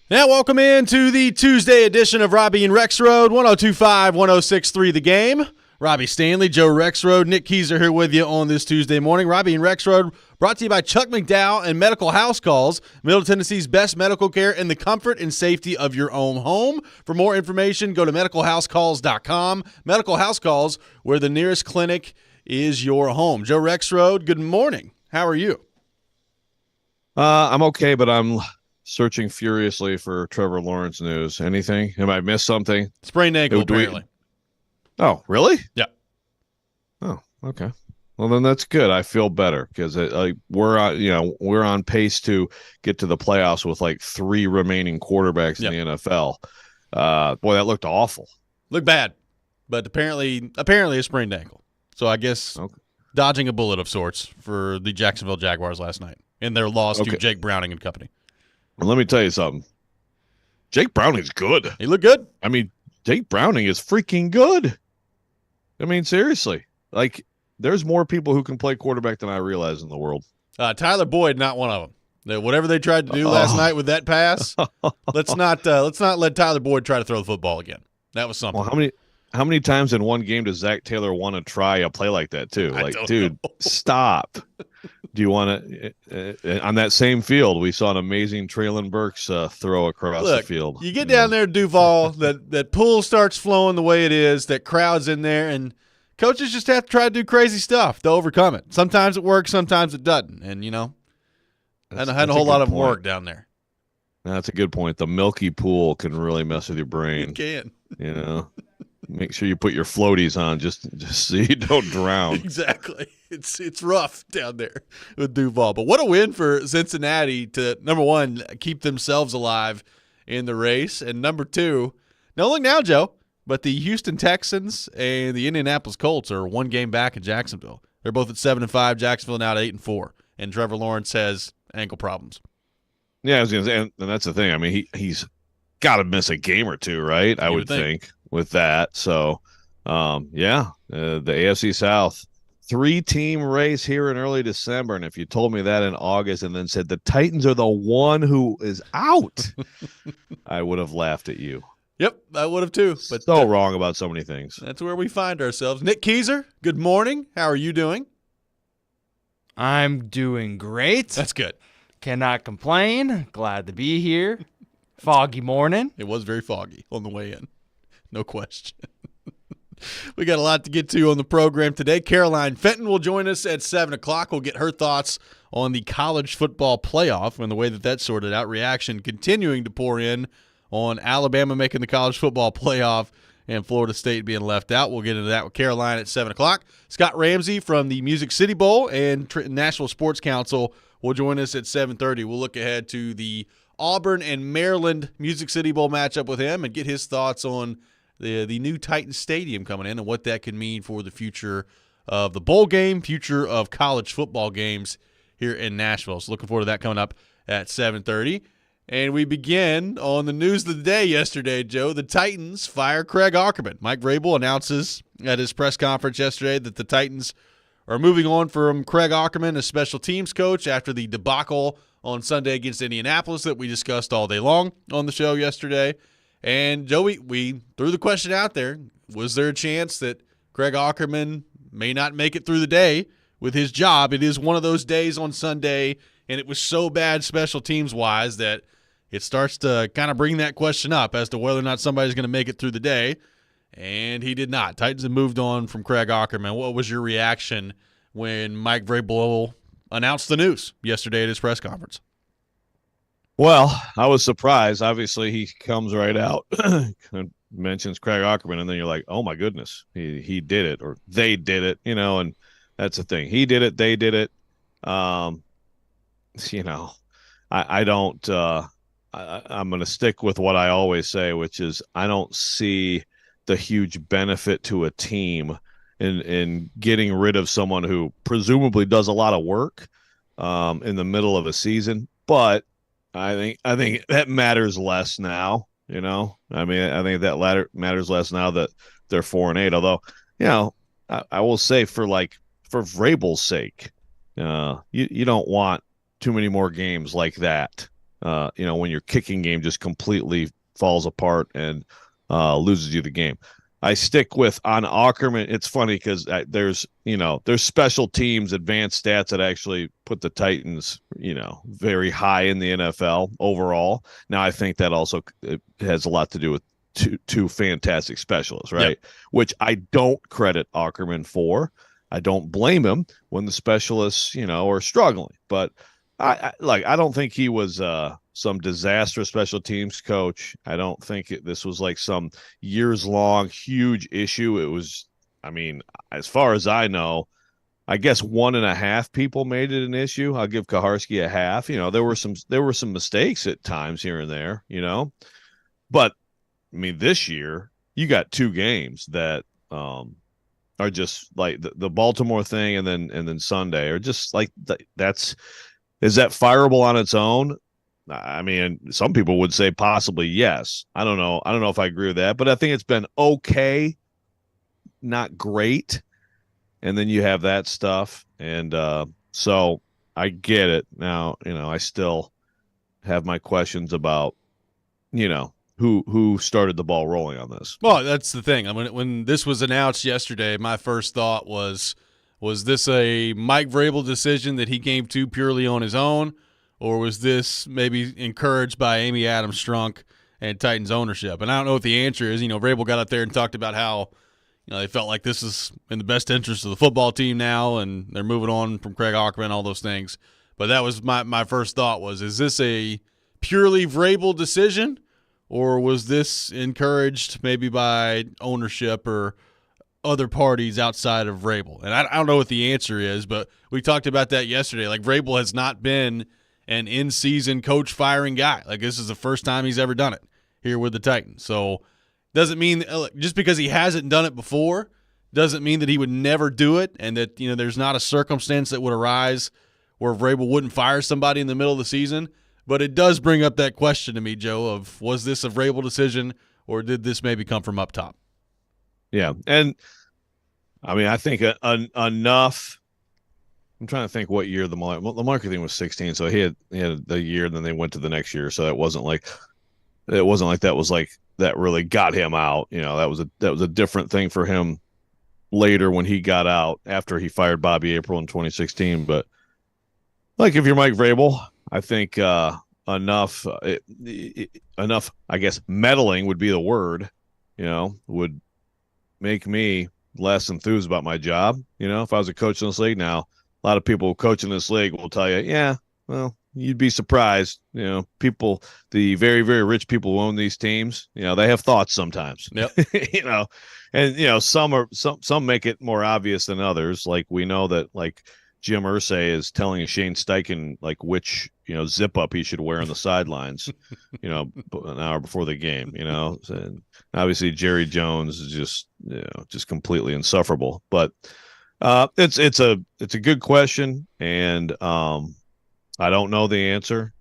Yeah, welcome into the Tuesday edition of Robby and Rexrode, 102.5, 106.3 The Game. Robby Stanley, Joe Rexrode, Nick Keyser here with you on this Tuesday morning. Robby and Rexrode brought to you by Chuck McDowell and Medical House Calls, Middle Tennessee's best medical care in the comfort and safety of your own home. For more information, go to medicalhousecalls.com. Medical House Calls, where the nearest clinic is your home. Joe Rexrode, good morning. How are you? I'm okay, but I'm searching furiously for Trevor Lawrence news. Anything? Have I missed something? Sprained ankle, apparently. Oh, really? Yeah. Oh, okay. Well, then that's good. I feel better because we're on pace to get to the playoffs with like 3 remaining quarterbacks in the NFL. Boy, that looked awful. Looked bad, but apparently a sprained ankle. So I guess dodging a bullet of sorts for the Jacksonville Jaguars last night in their loss to Jake Browning and company. Well, let me tell you something. Jake Browning's good. He looked good. I mean, Jake Browning is freaking good. I mean, seriously. Like, there's more people who can play quarterback than I realize in the world. Tyler Boyd, not one of them. Whatever they tried to do last night with that pass, let's not let Tyler Boyd try to throw the football again. That was something. Well, how many times in one game does Zach Taylor want to try a play like that too? Like, dude, stop. Do you want to on that same field? We saw an amazing Traylon Burks throw across the field. You get down there, Duval, that pool starts flowing the way it is, that crowd's in there, and coaches just have to try to do crazy stuff to overcome it. Sometimes it works, sometimes it doesn't, and I had a whole lot of work down there. That's a good point. The milky pool can really mess with your brain. It can. Make sure you put your floaties on just so you don't drown. Exactly. It's rough down there with Duval. But what a win for Cincinnati to, number one, keep themselves alive in the race. And number two, now look now, Joe, but the Houston Texans and the Indianapolis Colts are 1 game back in Jacksonville. They're both at 7-5. Jacksonville now at 8-4. And Trevor Lawrence has ankle problems. Yeah, I was going to say, and that's the thing. I mean, he's got to miss a game or two, right? I would think with that. So, the AFC South 3-team race here in early December. And if you told me that in August and then said the Titans are the one who is out, I would have laughed at you. Yep, I would have too. But so wrong about so many things. That's where we find ourselves. Nick Keyser, good morning. How are you doing? I'm doing great. That's good. Cannot complain. Glad to be here. Foggy morning. It was very foggy on the way in. No question. We got a lot to get to on the program today. Caroline Fenton will join us at 7 o'clock. We'll get her thoughts on the college football playoff and the way that that's sorted out. Reaction continuing to pour in on Alabama making the college football playoff and Florida State being left out. We'll get into that with Caroline at 7 o'clock. Scott Ramsey from the Music City Bowl and National Sports Council will join us at 7:30. We'll look ahead to the Auburn and Maryland Music City Bowl matchup with him and get his thoughts on the new Titans Stadium coming in and what that could mean for the future of the bowl game, future of college football games here in Nashville. So looking forward to that coming up at 7:30. And we begin on the news of the day yesterday, Joe. The Titans fire Craig Aukerman. Mike Vrabel announces at his press conference yesterday that the Titans are moving on from Craig Aukerman as special teams coach after the debacle on Sunday against Indianapolis that we discussed all day long on the show yesterday. And, Joey, we threw the question out there. Was there a chance that Craig Aukerman may not make it through the day with his job? It is one of those days on Sunday, and it was so bad special teams-wise that it starts to kind of bring that question up as to whether or not somebody's going to make it through the day. And he did not. Titans have moved on from Craig Aukerman. What was your reaction when Mike Vrabel announced the news yesterday at his press conference? Well, I was surprised. Obviously, he comes right out and mentions Craig Aukerman, and then you're like, oh, my goodness, he did it, or they did it, and that's the thing. He did it, they did it. I don't I'm going to stick with what I always say, which is I don't see the huge benefit to a team in getting rid of someone who presumably does a lot of work in the middle of a season, but I think that matters less now, I mean, I think that matters less now that they're 4-8, although, I will say for Vrabel's sake, you don't want too many more games like that when your kicking game just completely falls apart and loses you the game. I stick with on Ackerman. It's funny because there's special teams advanced stats that actually put the Titans, very high in the NFL overall. Now I think that also has a lot to do with two fantastic specialists, right? Yep. Which I don't credit Ackerman for. I don't blame him when the specialists, are struggling. But I don't think he was some disastrous special teams coach. I don't think this was like some years-long huge issue. It was, as far as I know, I guess 1.5 people made it an issue. I'll give Kaharski a half. There were some mistakes at times here and there, But this year you got 2 games that are just like the Baltimore thing and then Sunday are just like is that fireable on its own? Some people would say possibly yes. I don't know if I agree with that, but I think it's been okay, not great. And then you have that stuff. And so I get it. Now, I still have my questions about, who started the ball rolling on this. Well, that's the thing. When this was announced yesterday, my first thought was this a Mike Vrabel decision that he came to purely on his own, or was this maybe encouraged by Amy Adams Strunk and Titans ownership? And I don't know what the answer is. Vrabel got up there and talked about how they felt like this is in the best interest of the football team now, and they're moving on from Craig Ackerman, all those things. But that was my first thought was, is this a purely Vrabel decision, or was this encouraged maybe by ownership or other parties outside of Vrabel? And I don't know what the answer is, but we talked about that yesterday. Like, Vrabel has not been an in-season coach firing guy. Like, this is the first time he's ever done it here with the Titans. So doesn't mean just because he hasn't done it before doesn't mean that he would never do it, and that there's not a circumstance that would arise where Vrabel wouldn't fire somebody in the middle of the season. But it does bring up that question to me, Joe, of was this a Vrabel decision, or did this maybe come from up top? Yeah, and I think enough. I'm trying to think what year the marketing was 16, so he had the year, and then they went to the next year. So it wasn't like that was like that really got him out. That was a different thing for him later when he got out after he fired Bobby April in 2016. But like, if you're Mike Vrabel, I think enough, I guess meddling would be the word, would make me less enthused about my job. If I was a coach in this league now, a lot of people coaching this league will tell you, yeah, well, you'd be surprised. People, the very, very rich people who own these teams, they have thoughts sometimes. Yep. And some make it more obvious than others. Like, we know that, like, Jim Irsay is telling Shane Steichen like which zip up he should wear on the sidelines, an hour before the game. And obviously Jerry Jones is just completely insufferable. But it's a good question, and I don't know the answer.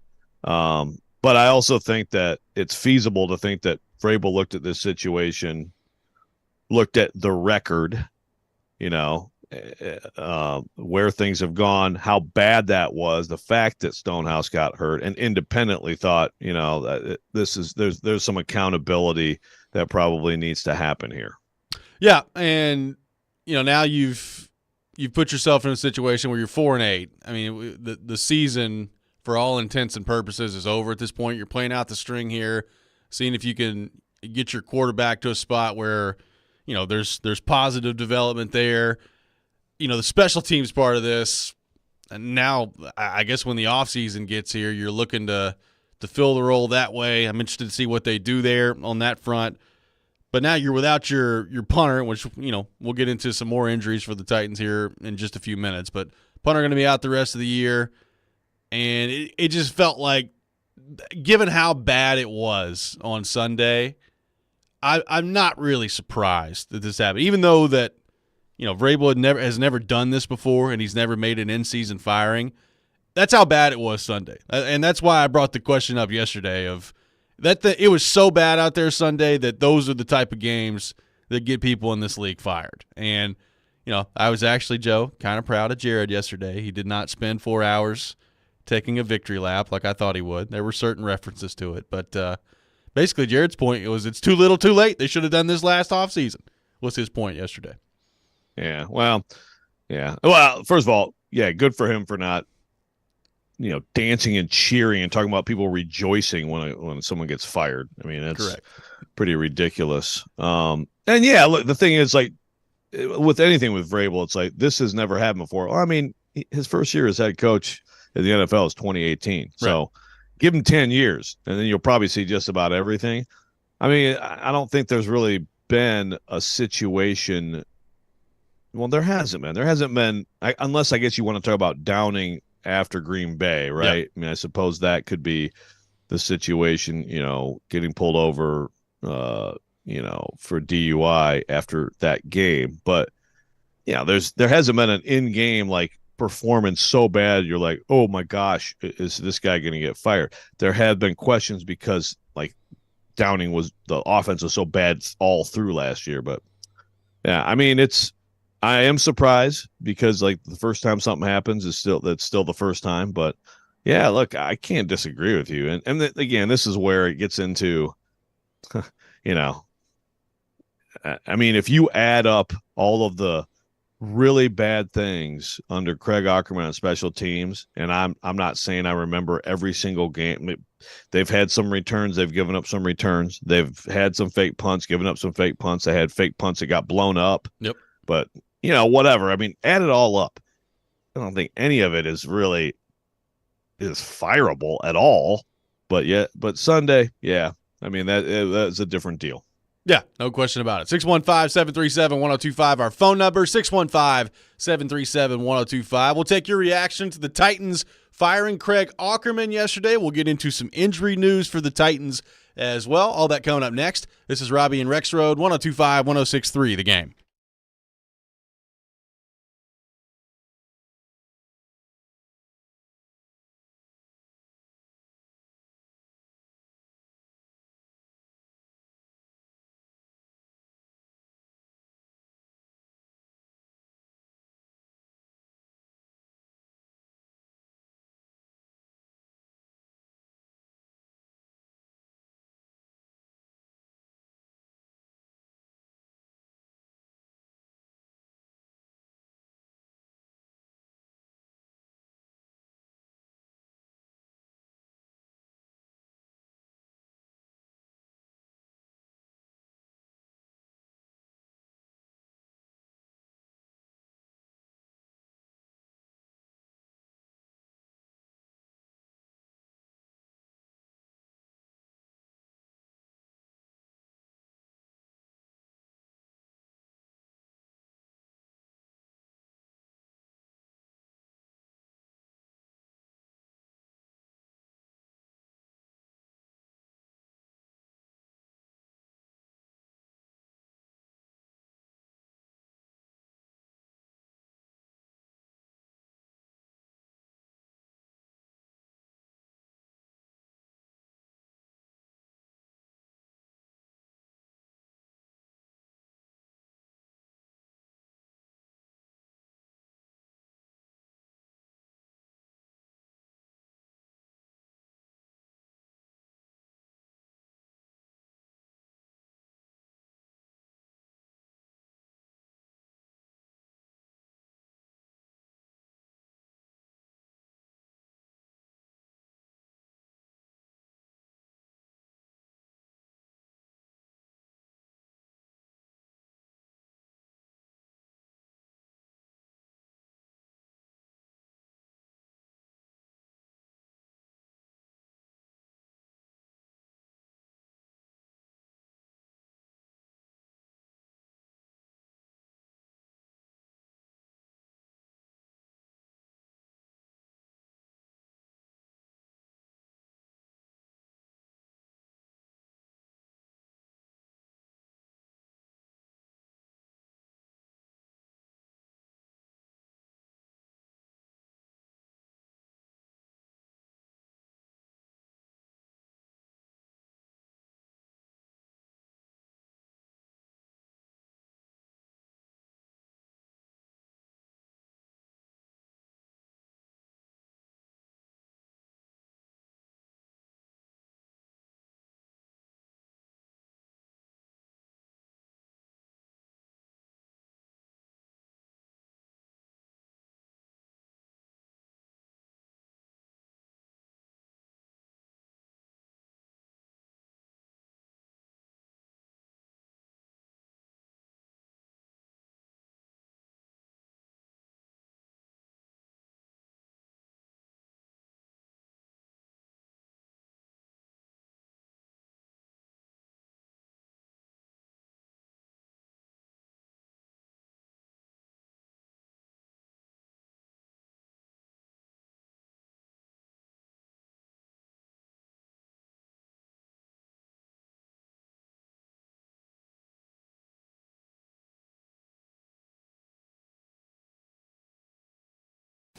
But I also think that it's feasible to think that Vrabel looked at this situation, looked at the record, where things have gone, how bad that was, the fact that Stonehouse got hurt, and independently thought, there's some accountability that probably needs to happen here. Yeah, and now you've put yourself in a situation where you're 4-8. The season, for all intents and purposes, is over at this point. You're playing out the string here, seeing if you can get your quarterback to a spot where there's positive development there. The special teams part of this, and now I guess when the offseason gets here, you're looking to fill the role that way. I'm interested to see what they do there on that front. But now you're without your punter, which, we'll get into some more injuries for the Titans here in just a few minutes. But punter going to be out the rest of the year. And it just felt like, given how bad it was on Sunday, I'm not really surprised that this happened, even though that, Vrabel has never done this before, and he's never made an in-season firing. That's how bad it was Sunday, and that's why I brought the question up yesterday of that. It was so bad out there Sunday that those are the type of games that get people in this league fired. And I was actually, Joe, kind of proud of Jared yesterday. He did not spend 4 hours taking a victory lap like I thought he would. There were certain references to it. But basically, Jared's point was it's too little too late. They should have done this last offseason, was his point yesterday. Yeah, well, yeah. Well, first of all, yeah, good for him for not, dancing and cheering and talking about people rejoicing when someone gets fired. I mean, that's Correct. pretty ridiculous. And yeah, look, the thing is, like, with anything with Vrabel, it's like this has never happened before. Well, I mean, his first year as head coach in the NFL is 2018. So give him 10 years, and then you'll probably see just about everything. I mean, I don't think there's really been a situation. Well, there hasn't been. There hasn't been, unless I guess you want to talk about Downing after Green Bay, right? Yeah. I mean, I suppose that could be the situation, getting pulled over, for DUI after that game. But yeah, there hasn't been an in-game like performance so bad you're like, oh my gosh, is this guy going to get fired? There have been questions because like the offense was so bad all through last year. But yeah, I mean, I am surprised because like the first time something happens that's still the first time. But yeah, look, I can't disagree with you. And again, this is where it gets into, I mean, if you add up all of the really bad things under Craig Ackerman on special teams, and I'm not saying I remember every single game. They've had some returns, they've given up some returns, they've had some fake punts, given up some fake punts, they had fake punts that got blown up. Yep. But whatever. I mean, add it all up. I don't think any of it is fireable at all. But Sunday, yeah. I mean, that's a different deal. Yeah, no question about it. 615-737-1025, our phone number, 615-737-1025. We'll take your reaction to the Titans firing Craig Ackerman yesterday. We'll get into some injury news for the Titans as well. All that coming up next. This is Robby and Rexrode, 102.5, 106.3, The Game.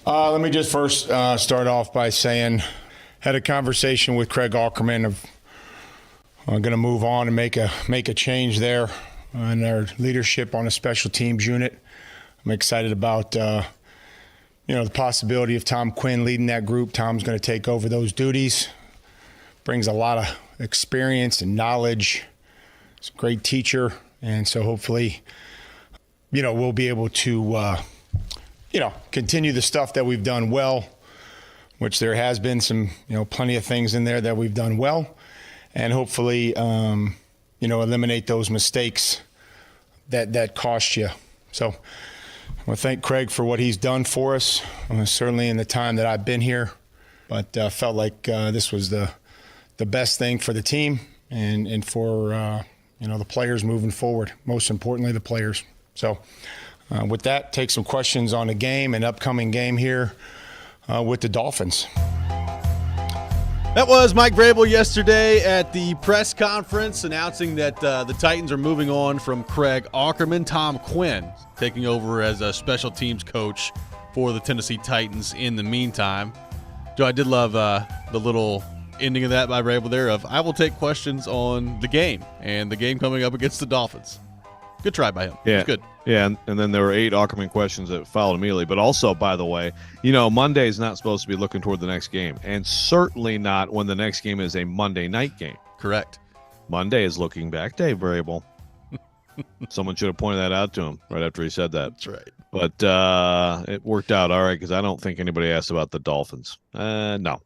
Let me just first start off by saying, had a conversation with Craig Ackerman of going to move on and make a change there in our leadership on a special teams unit. I'm excited about the possibility of Tom Quinn leading that group. Tom's going to take over those duties. Brings a lot of experience and knowledge. He's a great teacher, and so hopefully, we'll be able to continue the stuff that we've done well, which there has been some, plenty of things in there that we've done well, and hopefully, eliminate those mistakes that cost you. So I want to thank Craig for what he's done for us, certainly in the time that I've been here, but felt like this was the best thing for the team and for, the players moving forward, most importantly, the players. So with that, take some questions on the game and upcoming game here with the Dolphins. That was Mike Vrabel yesterday at the press conference announcing that the Titans are moving on from Craig Ackerman. Tom Quinn taking over as a special teams coach for the Tennessee Titans in the meantime. Joe, I did love the little ending of that by Vrabel there of, I will take questions on the game and the game coming up against the Dolphins. Good try by him. Yeah. It was good. Yeah, and then there were 8 Ackerman questions that followed immediately. But also, by the way, Monday is not supposed to be looking toward the next game, and certainly not when the next game is a Monday night game. Correct. Monday is looking back day, Vrabel. Someone should have pointed that out to him right after he said that. That's right. But it worked out all right because I don't think anybody asked about the Dolphins. No.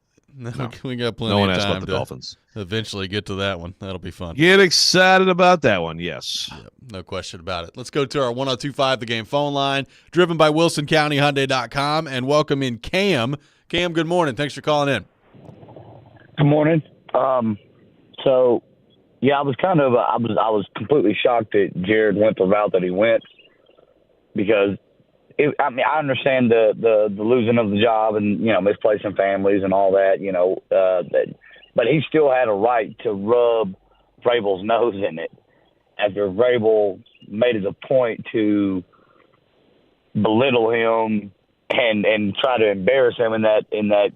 We got plenty No one of asked time about the to Dolphins. eventually get to that one. That'll be fun. Get excited about that one, yes. Yep, no question about it. Let's go to our 1025 The Game phone line, driven by WilsonCountyHyundai.com, and welcome in Cam. Cam, good morning. Thanks for calling in. Good morning. I was completely shocked that Jared went the route that he went because I understand the losing of the job and, misplacing families and all that, but he still had a right to rub Vrabel's nose in it after Vrabel made it a point to belittle him and try to embarrass him in that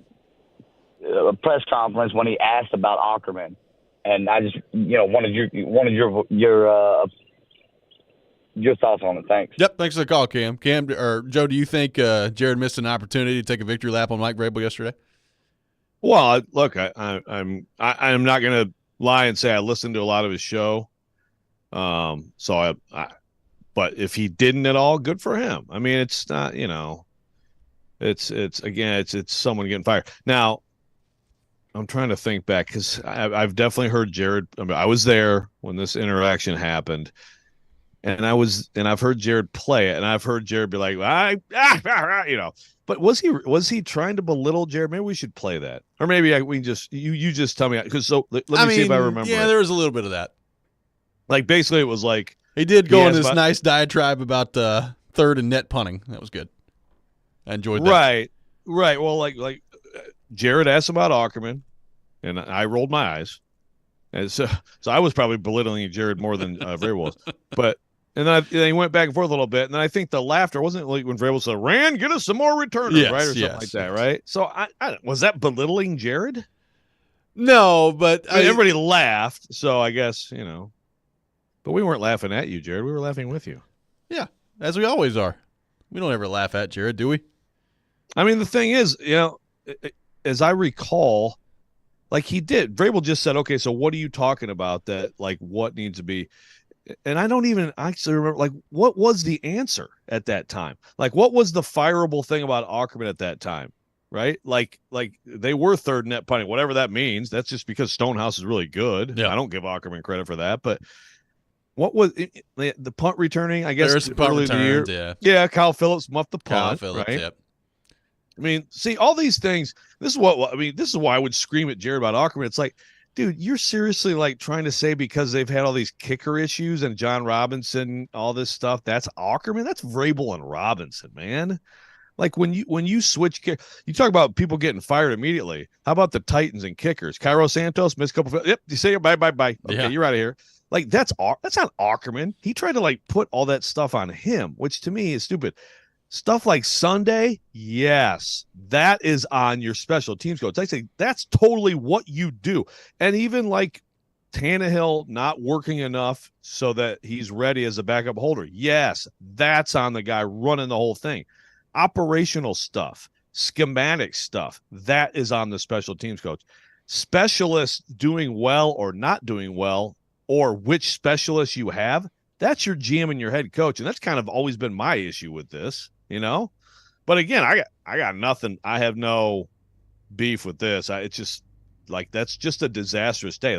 press conference when he asked about Ackerman. And I just, wanted your thoughts on it. Thanks. Yep, thanks for the call, Cam. Joe, do you think Jared missed an opportunity to take a victory lap on Mike Vrabel yesterday? Well, look, I'm not going to lie and say I listened to a lot of his show. But if he didn't at all, good for him. I mean, it's not, it's someone getting fired. Now, I'm trying to think back because I've definitely heard Jared. I was there when this interaction happened. And I've heard Jared play it, and I've heard Jared be like, But was he trying to belittle Jared? Maybe we should play that, or maybe we can just you just tell me because let me see if I remember. Yeah, there was a little bit of that. Like basically, it was like he did go on this nice diatribe about third and net punting. That was good. I enjoyed that. Right. Well, like Jared asked about Ackerman, and I rolled my eyes, and so I was probably belittling Jared more than Vrabel was, but. And then he went back and forth a little bit, and then I think the laughter wasn't like when Vrabel said, "Rand, get us some more returners," right, or something like that, right? So I was that belittling Jared? No, but everybody laughed, so I guess But we weren't laughing at you, Jared. We were laughing with you. Yeah, as we always are. We don't ever laugh at Jared, do we? I mean, the thing is, as I recall, like he did. Vrabel just said, "Okay, so what are you talking about? That like what needs to be." And I don't even actually remember, like, what was the answer at that time? Like, what was the fireable thing about Ackerman at that time, right? Like they were third net punting, whatever that means. That's just because Stonehouse is really good. Yeah. I don't give Ackerman credit for that. But what was the punt returning? I guess early in the year. Yeah, Kyle Phillips muffed the punt. Right? Yep. I mean, see, all these things, this is why I would scream at Jared about Ackerman. It's like, dude, you're seriously like trying to say because they've had all these kicker issues and John Robinson, all this stuff, that's Ackerman? That's Vrabel and Robinson, man. Like when you switch, you talk about people getting fired immediately. How about the Titans and kickers? Cairo Santos missed a couple. Yep, you say bye. Okay, yeah. You're out of here. Like that's not Ackerman. He tried to like put all that stuff on him, which to me is stupid. Stuff like Sunday, yes, that is on your special teams coach. I say that's totally what you do. And even like Tannehill not working enough so that he's ready as a backup holder. Yes, that's on the guy running the whole thing. Operational stuff, schematic stuff, that is on the special teams coach. Specialists doing well or not doing well, or which specialists you have, that's your GM and your head coach. And that's kind of always been my issue with this, But again, I got nothing. I have no beef with this. It's just like, that's just a disastrous day.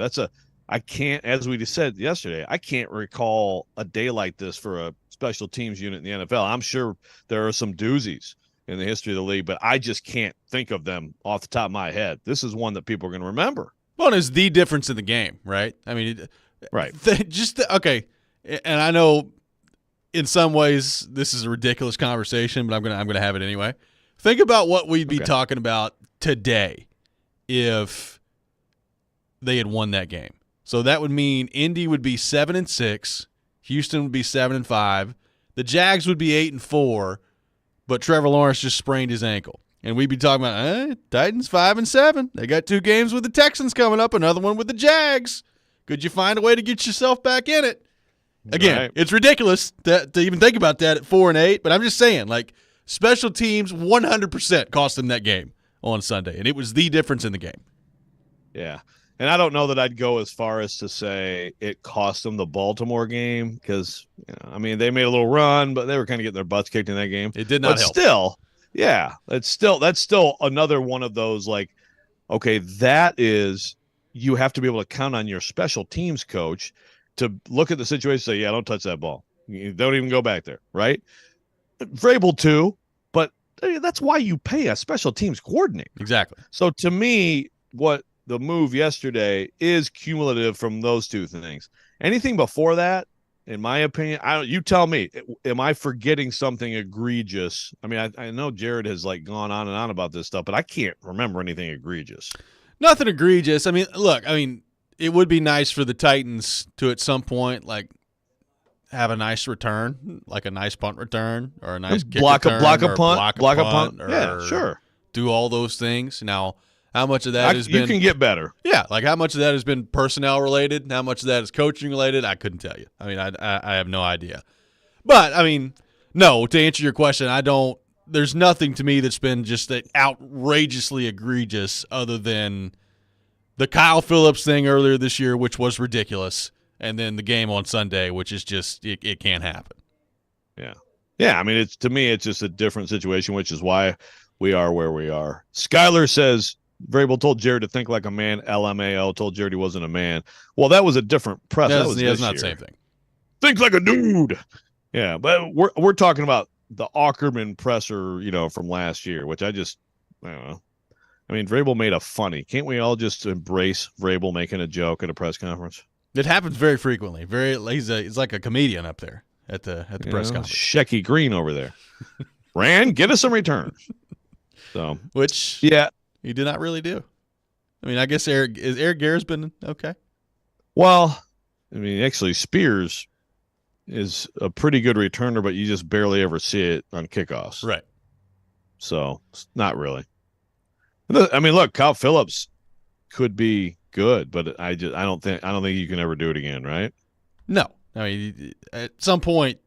I can't, as we just said yesterday, I can't recall a day like this for a special teams unit in the NFL. I'm sure there are some doozies in the history of the league, but I just can't think of them off the top of my head. This is one that people are going to remember. Well, it's the difference in the game, right? I mean, right. Okay. And I know in some ways this is a ridiculous conversation, but I'm gonna have it anyway. Think about what we'd be talking about today if they had won that game. So that would mean Indy would be 7-6, Houston would be 7-5, the Jags would be 8-4, but Trevor Lawrence just sprained his ankle. And we'd be talking about Titans 5-7. They got 2 games with the Texans coming up, another one with the Jags. Could you find a way to get yourself back in it? Again, It's ridiculous to even think about that at 4-8, but I'm just saying, like, special teams 100% cost them that game on Sunday, and it was the difference in the game. Yeah. And I don't know that I'd go as far as to say it cost them the Baltimore game because, they made a little run, but they were kind of getting their butts kicked in that game. It did not help. Still, yeah, that's still another one of those, like, okay, that is, you have to be able to count on your special teams coach to look at the situation and say, yeah, don't touch that ball. You don't even go back there, right? Vrabel too, but that's why you pay a special teams coordinator. Exactly. So to me, what the move yesterday is cumulative from those two things. Anything before that, in my opinion, you tell me, am I forgetting something egregious? I mean, I know Jared has like gone on and on about this stuff, but I can't remember anything egregious. Nothing egregious. I mean, look, it would be nice for the Titans to at some point like have a nice return, like a nice punt return or a nice kick return, block a punt. Or yeah, sure. Do all those things. Now, how much of that has been? You can get better. Yeah, like how much of that has been personnel related? And how much of that is coaching related? I couldn't tell you. I mean, I have no idea. But no. To answer your question, there's nothing to me that's been just outrageously egregious other than the Kyle Phillips thing earlier this year, which was ridiculous, and then the game on Sunday, which is just it can't happen. Yeah. Yeah, I mean, to me, it's just a different situation, which is why we are where we are. Skyler says, Vrabel told Jared to think like a man. LMAO told Jared he wasn't a man. Well, that was a different press. That was not the same thing. Think like a dude. Yeah, but we're talking about the Ackerman presser, from last year, which I don't know. I mean, Vrabel made a funny. Can't we all just embrace Vrabel making a joke at a press conference? It happens very frequently. He's like a comedian up there at the press conference. Shecky Green over there. Rand, get us some returns. So, which yeah, he did not really do. I mean, I guess Eric Garrett's been okay. Well, I mean, actually, Spears is a pretty good returner, but you just barely ever see it on kickoffs. Right. So, not really. I mean, look, Kyle Phillips could be good, but I don't think you can ever do it again, right? No. I mean, at some point,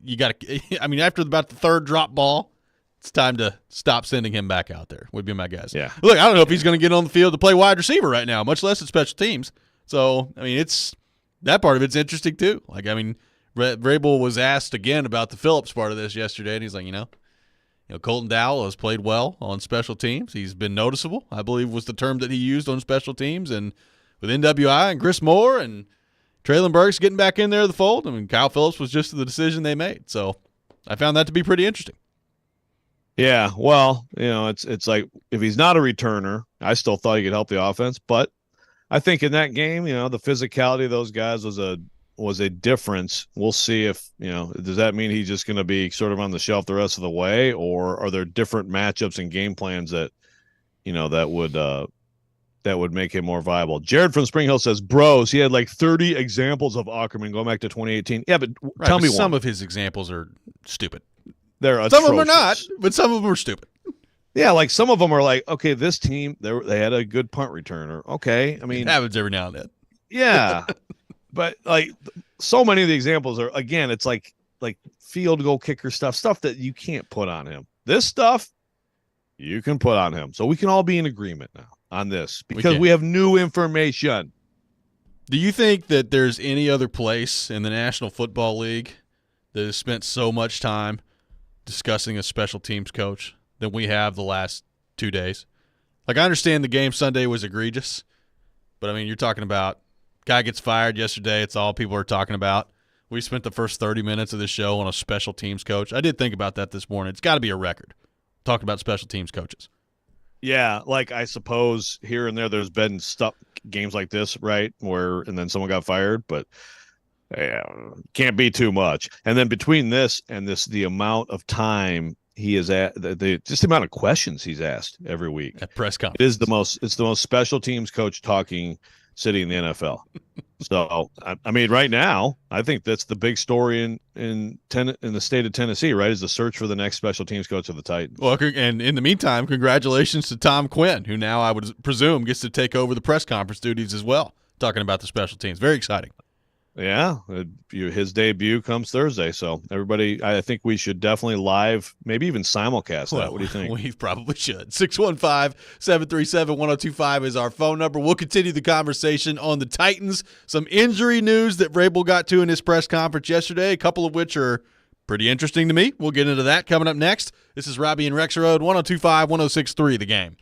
you got to. I mean, after about the third drop ball, it's time to stop sending him back out there, would be my guess. Yeah. Look, I don't know if he's going to get on the field to play wide receiver right now, much less at special teams. So, I mean, that part of it's interesting too. Like, I mean, Vrabel was asked again about the Phillips part of this yesterday, and he's like, Colton Dowell has played well on special teams. He's been noticeable, I believe was the term that he used on special teams. And with NWI and Chris Moore and Traylon Burks getting back in there the fold, I mean, Kyle Phillips was just the decision they made. So I found that to be pretty interesting. Yeah, well, it's like if he's not a returner, I still thought he could help the offense. But I think in that game, the physicality of those guys was a difference. We'll see if, does that mean he's just going to be sort of on the shelf the rest of the way, or are there different matchups and game plans that, that would make him more viable? Jared from Spring Hill says, bros, he had like 30 examples of Ackerman going back to 2018. Yeah, but tell me some of his examples are stupid. They're atrocious. Some of them are not, but some of them are stupid. Yeah, like some of them are like, okay, this team they had a good punt returner. Okay, I mean, It happens every now and then. yeah, but like so many of the examples are again, it's like field goal kicker stuff that you can't put on him. This stuff you can put on him. So we can all be in agreement now on this because we have new information. Do you think that there's any other place in the National Football League that has spent so much time discussing a special teams coach than we have the last 2 days? Like, I understand the game Sunday was egregious, but, I mean, you're talking about guy gets fired yesterday. It's all people are talking about. We spent the first 30 minutes of the show on a special teams coach. I did think about that this morning. It's got to be a record. Talking about special teams coaches. Yeah, like I suppose here and there's been games like this, right, and then someone got fired, but can't be too much. And then between this and the amount of time he is at, just the amount of questions he's asked every week at press conference, it's the most special teams coach talking city in the NFL. So, I mean, right now, I think that's the big story in the state of Tennessee, right, is the search for the next special teams coach of the Titans. Well, and in the meantime, congratulations to Tom Quinn, who now I would presume gets to take over the press conference duties as well, talking about the special teams. Very exciting. Yeah, his debut comes Thursday, so everybody, I think we should definitely live, maybe even simulcast that. What do you think? We probably should. 615-737-1025 is our phone number. We'll continue the conversation on the Titans. Some injury news that Vrabel got to in his press conference yesterday, a couple of which are pretty interesting to me. We'll get into that coming up next. This is Robby and Rexrode, 102.5, 106.3 The Game.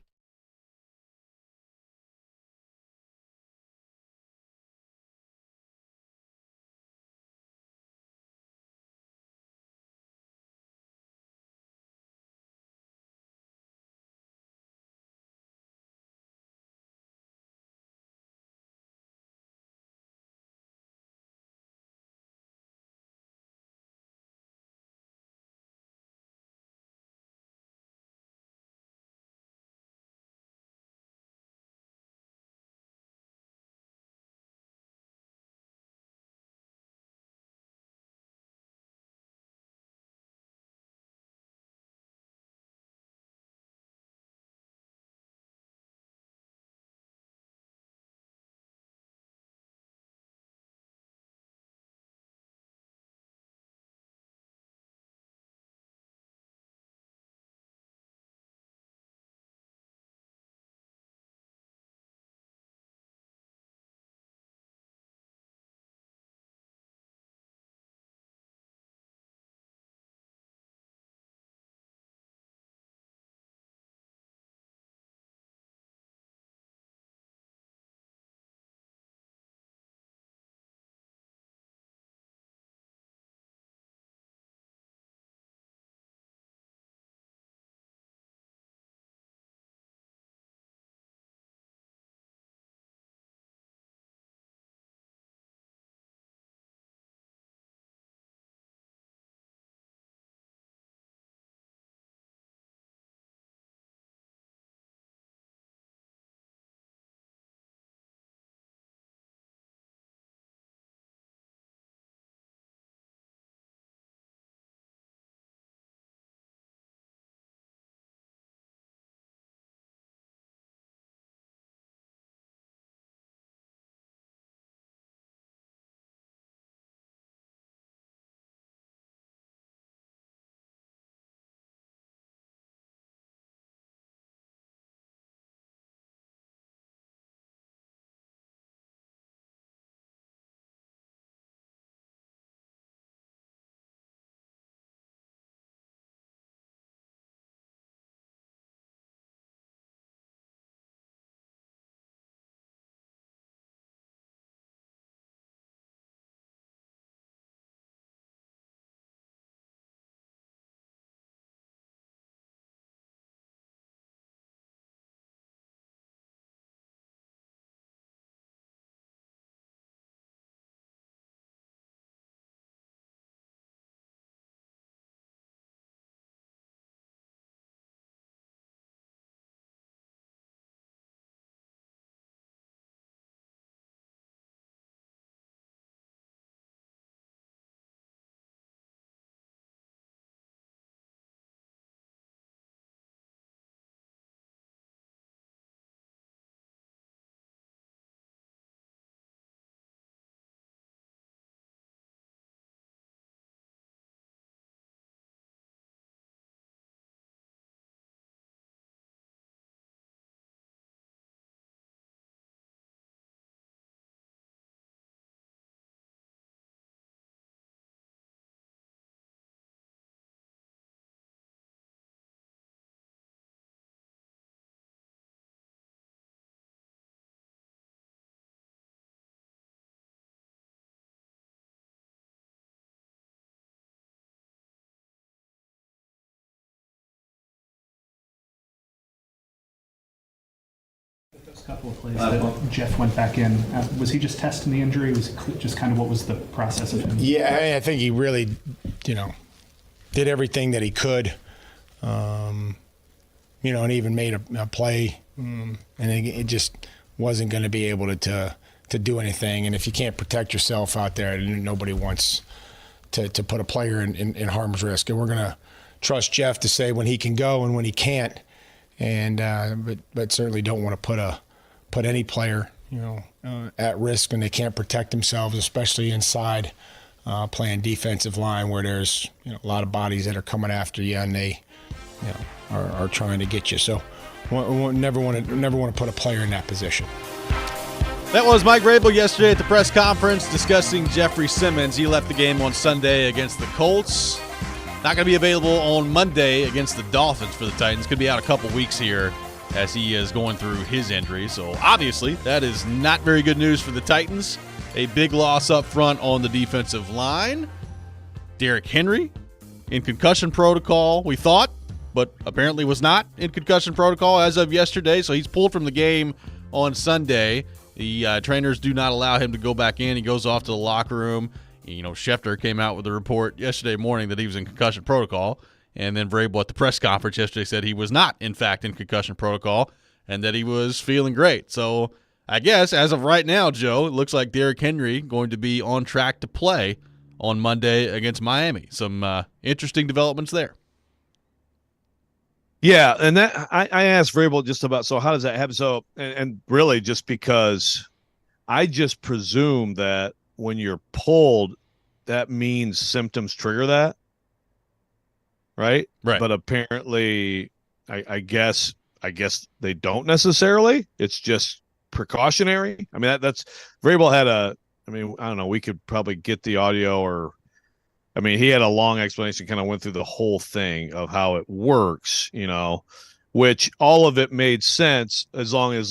couple of plays that Jeff went back in. Was he just testing the injury? Was it just kind of what was the process of him? Yeah, I think he really, did everything that he could, and even made a play, and it just wasn't going to be able to do anything. And if you can't protect yourself out there, nobody wants to put a player in harm's risk. And we're going to trust Jeff to say when he can go and when he can't. And but certainly don't want to put any player at risk when they can't protect themselves, especially inside playing defensive line where there's a lot of bodies that are coming after you and they are trying to get you. So never want to put a player in that position. That was Mike Vrabel yesterday at the press conference discussing Jeffrey Simmons. He left the game on Sunday against the Colts. Not going to be available on Monday against the Dolphins for the Titans. Could be out a couple weeks here as he is going through his injury. So obviously that is not very good news for the Titans. A big loss up front on the defensive line. Derrick Henry in concussion protocol, we thought, but apparently was not in concussion protocol as of yesterday. So he's pulled from the game on Sunday. The trainers do not allow him to go back in. He goes off to the locker room. Schefter came out with a report yesterday morning that he was in concussion protocol, and then Vrabel at the press conference yesterday said he was not, in fact, in concussion protocol and that he was feeling great. So I guess as of right now, Joe, it looks like Derrick Henry going to be on track to play on Monday against Miami. Some interesting developments there. Yeah, and that I asked Vrabel just about, so how does that happen? So, and really just because I just presume that when you're pulled, that means symptoms trigger that, right? Right. But apparently, I guess they don't necessarily. It's just precautionary. I mean, that's Vrabel had I don't know. We could probably get the audio he had a long explanation, kind of went through the whole thing of how it works, which all of it made sense as long as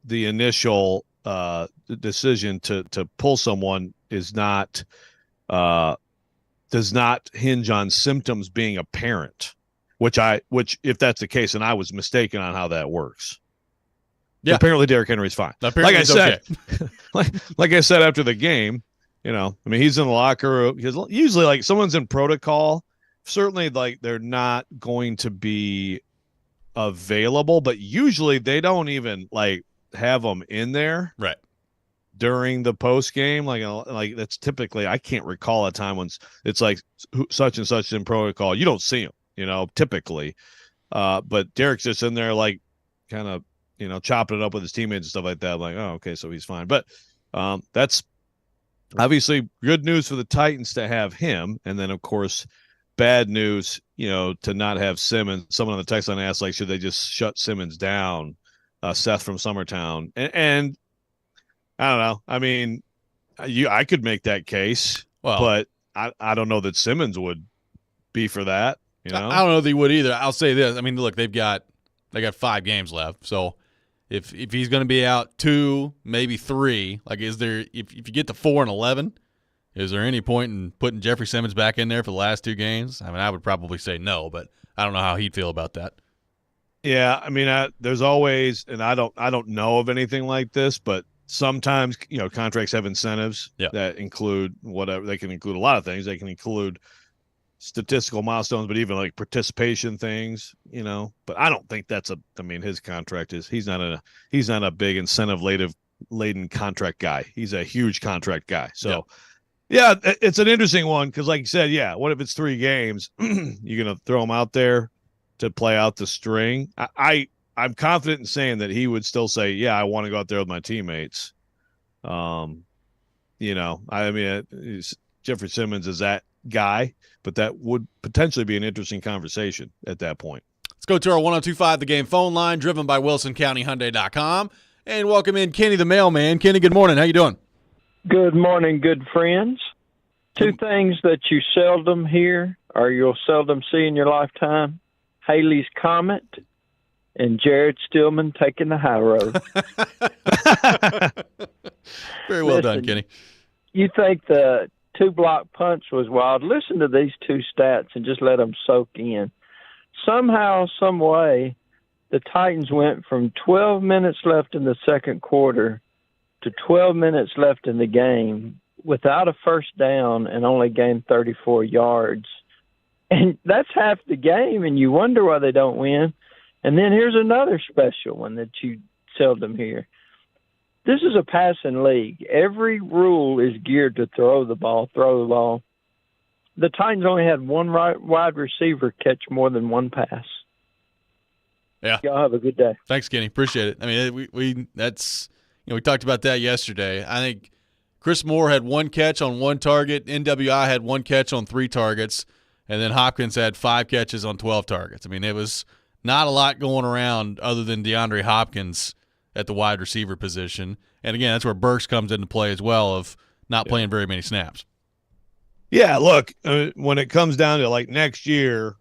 the initial decision to pull someone is not does not hinge on symptoms being apparent, which if that's the case, and I was mistaken on how that works. Yeah, apparently Derrick Henry's fine. Apparently like I said, okay. like I said after the game, he's in the locker room because usually someone's in protocol, certainly they're not going to be available, but usually they don't even have them in there right during the post game. Like that's typically, I can't recall a time when it's such and such in protocol. You don't see them, typically. But Derrick's just in there, kind of, chopping it up with his teammates and stuff like that. Oh, okay, so he's fine. But that's obviously good news for the Titans to have him. And then, of course, bad news, to not have Simmons. Someone on the text line asked, should they just shut Simmons down? Seth from Summertown, and I don't know. I mean, I could make that case, but I don't know that Simmons would be for that. I don't know that he would either. I'll say this. I mean, look, they got 5 games left, so if he's going to be out 2, maybe 3, is there? If you get to 4 and 11, is there any point in putting Jeffrey Simmons back in there for the last 2 games? I mean, I would probably say no, but I don't know how he'd feel about that. Yeah, I mean, there's always, and I don't know of anything like this, but sometimes contracts have incentives that include whatever. They can include a lot of things. They can include statistical milestones, but even participation things. But I don't think that's his contract is. He's not a big incentive laden contract guy. He's a huge contract guy. So. Yeah, it's an interesting one because, like you said, what if it's 3 games? You're gonna throw him out there to play out the string? I'm confident in saying that he would still say, I want to go out there with my teammates. Jeffrey Simmons is that guy, but that would potentially be an interesting conversation at that point. Let's go to our 102.5 The Game phone line, driven by WilsonCountyHyundai.com, and welcome in Kenny the mailman. Kenny, good morning. How you doing? Good morning, good friends. 2 things that you seldom hear or you'll seldom see in your lifetime: Haley's Comet and Jared Stillman taking the high road. Very well done, Kenny. You think the 2-block punch was wild? Listen to these 2 stats and just let them soak in. Somehow, some way, the Titans went from 12 minutes left in the second quarter to 12 minutes left in the game without a first down and only gained 34 yards. And that's half the game, and you wonder why they don't win. And then here's another special one that you seldom hear. This is a passing league. Every rule is geared to throw the ball. The Titans only had one wide receiver catch more than one pass. Yeah. Y'all have a good day. Thanks, Kenny. Appreciate it. I mean, we talked about that yesterday. I think Chris Moore had one catch on one target. NWI had one catch on 3 targets. And then Hopkins had 5 catches on 12 targets. I mean, it was not a lot going around other than DeAndre Hopkins at the wide receiver position. And, again, that's where Burks comes into play as well of not playing very many snaps. Yeah, look, when it comes down to, like, next year,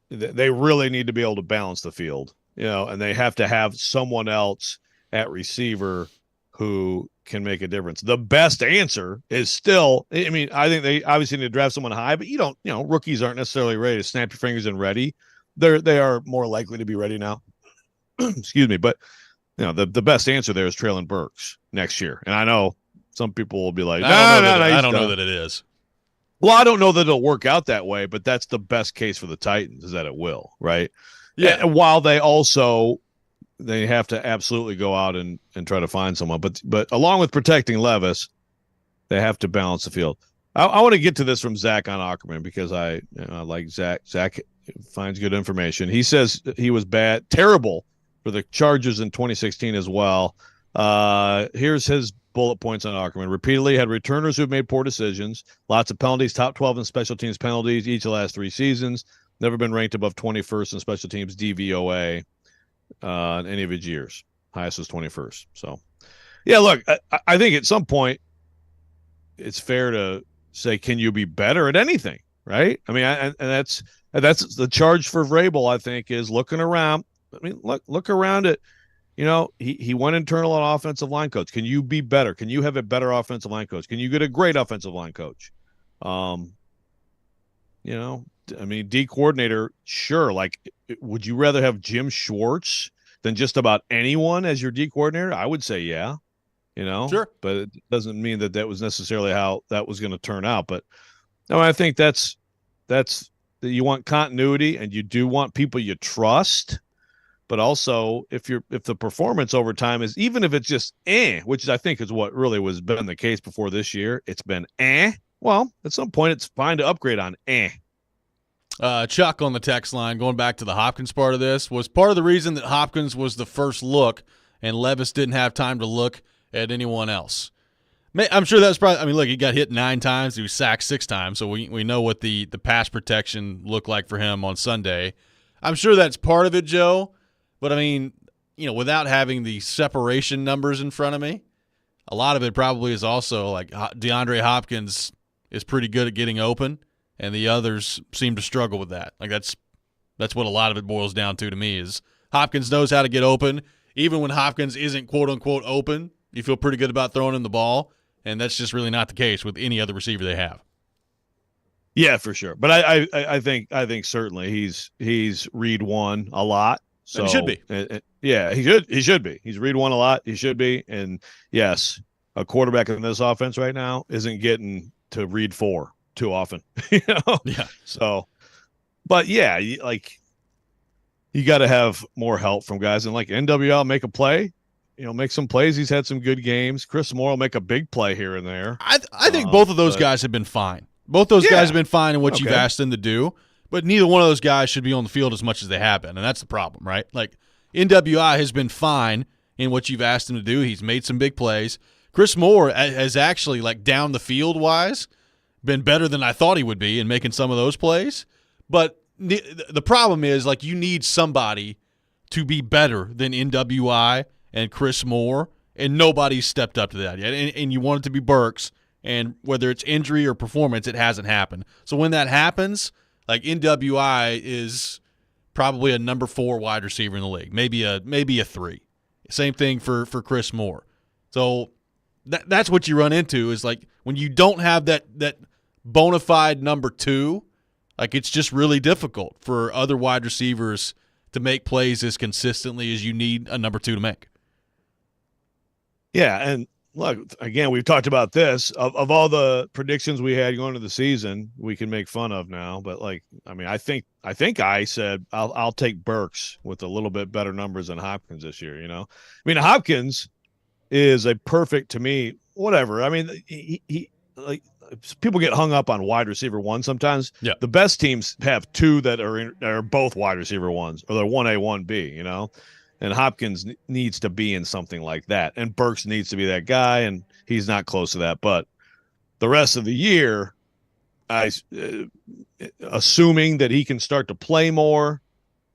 they really need to be able to balance the field, and they have to have someone else at receiver who can make a difference. The best answer is still, I mean, I think they obviously need to draft someone high, but rookies aren't necessarily ready to snap your fingers and ready. They are more likely to be ready now. Excuse me. But, the best answer there is Traylon Burks next year. And I know some people will be like, I don't know that it is. Well, I don't know that it'll work out that way, but that's the best case for the Titans is that it will, right? Yeah. And while they have to absolutely go out and try to find someone. But along with protecting Levis, they have to balance the field. I want to get to this from Zach on Ackerman because I like Zach. Zach finds good information. He says he was terrible for the Chargers in 2016 as well. Here's his bullet points on Ackerman. Repeatedly had returners who've made poor decisions, lots of penalties, top 12 in special teams penalties each of the last 3 seasons. Never been ranked above 21st in special teams DVOA in any of his years. Highest was 21st. So, yeah, look, I think at some point it's fair to say, can you be better at anything, right? I mean, and that's the charge for Vrabel, I think, is looking around. I mean, look around at, he went internal on offensive line coach. Can you be better? Can you have a better offensive line coach? Can you get a great offensive line coach? I mean, D coordinator, sure. Like, would you rather have Jim Schwartz than just about anyone as your D coordinator? I would say, yeah, Sure. But it doesn't mean that was necessarily how that was going to turn out. But no, I think that's you want continuity and you do want people you trust. But also, if the performance over time is, even if it's just which I think is what really was been the case before this year, it's been well, at some point it's fine to upgrade on Chuck on the text line, going back to the Hopkins part of this, was part of the reason that Hopkins was the first look and Levis didn't have time to look at anyone else. I'm sure that's probably – I mean, look, he got hit 9 times. He was sacked 6 times, so we know what the pass protection looked like for him on Sunday. I'm sure that's part of it, Joe. But, I mean, without having the separation numbers in front of me, a lot of it probably is also like DeAndre Hopkins is pretty good at getting open, and the others seem to struggle with that. Like that's what a lot of it boils down to me is Hopkins knows how to get open. Even when Hopkins isn't quote-unquote open, you feel pretty good about throwing him the ball, and that's just really not the case with any other receiver they have. Yeah, for sure. But I think certainly he's read one a lot. So he should be. Yeah, he should be. He's read one a lot. He should be. And yes, a quarterback in this offense right now isn't getting to read 4 too often. Yeah. So, but yeah, you got to have more help from guys. And like NWL make a play, make some plays. He's had some good games. Chris Moore will make a big play here and there. I think both of those guys have been fine. Both those guys have been fine in what you've asked them to do. But neither one of those guys should be on the field as much as they have been, and that's the problem, right? Like, NWI has been fine in what you've asked him to do. He's made some big plays. Chris Moore has actually, like, down the field-wise, been better than I thought he would be in making some of those plays. But the problem is, like, you need somebody to be better than NWI and Chris Moore, and nobody's stepped up to that yet. And you want it to be Burks, and whether it's injury or performance, it hasn't happened. So when that happens – like NWI is probably a number 4 wide receiver in the league, maybe a 3. Same thing for Chris Moore. So that's what you run into is like when you don't have that bona fide number 2, like it's just really difficult for other wide receivers to make plays as consistently as you need a number 2 to make. Yeah, and look, again, we've talked about this. Of all the predictions we had going into the season, we can make fun of now. But I think I said I'll take Burks with a little bit better numbers than Hopkins this year. Hopkins is a perfect, to me, whatever. I mean, he like people get hung up on wide receiver 1 sometimes. Yeah. The best teams have 2 that are both wide receiver 1s, or they're 1A, 1B, and Hopkins needs to be in something like that. And Burks needs to be that guy, and he's not close to that. But the rest of the year, assuming that he can start to play more,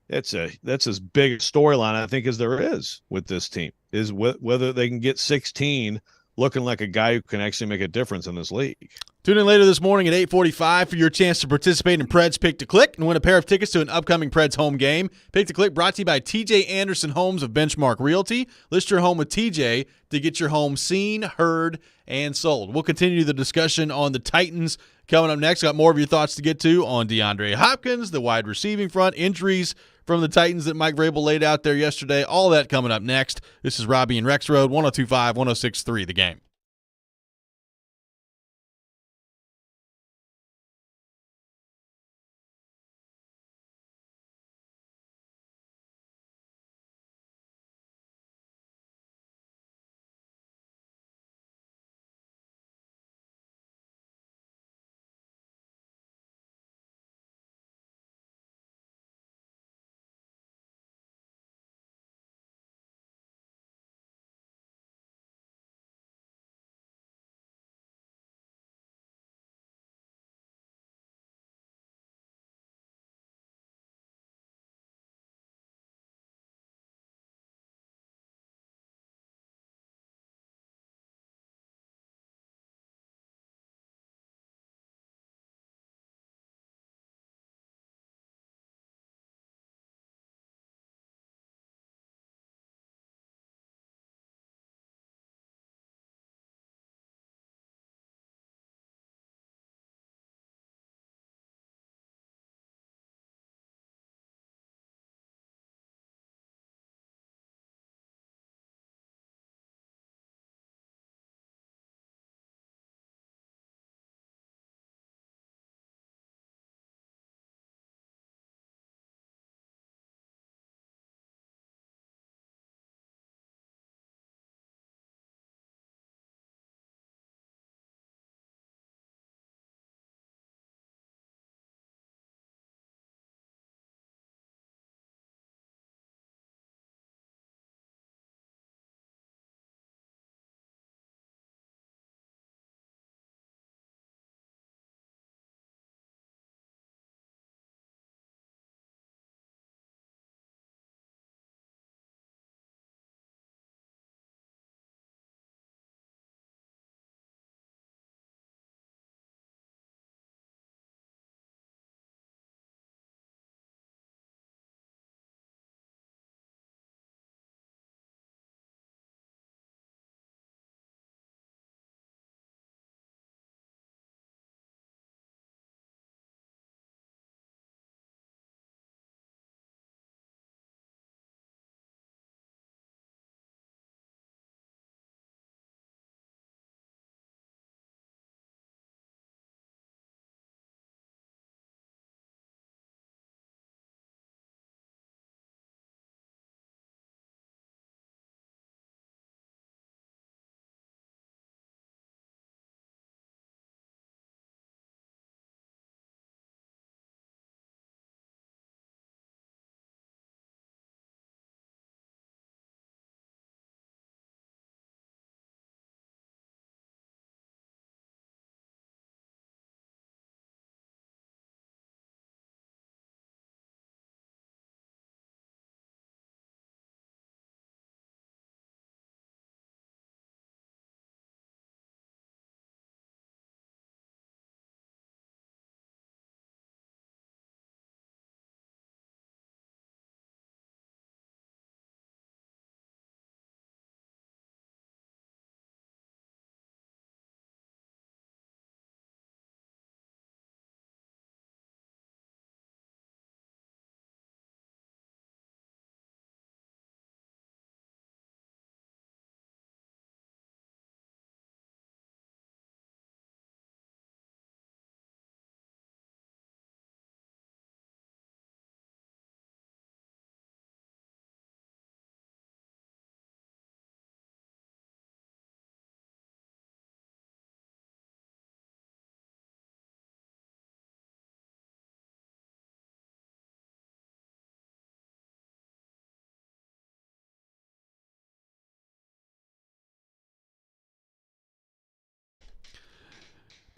that's as big a storyline, I think, as there is with this team, is whether they can get 16 looking like a guy who can actually make a difference in this league. Tune in later this morning at 8:45 for your chance to participate in Preds Pick to Click and win a pair of tickets to an upcoming Preds home game. Pick to Click brought to you by TJ Anderson Homes of Benchmark Realty. List your home with TJ to get your home seen, heard, and sold. We'll continue the discussion on the Titans coming up next. Got more of your thoughts to get to on DeAndre Hopkins, the wide receiving front, injuries from the Titans that Mike Vrabel laid out there yesterday. All that coming up next. This is Robby and Rexrode, 102.5, 106.3 The Game.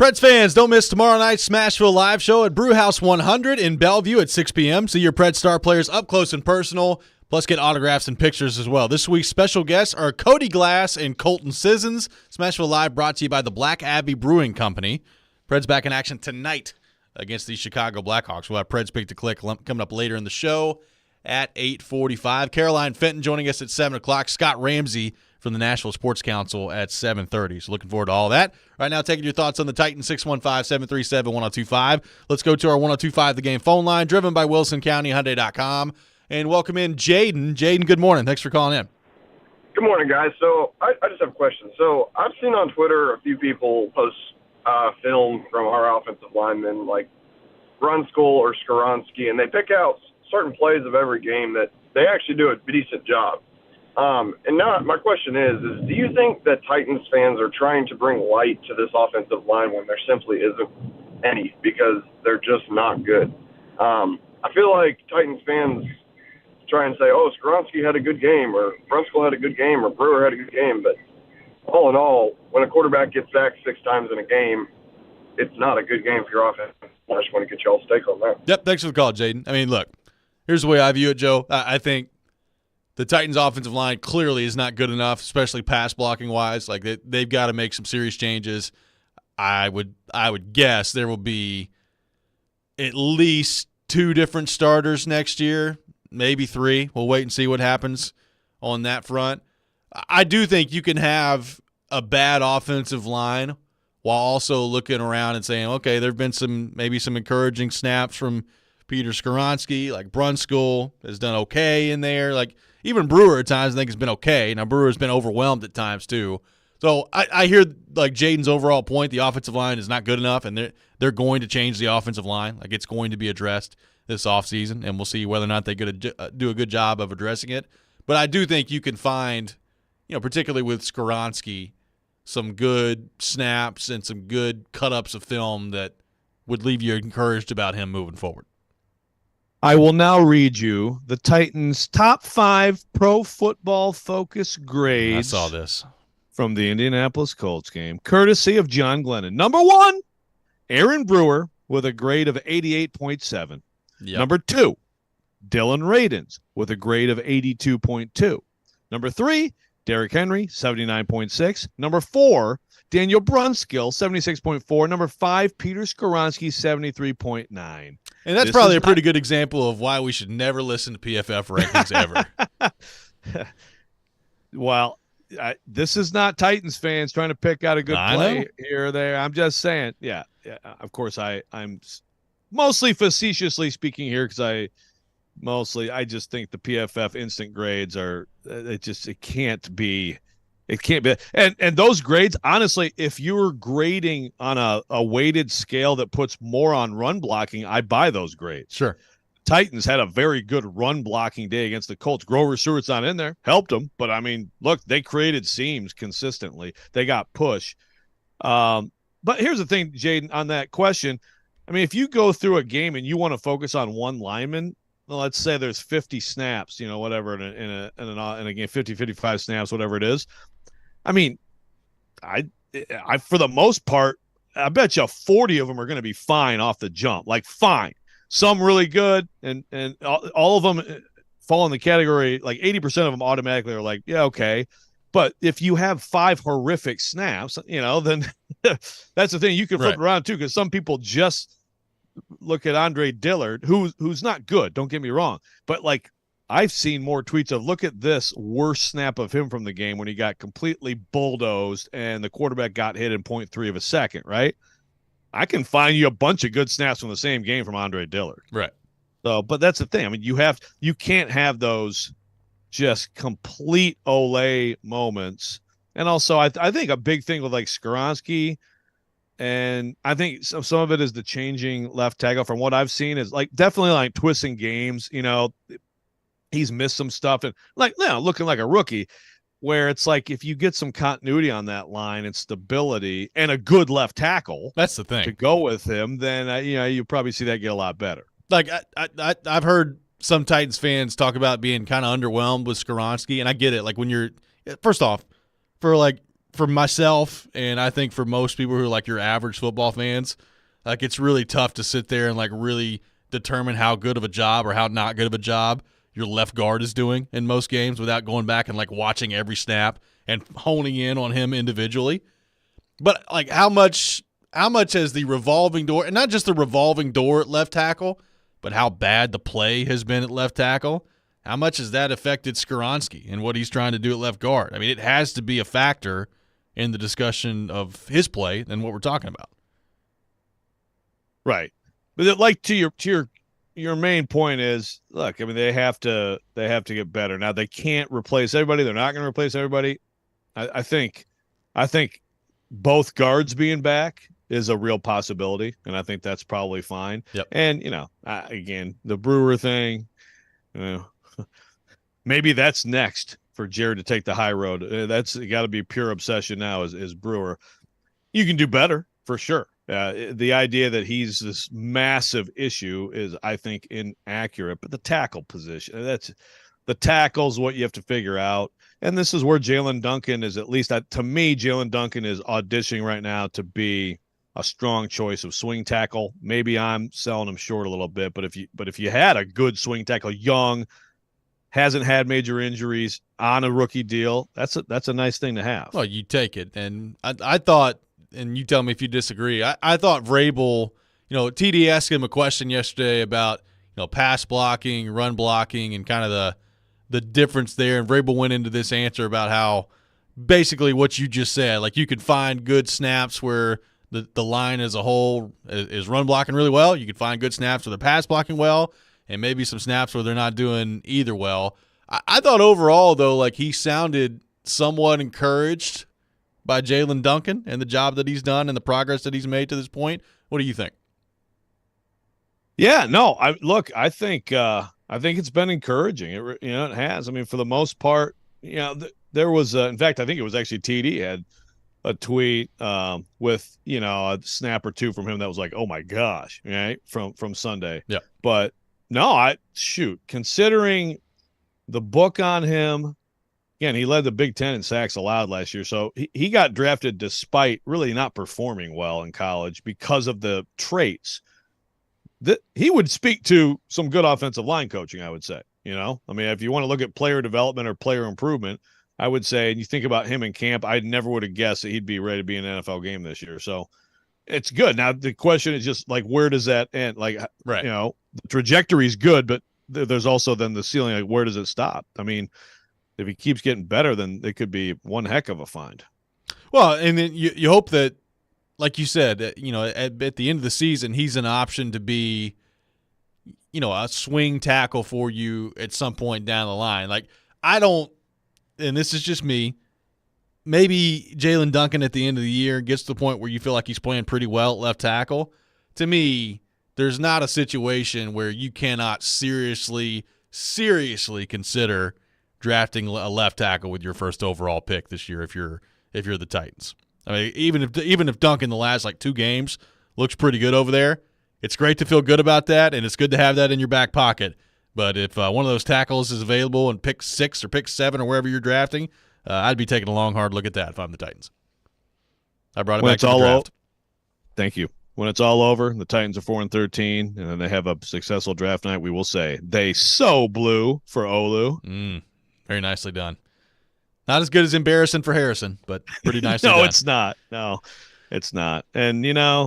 Preds fans, don't miss tomorrow night's Smashville live show at Brewhouse 100 in Bellevue at 6 p.m. See your Preds star players up close and personal, plus get autographs and pictures as well. This week's special guests are Cody Glass and Colton Sissons. Smashville Live brought to you by the Black Abbey Brewing Company. Preds back in action tonight against the Chicago Blackhawks. We'll have Preds Pick to Click coming up later in the show at 8:45. Caroline Fenton joining us at 7 o'clock. Scott Ramsey from the Nashville Sports Council at 7:30. So looking forward to all that. Right now, taking your thoughts on the Titans, 615-737-1025. Let's go to our 1025 The Game phone line, driven by WilsonCountyHyundai.com. And welcome in Jaden. Jaden, good morning. Thanks for calling in. Good morning, guys. So I just have a question. So I've seen on Twitter a few people post film from our offensive linemen, like Brunskill or Skoronski, and they pick out certain plays of every game that they actually do a decent job. And now my question is do you think that Titans fans are trying to bring light to this offensive line when there simply isn't any because they're just not good? I feel like Titans fans try and say, oh, Skoronski had a good game, or Brunskill had a good game, or Brewer had a good game, but all in all, when a quarterback gets sacked 6 times in a game, it's not a good game for your offense. I just want to get y'all's take on that. Yep, thanks for the call, Jaden. I mean, look, here's the way I view it, Joe. I think the Titans' offensive line clearly is not good enough, especially pass blocking wise. Like they've got to make some serious changes. I would guess there will be at least 2 different starters next year, maybe 3. We'll wait and see what happens on that front. I do think you can have a bad offensive line while also looking around and saying, okay, there have been maybe some encouraging snaps from Peter Skoronski. Like Brunskill has done okay in there. Like even Brewer at times I think has been okay. Now Brewer's been overwhelmed at times too. So I hear like Jaden's overall point, the offensive line is not good enough, and they're going to change the offensive line. Like it's going to be addressed this offseason, and we'll see whether or not they're going to do a good job of addressing it. But I do think you can find, particularly with Skoronski, some good snaps and some good cut-ups of film that would leave you encouraged about him moving forward. I will now read you the Titans' top 5 Pro Football Focus grades. I saw this from the Indianapolis Colts game, courtesy of John Glennon. Number 1, Aaron Brewer with a grade of 88.7. Yep. Number 2, Dylan Radins with a grade of 82.2. Number 3, Derrick Henry, 79.6. Number 4, Daniel Brunskill, 76.4. Number 5, Peter Skoronski, 73.9. And that's probably a pretty good example of why we should never listen to PFF rankings ever. Well, this is not Titans fans trying to pick out a good play here or there. I'm just saying, yeah. Of course, I'm mostly facetiously speaking here because I just think the PFF instant grades are it can't be. And those grades, honestly, if you were grading on a weighted scale that puts more on run blocking, I buy those grades. Sure. Titans had a very good run blocking day against the Colts. Grover Stewart's not in there, helped them, but I mean, look, they created seams consistently. They got push. But here's the thing, Jaden, on that question. I mean, if you go through a game and you want to focus on one lineman, well, let's say there's 50 snaps, whatever, in a game, 50, 55 snaps, whatever it is. I mean, I for the most part, I bet you 40 of them are going to be fine off the jump, like fine. Some really good, and all of them fall in the category, like 80% of them automatically are like, yeah, okay. But if you have 5 horrific snaps, then that's the thing. You can flip it around too, because some people just look at Andre Dillard, who's not good, don't get me wrong. But like I've seen more tweets of look at this worst snap of him from the game when he got completely bulldozed and the quarterback got hit in 0.3 of a second, right? I can find you a bunch of good snaps from the same game from Andre Dillard. Right. So, but that's the thing. I mean, you can't have those just complete Olay moments. And also, I think a big thing with like Skoronski, and I think some of it is the changing left tackle. From what I've seen, is like definitely like twisting games. He's missed some stuff and looking like a rookie. Where it's like if you get some continuity on that line and stability and a good left tackle, that's the thing to go with him, then you probably see that get a lot better. Like I've heard some Titans fans talk about being kind of underwhelmed with Skoronski, and I get it. Like when you're first off, for like for myself, and I think for most people who are like your average football fans, like it's really tough to sit there and like really determine how good of a job or how not good of a job your left guard is doing in most games without going back and like watching every snap and honing in on him individually. But like how much has the revolving door, and not just the revolving door at left tackle, but how bad the play has been at left tackle, how much has that affected Skoronski and what he's trying to do at left guard? I mean, it has to be a factor in the discussion of his play and what we're talking about. Right. But like to your main point is, look, I mean, they have to get better. Now they can't replace everybody. They're not going to replace everybody. I think both guards being back is a real possibility, and I think that's probably fine. Yep. And again, the Brewer thing, maybe that's next for Jared to take the high road. That's got to be pure obsession now. Is Brewer? You can do better for sure. The idea that he's this massive issue is, I think, inaccurate. But the tackle position, the tackle's what you have to figure out. And this is where Jalen Duncan is, at least to me, Jalen Duncan is auditioning right now to be a strong choice of swing tackle. Maybe I'm selling him short a little bit, but if you had a good swing tackle, young, hasn't had major injuries, on a rookie deal, that's a nice thing to have. Well, you take it. And I thought, and you tell me if you disagree, I thought Vrabel, TD asked him a question yesterday about, pass blocking, run blocking, and kind of the difference there. And Vrabel went into this answer about how basically what you just said, like you could find good snaps where the line as a whole is run blocking really well. You could find good snaps where they're pass blocking well, and maybe some snaps where they're not doing either well. I thought overall, though, like he sounded somewhat encouraged by Jalen Duncan and the job that he's done and the progress that he's made to this point. What do you think? Yeah, no, I think it's been encouraging. It has. I mean, for the most part, there was in fact, I think it was actually TD had a tweet with a snap or two from him that was like, oh my gosh, right, from Sunday. Yeah. But no, considering the book on him. Again, he led the Big Ten in sacks allowed last year, so he got drafted despite really not performing well in college because of the traits. That he would speak to some good offensive line coaching, I would say. I mean, if you want to look at player development or player improvement, I would say, and you think about him in camp, I never would have guessed that he'd be ready to be in an NFL game this year. So it's good. Now, the question is just like, where does that end? Like, right. The trajectory is good, but there's also then the ceiling, like, where does it stop? I mean, if he keeps getting better, then it could be one heck of a find. Well, and then you hope that, like you said, at the end of the season, he's an option to be, a swing tackle for you at some point down the line. Like, I don't, and this is just me, maybe Jalen Duncan at the end of the year gets to the point where you feel like he's playing pretty well at left tackle. To me, there's not a situation where you cannot seriously consider drafting a left tackle with your first overall pick this year if you're the Titans. I mean, even if Duncan the last like 2 games looks pretty good over there, it's great to feel good about that, and it's good to have that in your back pocket. But if one of those tackles is available in pick 6 or pick 7 or wherever you're drafting, I'd be taking a long, hard look at that if I'm the Titans. I brought it back to the draft. Thank you. When it's all over, the Titans are 4-13, and then they have a successful draft night, we will say they so blew for Olu. Very nicely done. Not as good as embarrassing for Harrison, but pretty nicely done. No, it's not. No, it's not. And,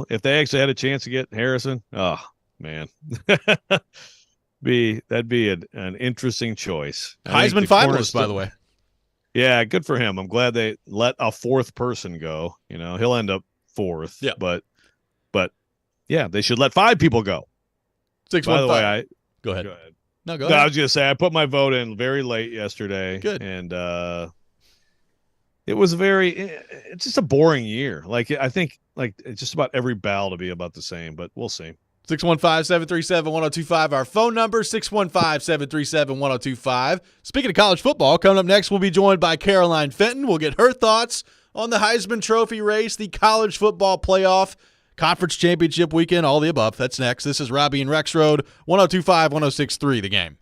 if they actually had a chance to get Harrison, oh, man. That'd be an interesting choice. Heisman finalist, by the way. Yeah, good for him. I'm glad they let a 4th person go. He'll end up 4th. Yeah. But yeah, they should let 5 people go. 6-1-5. By the way, Go ahead. No, go I ahead. was gonna say I put my vote in very late yesterday. Good. And it was it's just a boring year. Like I think it's just about every ballot will be about the same, but we'll see. 615-737-1025, our phone number, 615-737-1025. Speaking of college football, coming up next, we'll be joined by Caroline Fenton. We'll get her thoughts on the Heisman Trophy race, the college football playoff, conference championship weekend, all the above. That's next. This is Robby and Rexrode, 102.5, 106.3, The Game.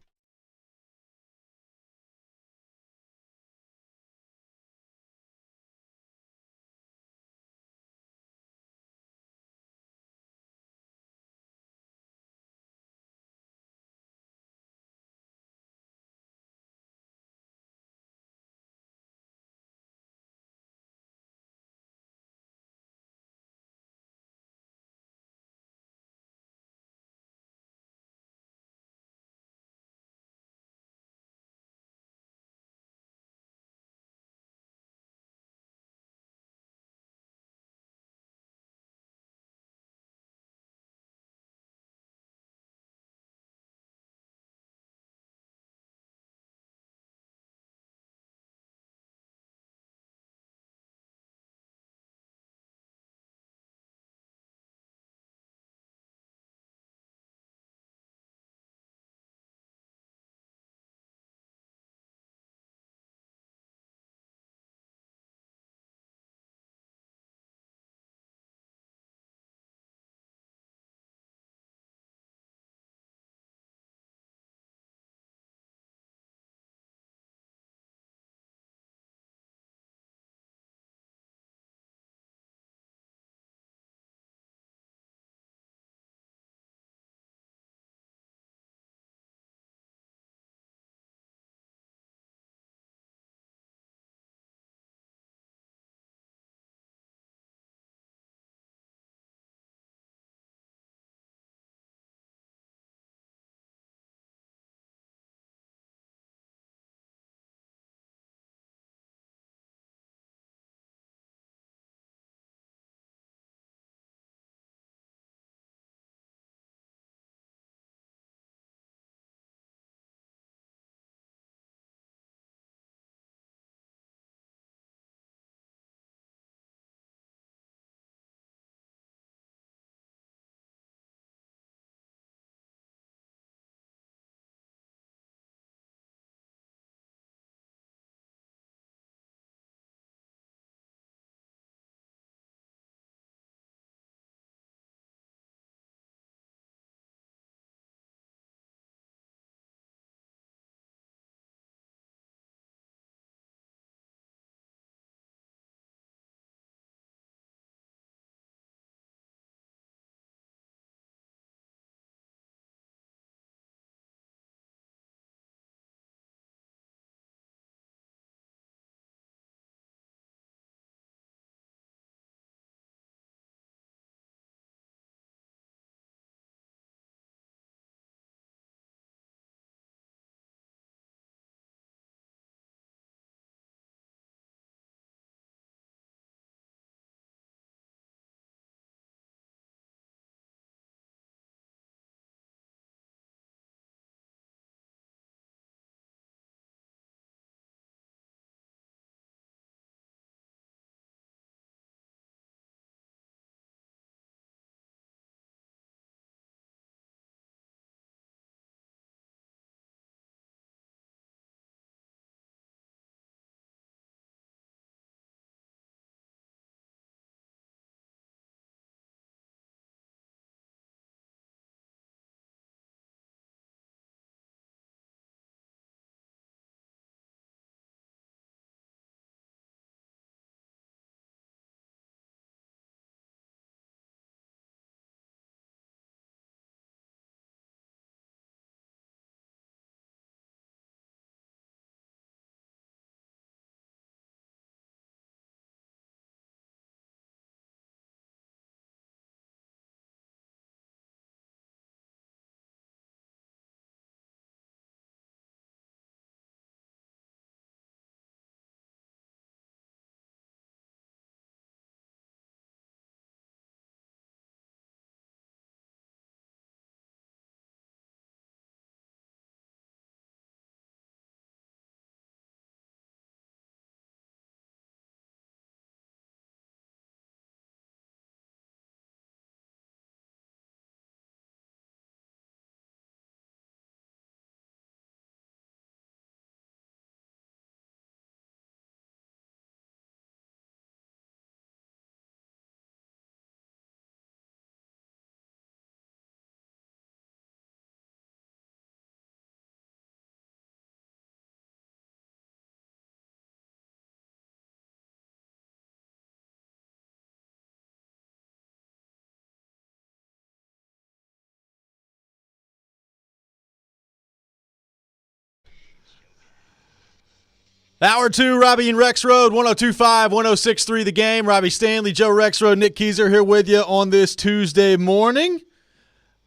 Hour 2, Robby and Rexrode, 102.5, 106.3 The Game. Robby Stanley, Joe Rexrode, Nick Keyser here with you on this Tuesday morning.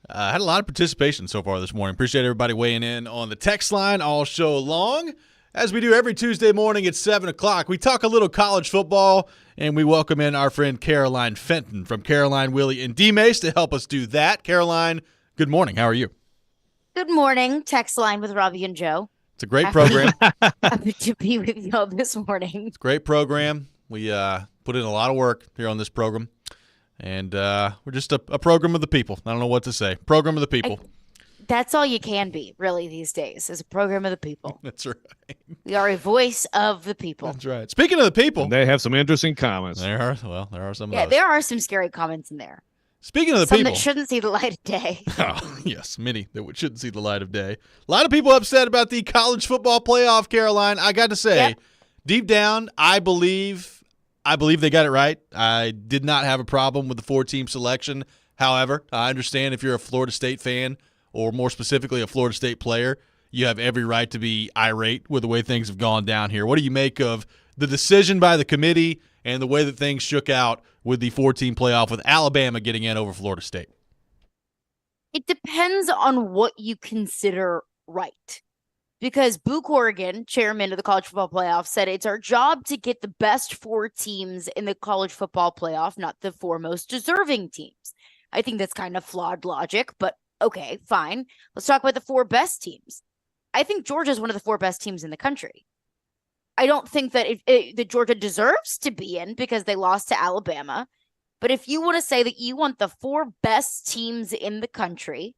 Had a lot of participation so far this morning. Appreciate everybody weighing in on the text line all show long. As we do every Tuesday morning at 7 o'clock, we talk a little college football, and we welcome in our friend Caroline Fenton from Caroline, Willie, and D-Mace to help us do that. Caroline, good morning. How are you? Good morning. Text line with Robby and Joe. It's a great program. Happy to be with you all this morning. It's a great program. We put in a lot of work here on this program, and we're just a program of the people. I don't know what to say. Program of the people. That's all you can be, really, these days, is a program of the people. That's right. We are a voice of the people. That's right. Speaking of the people, And they have some interesting comments. there are some of Yeah, those. there are some scary comments in there. Speaking of the Some people, that shouldn't see the light of day. oh, yes, many that shouldn't see the light of day. A lot of people upset about the college football playoff, Caroline. I got to say, Yep. deep down, I believe they got it right. I did not have a problem with the 4-team selection. However, I understand if you're a Florida State fan, or more specifically a Florida State player, you have every right to be irate with the way things have gone down here. What do you make of the decision by the committee and the way that things shook out with the 4-team playoff with Alabama getting in over Florida State? It depends on what you consider right. Because Boo Corrigan, chairman of the college football playoff, said it's our job to get the best 4 teams in the college football playoff, not the 4 most deserving teams. I think that's kind of flawed logic, but okay, fine. Let's talk about the 4 best teams. I think Georgia is one of the 4 best teams in the country. I don't think that that Georgia deserves to be in because they lost to Alabama. But if you want to say that you want the 4 best teams in the country,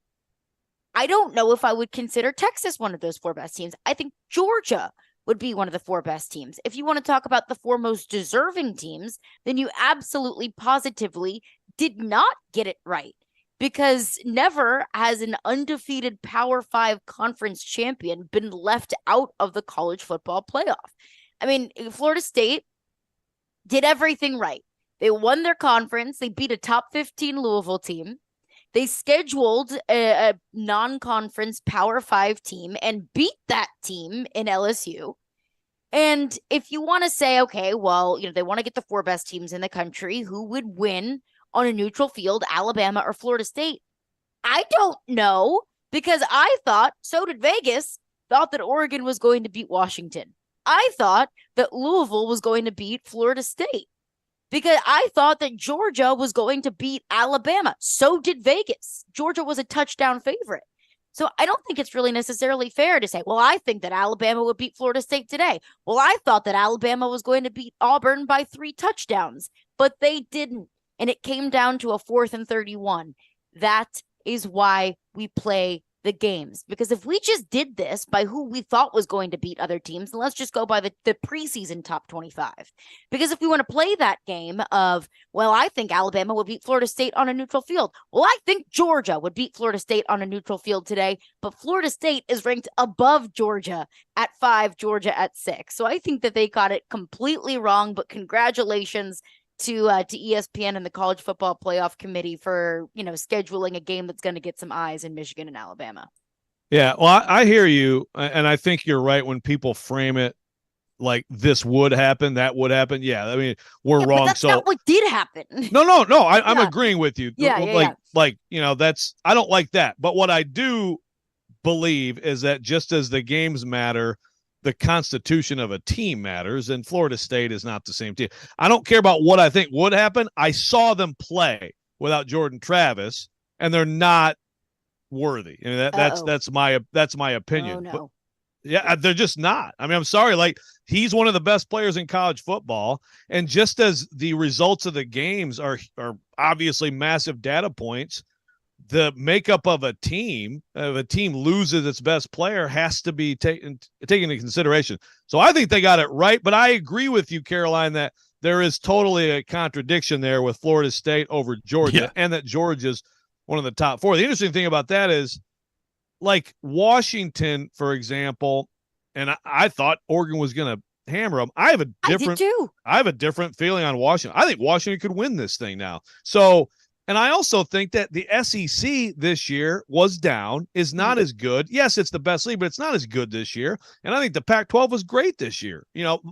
I don't know if I would consider Texas one of those 4 best teams. I think Georgia would be one of the 4 best teams. If you want to talk about the 4 most deserving teams, then you absolutely positively did not get it right. Because never has an undefeated Power 5 conference champion been left out of the college football playoff. I mean, Florida State did everything right. They won their conference. They beat a top 15 Louisville team. They scheduled a non-conference Power 5 team and beat that team in LSU. And if you want to say, okay, well, they want to get the 4 best teams in the country, who would win on a neutral field, Alabama or Florida State? I don't know, because I thought, so did Vegas, thought that Oregon was going to beat Washington. I thought that Louisville was going to beat Florida State, because I thought that Georgia was going to beat Alabama. So did Vegas. Georgia was a touchdown favorite. So I don't think it's really necessarily fair to say, well, I think that Alabama would beat Florida State today. Well, I thought that Alabama was going to beat Auburn by 3 touchdowns, but they didn't. And it came down to a 4th and 31. That is why we play the games. Because if we just did this by who we thought was going to beat other teams, then let's just go by the preseason top 25. Because if we want to play that game of, well, I think Alabama would beat Florida State on a neutral field. Well, I think Georgia would beat Florida State on a neutral field today. But Florida State is ranked above Georgia at 5, Georgia at 6. So I think that they got it completely wrong. But congratulations to ESPN and the College Football Playoff Committee for, scheduling a game that's going to get some eyes in Michigan and Alabama. Yeah, well, I hear you, and I think you're right when people frame it like this would happen, that would happen. Yeah, I mean, we're wrong. But that's so not what did happen. No, I'm agreeing with you. Yeah. That's, I don't like that. But what I do believe is that just as the games matter, the constitution of a team matters, and Florida State is not the same team. I don't care about what I think would happen. I saw them play without Jordan Travis, and they're not worthy. I mean, that's my opinion. Oh, no. But, yeah, they're just not. I mean, I'm sorry. Like, he's one of the best players in college football, and just as the results of the games are obviously massive data points, the makeup of a team, loses its best player, has to be taken into consideration. So I think they got it right, but I agree with you, Caroline, that there is totally a contradiction there with Florida State over Georgia, and that Georgia's one of the top 4. The interesting thing about that is, like Washington, for example, and I thought Oregon was going to hammer them. I did too. I have a different feeling on Washington. I think Washington could win this thing now. So, And I also think that the SEC this year was down, is not as good. Yes, it's the best league, but it's not as good this year. And I think the Pac-12 was great this year,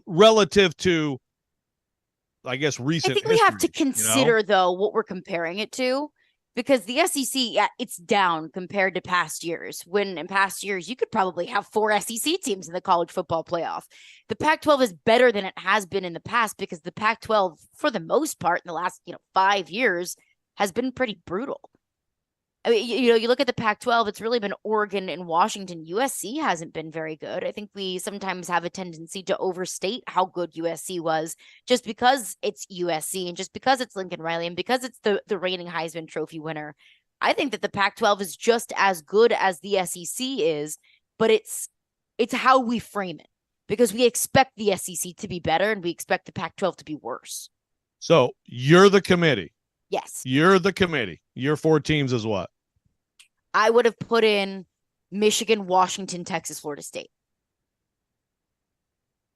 relative to, I guess, recent I think we have to history, consider, though, what we're comparing it to, because the SEC, it's down compared to past years, when in past years you could probably have 4 SEC teams in the college football playoff. The Pac-12 is better than it has been in the past because the Pac-12, for the most part, in the last 5 years, has been pretty brutal. I mean, you look at the Pac-12, it's really been Oregon and Washington. USC hasn't been very good. I think we sometimes have a tendency to overstate how good USC was just because it's USC and just because it's Lincoln Riley and because it's the reigning Heisman Trophy winner. I think that the Pac-12 is just as good as the SEC is, but it's how we frame it, because we expect the SEC to be better and we expect the Pac-12 to be worse. So you're the committee. Yes. You're the committee. Your 4 teams is what? I would have put in Michigan, Washington, Texas, Florida State.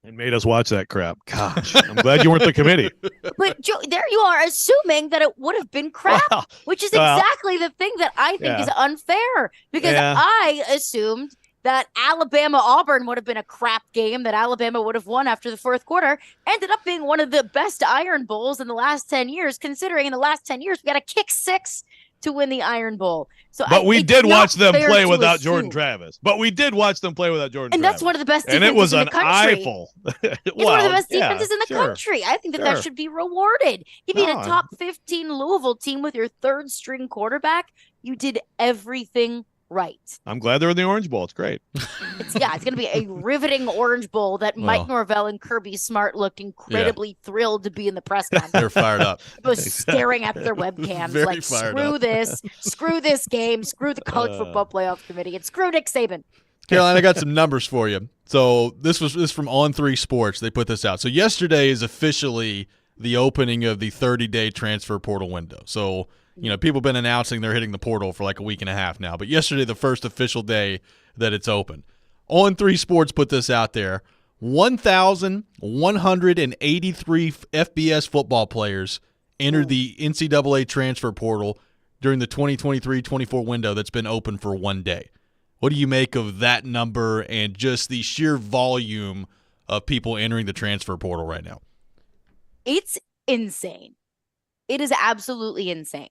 And made us watch that crap. Gosh, I'm glad you weren't the committee. But Joe, there you are assuming that it would have been crap, which is exactly the thing that I think is unfair, because I assumed that Alabama-Auburn would have been a crap game that Alabama would have won after the fourth quarter. Ended up being one of the best Iron Bowls in the last 10 years, considering in the last 10 years we got to kick 6 to win the Iron Bowl. But we did watch them play without Jordan Travis. And that's one of the best defenses and it was in an the country. eyeful. It's one of the best defenses in the country. I think that should be rewarded. You beat a top 15 Louisville team with your 3rd string quarterback. You did everything right. I'm glad they're in the Orange Bowl. It's great. It's going to be a riveting Orange Bowl that Mike Norvell and Kirby Smart looked incredibly thrilled to be in the press conference. They're fired up. Both staring at their webcams like, screw this game, screw the College Football Playoff Committee, and screw Nick Saban. Caroline, I got some numbers for you. So this is from On3 Sports. They put this out. So yesterday is officially the opening of the 30-day transfer portal window. So people have been announcing they're hitting the portal for like a week and a half now. But yesterday, the first official day that it's open. On3 Sports put this out there. 1,183 FBS football players entered the NCAA transfer portal during the 2023-24 window that's been open for 1 day. What do you make of that number and just the sheer volume of people entering the transfer portal right now? It's insane. It is absolutely insane.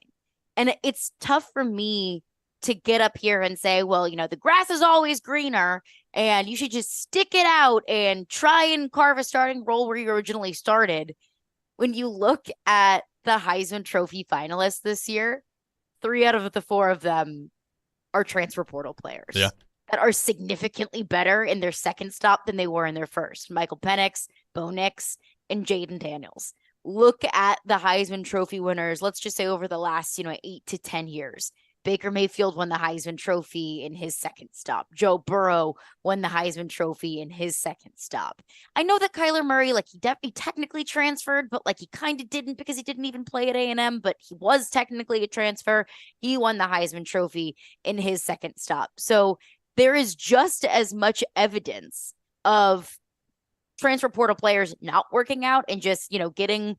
And it's tough for me to get up here and say, well, the grass is always greener and you should just stick it out and try and carve a starting role where you originally started. When you look at the Heisman Trophy finalists this year, 3 out of the 4 of them are transfer portal players that are significantly better in their second stop than they were in their first. Michael Penix, Bo Nix, and Jaden Daniels. Look at the Heisman Trophy winners, let's just say over the last, 8 to 10 years. Baker Mayfield won the Heisman Trophy in his second stop. Joe Burrow won the Heisman Trophy in his second stop. I know that Kyler Murray, he technically transferred, but he kind of didn't because he didn't even play at A&M, but he was technically a transfer. He won the Heisman Trophy in his second stop. So there is just as much evidence of transfer portal players not working out and just, getting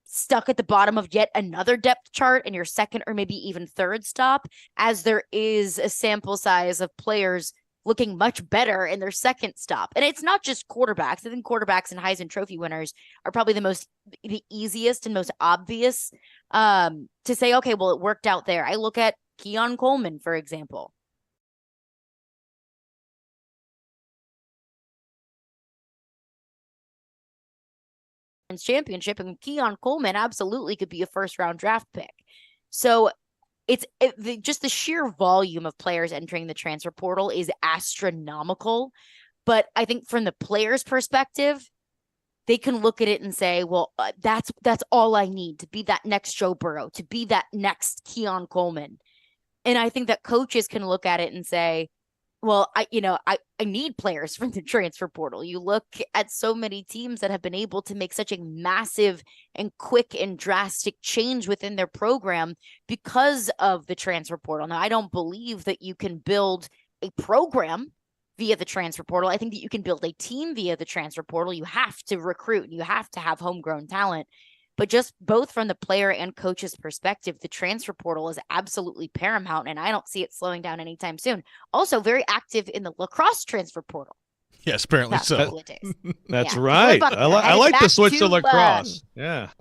stuck at the bottom of yet another depth chart in your second or maybe even third stop, as there is a sample size of players looking much better in their second stop. And it's not just quarterbacks. I think quarterbacks and Heisman Trophy winners are probably the easiest and most obvious to say, okay, well, it worked out there. I look at Keon Coleman, for example. Championship, and Keon Coleman absolutely could be a first-round draft pick. So just the sheer volume of players entering the transfer portal is astronomical. But I think from the player's perspective, they can look at it and say, well, that's all I need to be that next Joe Burrow, to be that next Keon Coleman. And I think that coaches can look at it and say, well, I need players from the transfer portal. You look at so many teams that have been able to make such a massive and quick and drastic change within their program because of the transfer portal. Now, I don't believe that you can build a program via the transfer portal. I think that you can build a team via the transfer portal. You have to recruit and you have to have homegrown talent. But just both from the player and coach's perspective, the transfer portal is absolutely paramount, and I don't see it slowing down anytime soon. Also, very active in the lacrosse transfer portal. Yes, apparently so. That's Yeah. right. I like the switch to lacrosse.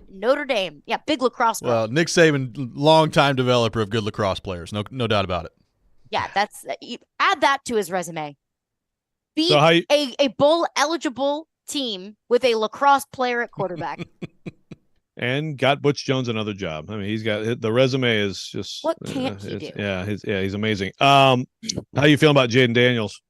Notre Dame. Yeah, big lacrosse girl. Well, Nick Saban, longtime developer of good lacrosse players. No doubt about it. Yeah, that's add that to his resume. Beat So a bowl eligible team with a lacrosse player at quarterback. And got Butch Jones another job. I mean, he's got the resume is just what can't he do? Yeah, he's amazing. How you feeling about Jaden Daniels?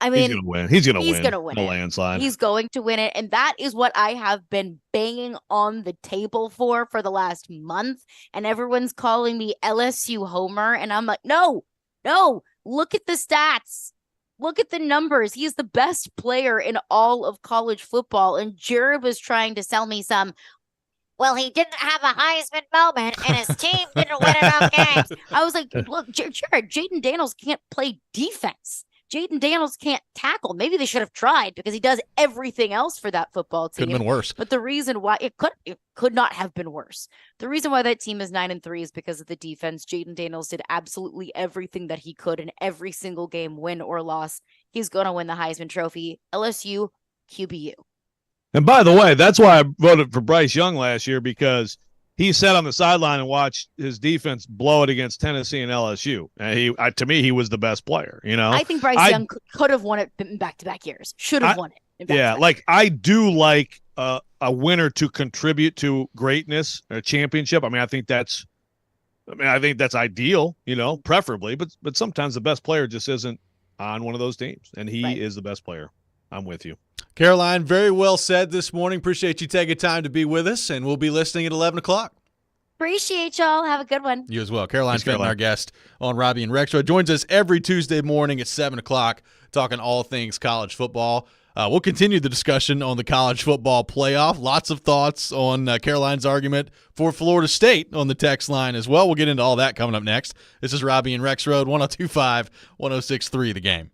I mean, he's gonna win. He's gonna win a it. landslide. He's going to win it, and that is what I have been banging on the table for the last month. And everyone's calling me LSU homer, and I'm like, no. Look at the stats. Look at the numbers. He's the best player in all of college football. And Jared was trying to sell me some. Well, he didn't have a Heisman moment, and his team didn't win enough games. I was like, look, Jared, Jaden Daniels can't play defense. Jaden Daniels can't tackle. Maybe they should have tried because he does everything else for that football team. Could have been worse. But the reason why it could not have been worse. The reason why that team is 9-3 is because of the defense. Jaden Daniels did absolutely everything that he could in every single game, win or loss. He's going to win the Heisman Trophy. LSU, QBU. And by the way, that's why I voted for Bryce Young last year, because he sat on the sideline and watched his defense blow it against Tennessee and LSU. And to me, he was the best player. You know, I think Bryce Young could have won it in back-to-back years. Should have won it. In back-to-back like I do like a winner to contribute to greatness, a championship. I think that's ideal. You know, preferably, but sometimes the best player just isn't on one of those teams, and he is the best player. I'm with you. Caroline, very well said this morning. Appreciate you taking time to be with us, and we'll be listening at 11 o'clock. Appreciate y'all. Have a good one. You as well. Caroline Fenton, our guest on Robby and Rexrode, joins us every Tuesday morning at 7 o'clock talking all things college football. We'll continue the discussion on the college football playoff. Lots of thoughts on Caroline's argument for Florida State on the text line as well. We'll get into all that coming up next. This is Robby and Rexrode, 102.5, 106.3 The Game.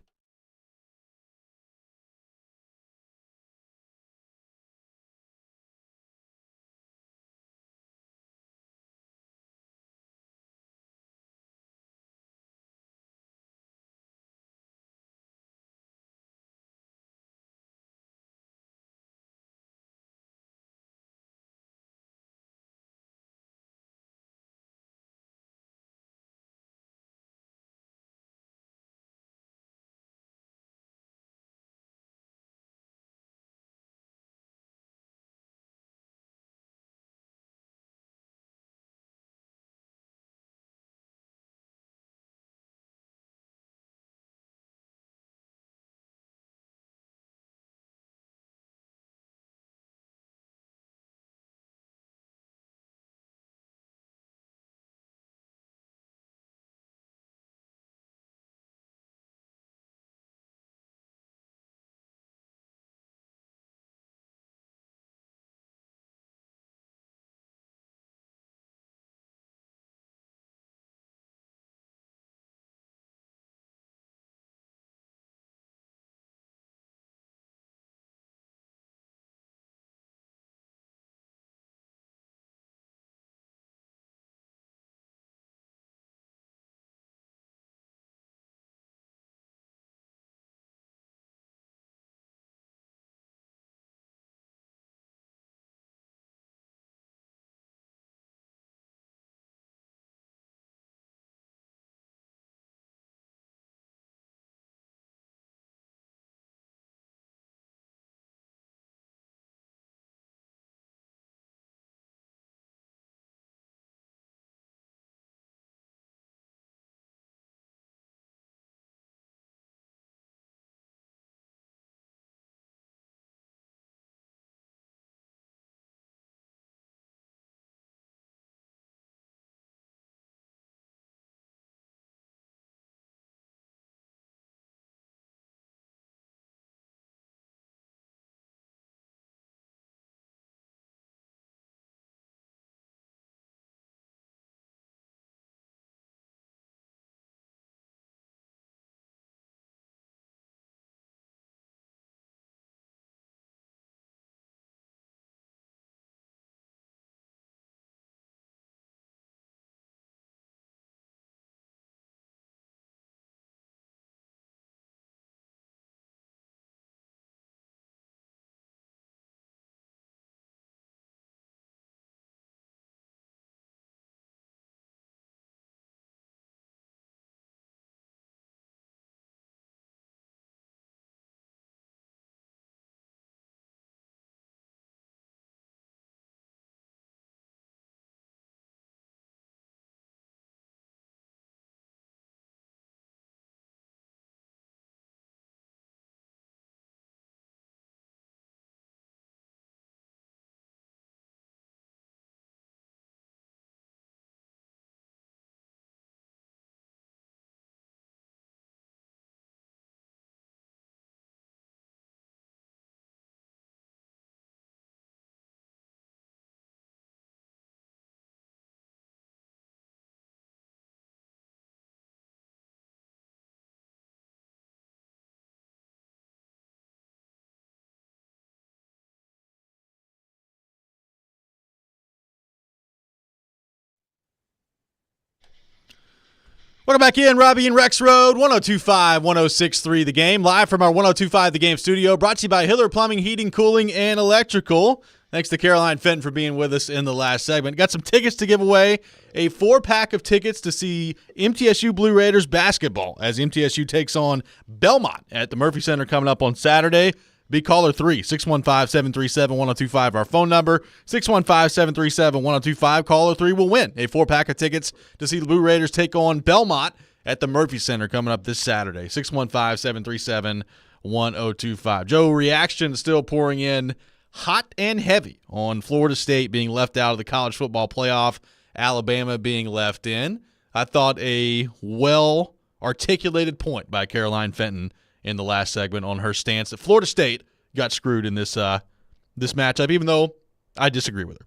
Welcome back in, Robby and Rexrode, 102.5, 106.3 The Game, live from our 102.5 The Game studio, brought to you by Hiller Plumbing, Heating, Cooling, and Electrical. Thanks to Caroline Fenton for being with us in the last segment. Got some tickets to give away, a 4-pack of tickets to see MTSU Blue Raiders basketball as MTSU takes on Belmont at the Murphy Center coming up on Saturday. Be caller 3, 615-737-1025, our phone number, 615-737-1025. Caller 3 will win a 4-pack of tickets to see the Blue Raiders take on Belmont at the Murphy Center coming up this Saturday, 615-737-1025. Joe, reaction is still pouring in hot and heavy on Florida State being left out of the college football playoff, Alabama being left in. I thought a well-articulated point by Caroline Fenton in the last segment on her stance that Florida State got screwed in this matchup, even though I disagree with her.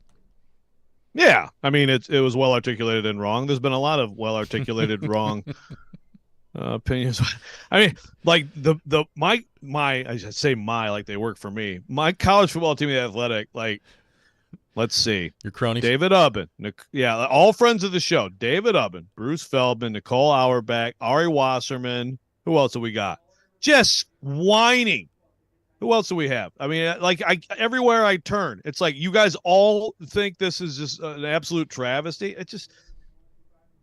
Yeah, I mean it was well articulated and wrong. There's been a lot of well articulated wrong opinions. I mean, like my I should say like they work for me. My college football team, the Athletic, like let's see, your cronies, David Ubben, yeah, all friends of the show. David Ubben, Bruce Feldman, Nicole Auerbach, Ari Wasserman. Who else have we got? Just whining. Who else do we have? I mean, like everywhere I turn, it's like you guys all think this is just an absolute travesty. It just,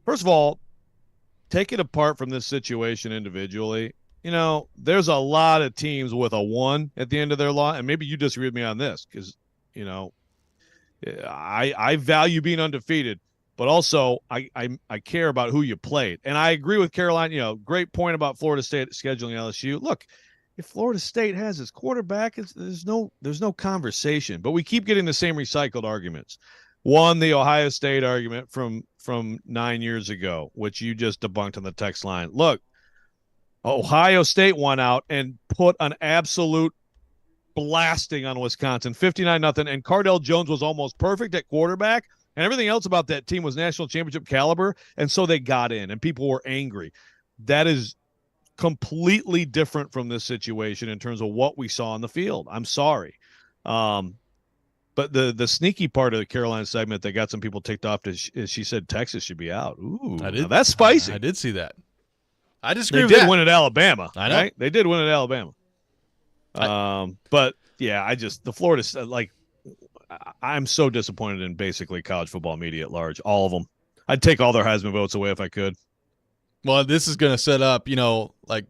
first of all, take it apart from this situation individually. You know, there's a lot of teams with a 1 at the end of their line, and maybe you disagree with me on this because, you know, I value being undefeated. But also, I care about who you played. And I agree with Caroline, you know, great point about Florida State scheduling LSU. Look, if Florida State has its quarterback, there's no conversation. But we keep getting the same recycled arguments. One, the Ohio State argument from 9 years ago, which you just debunked on the text line. Look, Ohio State won out and put an absolute blasting on Wisconsin, 59-0, and Cardell Jones was almost perfect at quarterback. And everything else about that team was national championship caliber, and so they got in, and people were angry. That is completely different from this situation in terms of what we saw on the field. I'm sorry. But the sneaky part of the Caroline segment that got some people ticked off is she said Texas should be out. Ooh, that's spicy. I did see that. I disagree with that. They did win at Alabama. I know. Right? They did win at Alabama. But, yeah, the Florida – like – I'm so disappointed in basically college football media at large, all of them. I'd take all their Heisman votes away if I could. Well, this is going to set up, you know, like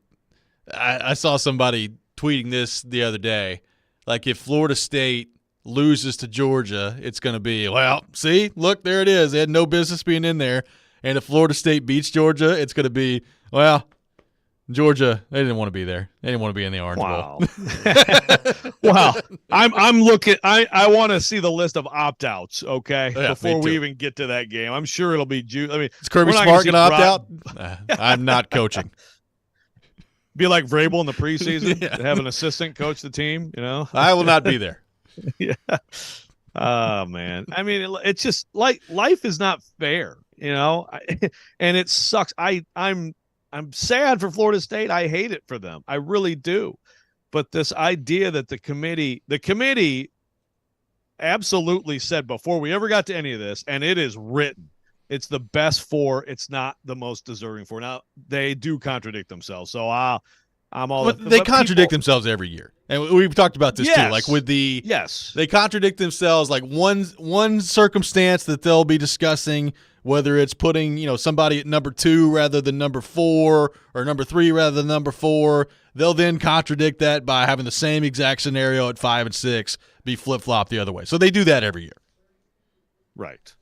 I saw somebody tweeting this the other day. Like if Florida State loses to Georgia, it's going to be, well, see, look, there it is. They had no business being in there. And if Florida State beats Georgia, it's going to be, well, Georgia, they didn't want to be there. They didn't want to be in the Orange Bowl. Wow. I'm looking. I want to see the list of opt-outs, okay, yeah, before we even get to that game. I'm sure it'll be I mean, is Kirby Smart going to opt out? I'm not coaching. Be like Vrabel in the preseason, have an assistant coach the team, you know? I will not be there. Yeah. Oh, man. I mean, it's just like life is not fair, you know, and it sucks. I'm sad for Florida State. I hate it for them. I really do. But this idea that the committee absolutely said before we ever got to any of this, and it is written, it's the best 4. It's not the most deserving 4. Now, they do contradict themselves. So I'm all. But they contradict themselves every year. And we've talked about this too. Like with the they contradict themselves. Like one circumstance that they'll be discussing, whether it's putting, you know, somebody at number 2 rather than number 4 or number 3 rather than number 4, they'll then contradict that by having the same exact scenario at 5 and 6 be flip-flop the other way. So they do that every year. Right.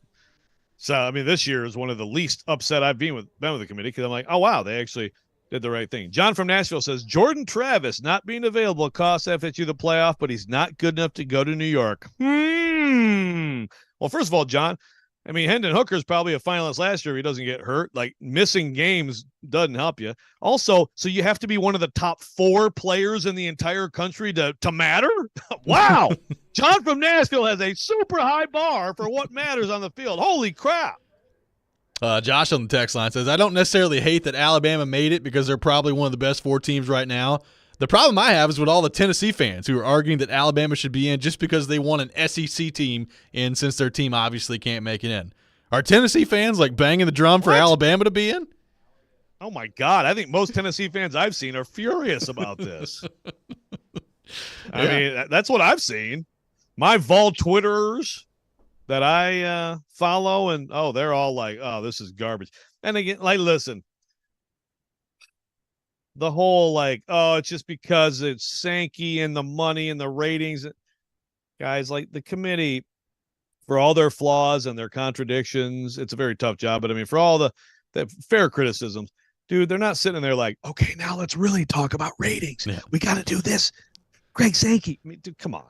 So, I mean, this year is one of the least upset I've been with the committee because I'm like, oh, wow, they actually did the right thing. John from Nashville says, Jordan Travis not being available costs FSU the playoff, but he's not good enough to go to New York. Well, first of all, John, I mean, Hendon Hooker's probably a finalist last year if he doesn't get hurt. Like, missing games doesn't help you. Also, so you have to be one of the top 4 players in the entire country to matter? Wow. John from Nashville has a super high bar for what matters on the field. Holy crap. Josh on the text line says, I don't necessarily hate that Alabama made it because they're probably one of the best 4 teams right now. The problem I have is with all the Tennessee fans who are arguing that Alabama should be in just because they want an SEC team in since their team obviously can't make it in. Are Tennessee fans like banging the drum for Alabama to be in? Oh my God! I think most Tennessee fans I've seen are furious about this. I mean, that's what I've seen. My Vol Twitterers that I follow, and they're all like, "Oh, this is garbage." And again, like, listen, the whole like, "Oh, it's just because it's Sankey and the money and the ratings." Guys, like the committee, for all their flaws and their contradictions, it's a very tough job. But I mean, for all the fair criticisms, dude, they're not sitting there like, okay, now let's really talk about ratings. Yeah. We got to do this. Greg Sankey. I mean, dude, come on.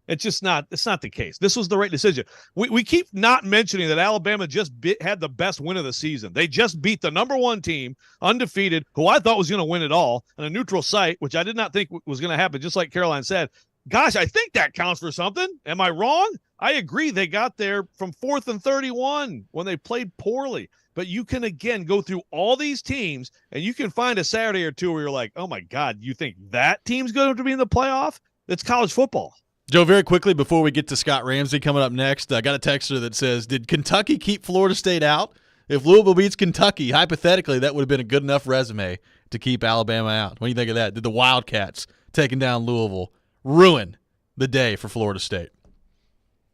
It's not the case. This was the right decision. We keep not mentioning that Alabama just had the best win of the season. They just beat the number one team, undefeated, who I thought was going to win it all, on a neutral site, which I did not think was going to happen, just like Caroline said. Gosh, I think that counts for something. Am I wrong? I agree. They got there from 4th and 31 when they played poorly. But you can, again, go through all these teams, and you can find a Saturday or two where you're like, oh, my God, you think that team's going to be in the playoff? It's college football. Joe, very quickly before we get to Scott Ramsey coming up next, I got a texter that says, did Kentucky keep Florida State out? If Louisville beats Kentucky, hypothetically, that would have been a good enough resume to keep Alabama out. What do you think of that? Did the Wildcats taking down Louisville ruin the day for Florida State?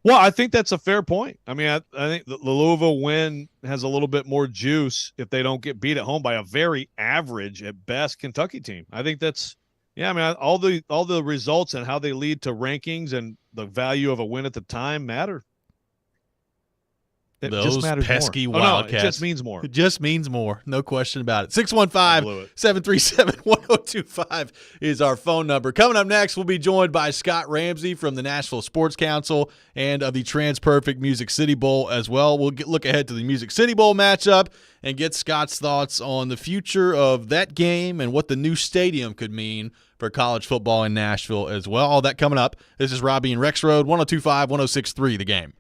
Well, I think that's a fair point. I mean, I think the Louisville win has a little bit more juice if they don't get beat at home by a very average at best Kentucky team. I think that's, yeah, I mean, all the results and how they lead to rankings and the value of a win at the time matter. It Those just matters pesky more. Wildcats. No, it just means more. It just means more. No question about it. 615-737-1025 is our phone number. Coming up next, we'll be joined by Scott Ramsey from the Nashville Sports Council and of the TransPerfect Music City Bowl as well. We'll look ahead to the Music City Bowl matchup and get Scott's thoughts on the future of that game and what the new stadium could mean for college football in Nashville as well. All that coming up. This is Robby and Rexrode, 102.5, 106.3, The Game.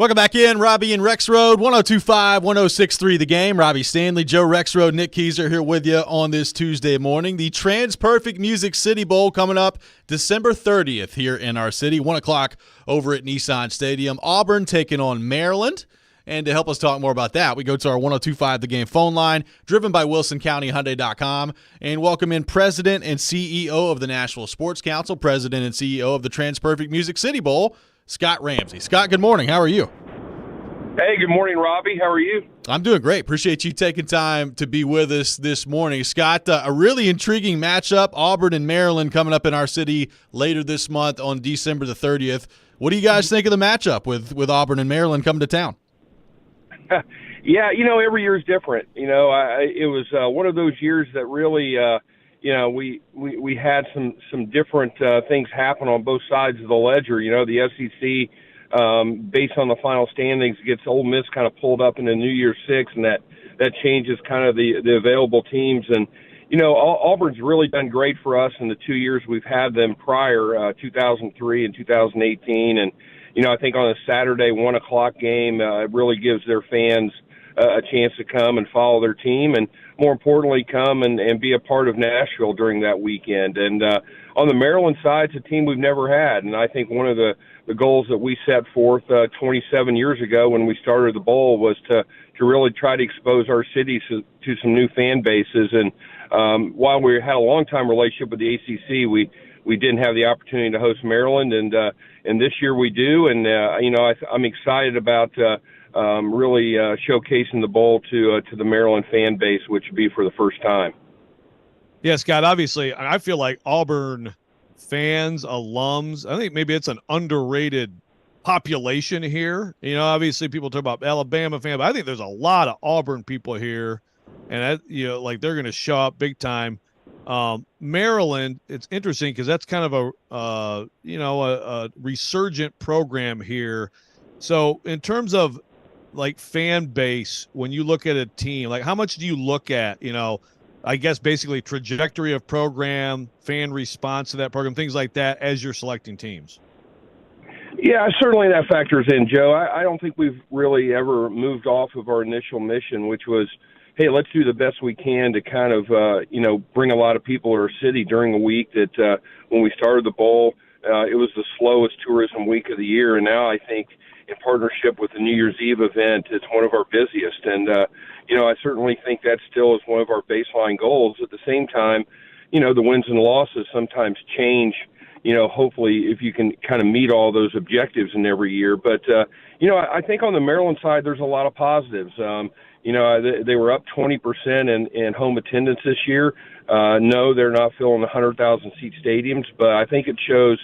Welcome back in, Robby and Rexrode, 102.5, 106.3 The Game. Robbie Stanley, Joe Rexrode, Nick Keyser here with you on this Tuesday morning. The Trans-Perfect Music City Bowl coming up December 30th here in our city, 1 o'clock over at Nissan Stadium. Auburn taking on Maryland. And to help us talk more about that, we go to our 102.5 The Game phone line, driven by WilsonCountyHyundai.com, and welcome in President and CEO of the Nashville Sports Council, President and CEO of the Trans-Perfect Music City Bowl, Scott Ramsey. Scott, good morning. How are you? Hey, good morning, Robby. How are you? I'm doing great. Appreciate you taking time to be with us this morning. Scott, a really intriguing matchup, Auburn and Maryland coming up in our city later this month on December the 30th. What do you guys think of the matchup with Auburn and Maryland coming to town? Yeah, every year is different. It was one of those years that really, we had some different things happen on both sides of the ledger. The SEC, based on the final standings, gets Ole Miss kind of pulled up into New Year's Six, and that changes kind of the available teams. And Auburn's really done great for us in the 2 years we've had them prior, 2003 and 2018, and. I think on a Saturday 1 o'clock game, it really gives their fans a chance to come and follow their team, and more importantly, come and be a part of Nashville during that weekend. And on the Maryland side, it's a team we've never had, and I think one of the goals that we set forth 27 years ago when we started the bowl was to really try to expose our cities to some new fan bases. And while we had a long-time relationship with the ACC, we didn't have the opportunity to host Maryland, and this year we do. And I'm excited about really showcasing the bowl to the Maryland fan base, which would be for the first time. Yeah, Scott, obviously, I feel like Auburn fans, alums, I think maybe it's an underrated population here. Obviously people talk about Alabama fans, but I think there's a lot of Auburn people here, and they're going to show up big time. Maryland, it's interesting because that's kind of a resurgent program here. So in terms of like fan base, when you look at a team, like how much do you look at, I guess basically trajectory of program, fan response to that program, things like that as you're selecting teams? Yeah, certainly that factors in, Joe. I don't think we've really ever moved off of our initial mission, which was, hey, let's do the best we can to kind of, bring a lot of people to our city during a week that when we started the bowl, it was the slowest tourism week of the year. And now I think in partnership with the New Year's Eve event, it's one of our busiest. And, I certainly think that still is one of our baseline goals. At the same time, the wins and losses sometimes change, hopefully if you can kind of meet all those objectives in every year. But, I think on the Maryland side, there's a lot of positives. They wof up 20% in home attendance this year. No, they're not filling 100,000 seat stadiums, but I think it shows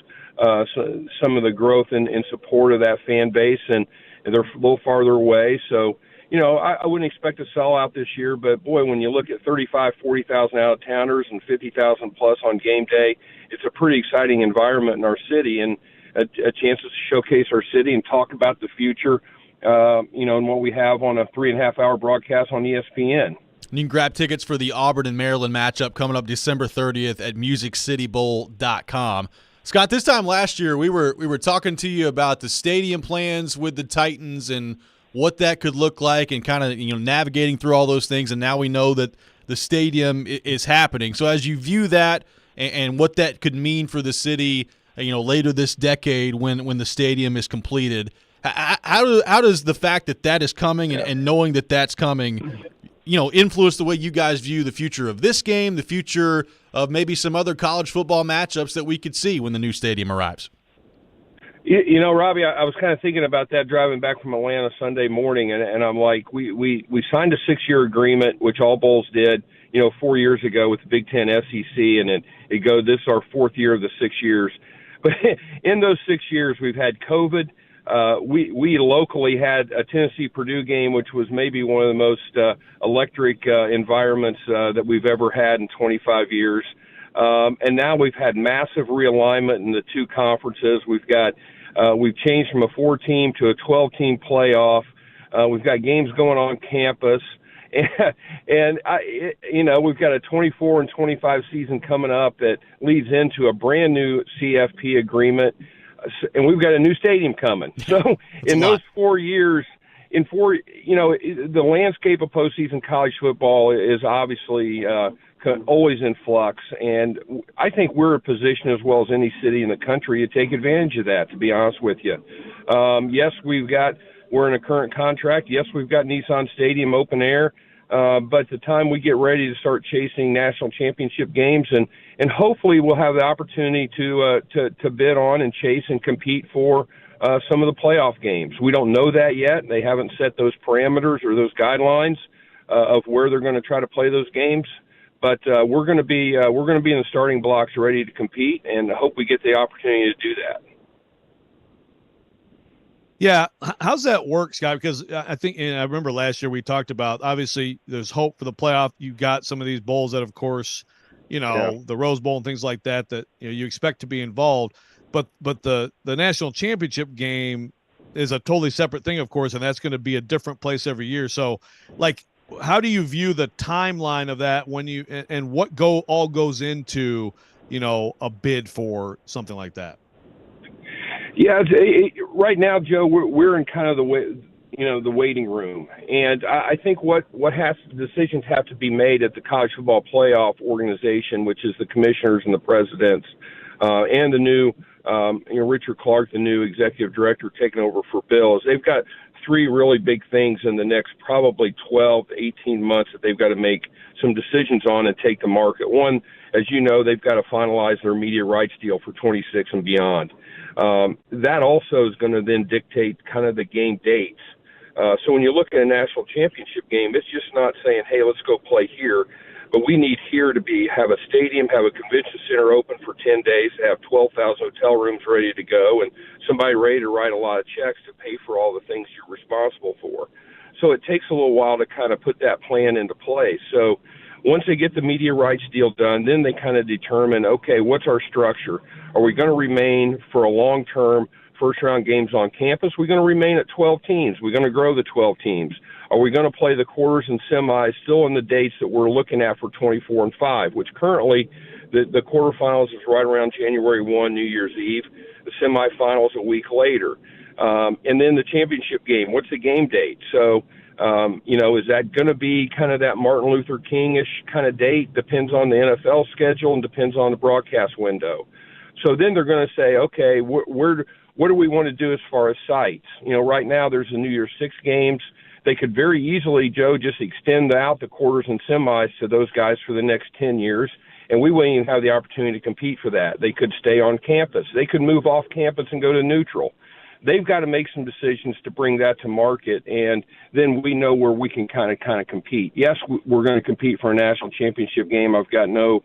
some of the growth in support of that fan base, and they're a little farther away. So, I wouldn't expect a sellout this year, but boy, when you look at 35, 40,000 out of towners and 50,000 plus on game day, it's a pretty exciting environment in our city, and a chance to showcase our city and talk about the future. And what we have on a 3.5-hour broadcast on ESPN. You can grab tickets for the Auburn and Maryland matchup coming up December 30th at MusicCityBowl.com. Scott, this time last year we were talking to you about the stadium plans with the Titans and what that could look like, and kind of navigating through all those things. And now we know that the stadium is happening. So as you view that and what that could mean for the city, later this decade when the stadium is completed. How does the fact that is coming and knowing that that's coming, influence the way you guys view the future of this game, the future of maybe some other college football matchups that we could see when the new stadium arrives? Robby, I was kind of thinking about that driving back from Atlanta Sunday morning, and I'm like, we signed a 6-year agreement, which all bowls did, 4 years ago with the Big Ten, SEC, and this is our 4th year of the 6 years. But in those 6 years, we've had COVID. We locally had a Tennessee-Purdue game, which was maybe one of the most electric environments that we've ever had in 25 years. And now we've had massive realignment in the two conferences. We've changed from a 4-team to a 12-team playoff. We've got games going on campus. And we've got a 24 and 25 season coming up that leads into a brand new CFP agreement. and we've got a new stadium coming. So in those 4 years, the landscape of postseason college football is obviously always in flux, and I think we're in a position as well as any city in the country to take advantage of that, to be honest with you. Yes, we're in a current contract. Yes, we've got Nissan Stadium open air, but the time we get ready to start chasing national championship games, and hopefully we'll have the opportunity to bid on and chase and compete for some of the playoff games. We don't know that yet. They haven't set those parameters or those guidelines of where they're going to try to play those games. But we're going to be in the starting blocks, ready to compete, and hope we get the opportunity to do that. Yeah, how's that work, Scott? Because I think, and I remember last year we talked about, obviously there's hope for the playoff. You got some of these bowls that, of course, the Rose Bowl and things like that you expect to be involved. But the national championship game is a totally separate thing, of course, and that's going to be a different place every year. So, how do you view the timeline of that and what all goes into, a bid for something like that? Yeah, right now, Joe, we're in kind of the waiting room, and I think decisions have to be made at the College Football Playoff organization, which is the commissioners and the presidents, and the new Richard Clark, the new executive director, taking over for Bill. They've got 3 really big things in the next probably 12 to 18 months that they've got to make some decisions on and take to market. One, as you know, they've got to finalize their media rights deal for 26 and beyond. That also is going to then dictate kind of the game dates. So when you look at a national championship game, it's just not saying, hey, let's go play here. But we need here to have a stadium, have a convention center open for 10 days, have 12,000 hotel rooms ready to go, and somebody ready to write a lot of checks to pay for all the things you're responsible for. So it takes a little while to kind of put that plan into place. So once they get the media rights deal done, then they kind of determine, okay, what's our structure? Are we going to remain for a long-term first-round games on campus? We're going to remain at 12 teams. We're going to grow the 12 teams. Are we going to play the quarters and semis still in the dates that we're looking at for 24 and 5, which currently the quarterfinals is right around January 1, New Year's Eve, the semifinals a week later. And then the championship game, what's the game date? So, is that going to be kind of that Martin Luther King-ish kind of date? Depends on the NFL schedule and depends on the broadcast window. So then they're going to say, okay, what do we want to do as far as sites? Right now there's the New Year's 6 games. They could very easily, Joe, just extend out the quarters and semis to those guys for the next 10 years, and we wouldn't even have the opportunity to compete for that. They could stay on campus. They could move off campus and go to neutral. They've got to make some decisions to bring that to market, and then we know where we can kind of compete. Yes, we're going to compete for a national championship game. I've got no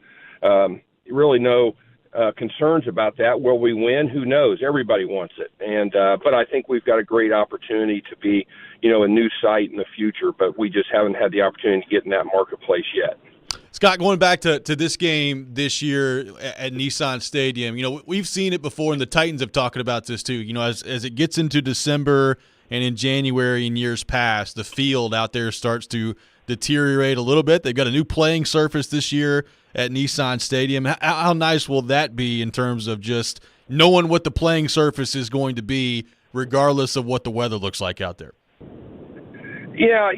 concerns about that. Will we win? Who knows? Everybody wants it, but I think we've got a great opportunity to be, a new site in the future. But we just haven't had the opportunity to get in that marketplace yet. Scott, going back to this game this year at Nissan Stadium, we've seen it before, and the Titans have talked about this too. As it gets into December and in January in years past, the field out there starts to deteriorate a little bit. They've got a new playing surface this year at Nissan Stadium. How nice will that be in terms of just knowing what the playing surface is going to be, regardless of what the weather looks like out there? Yeah,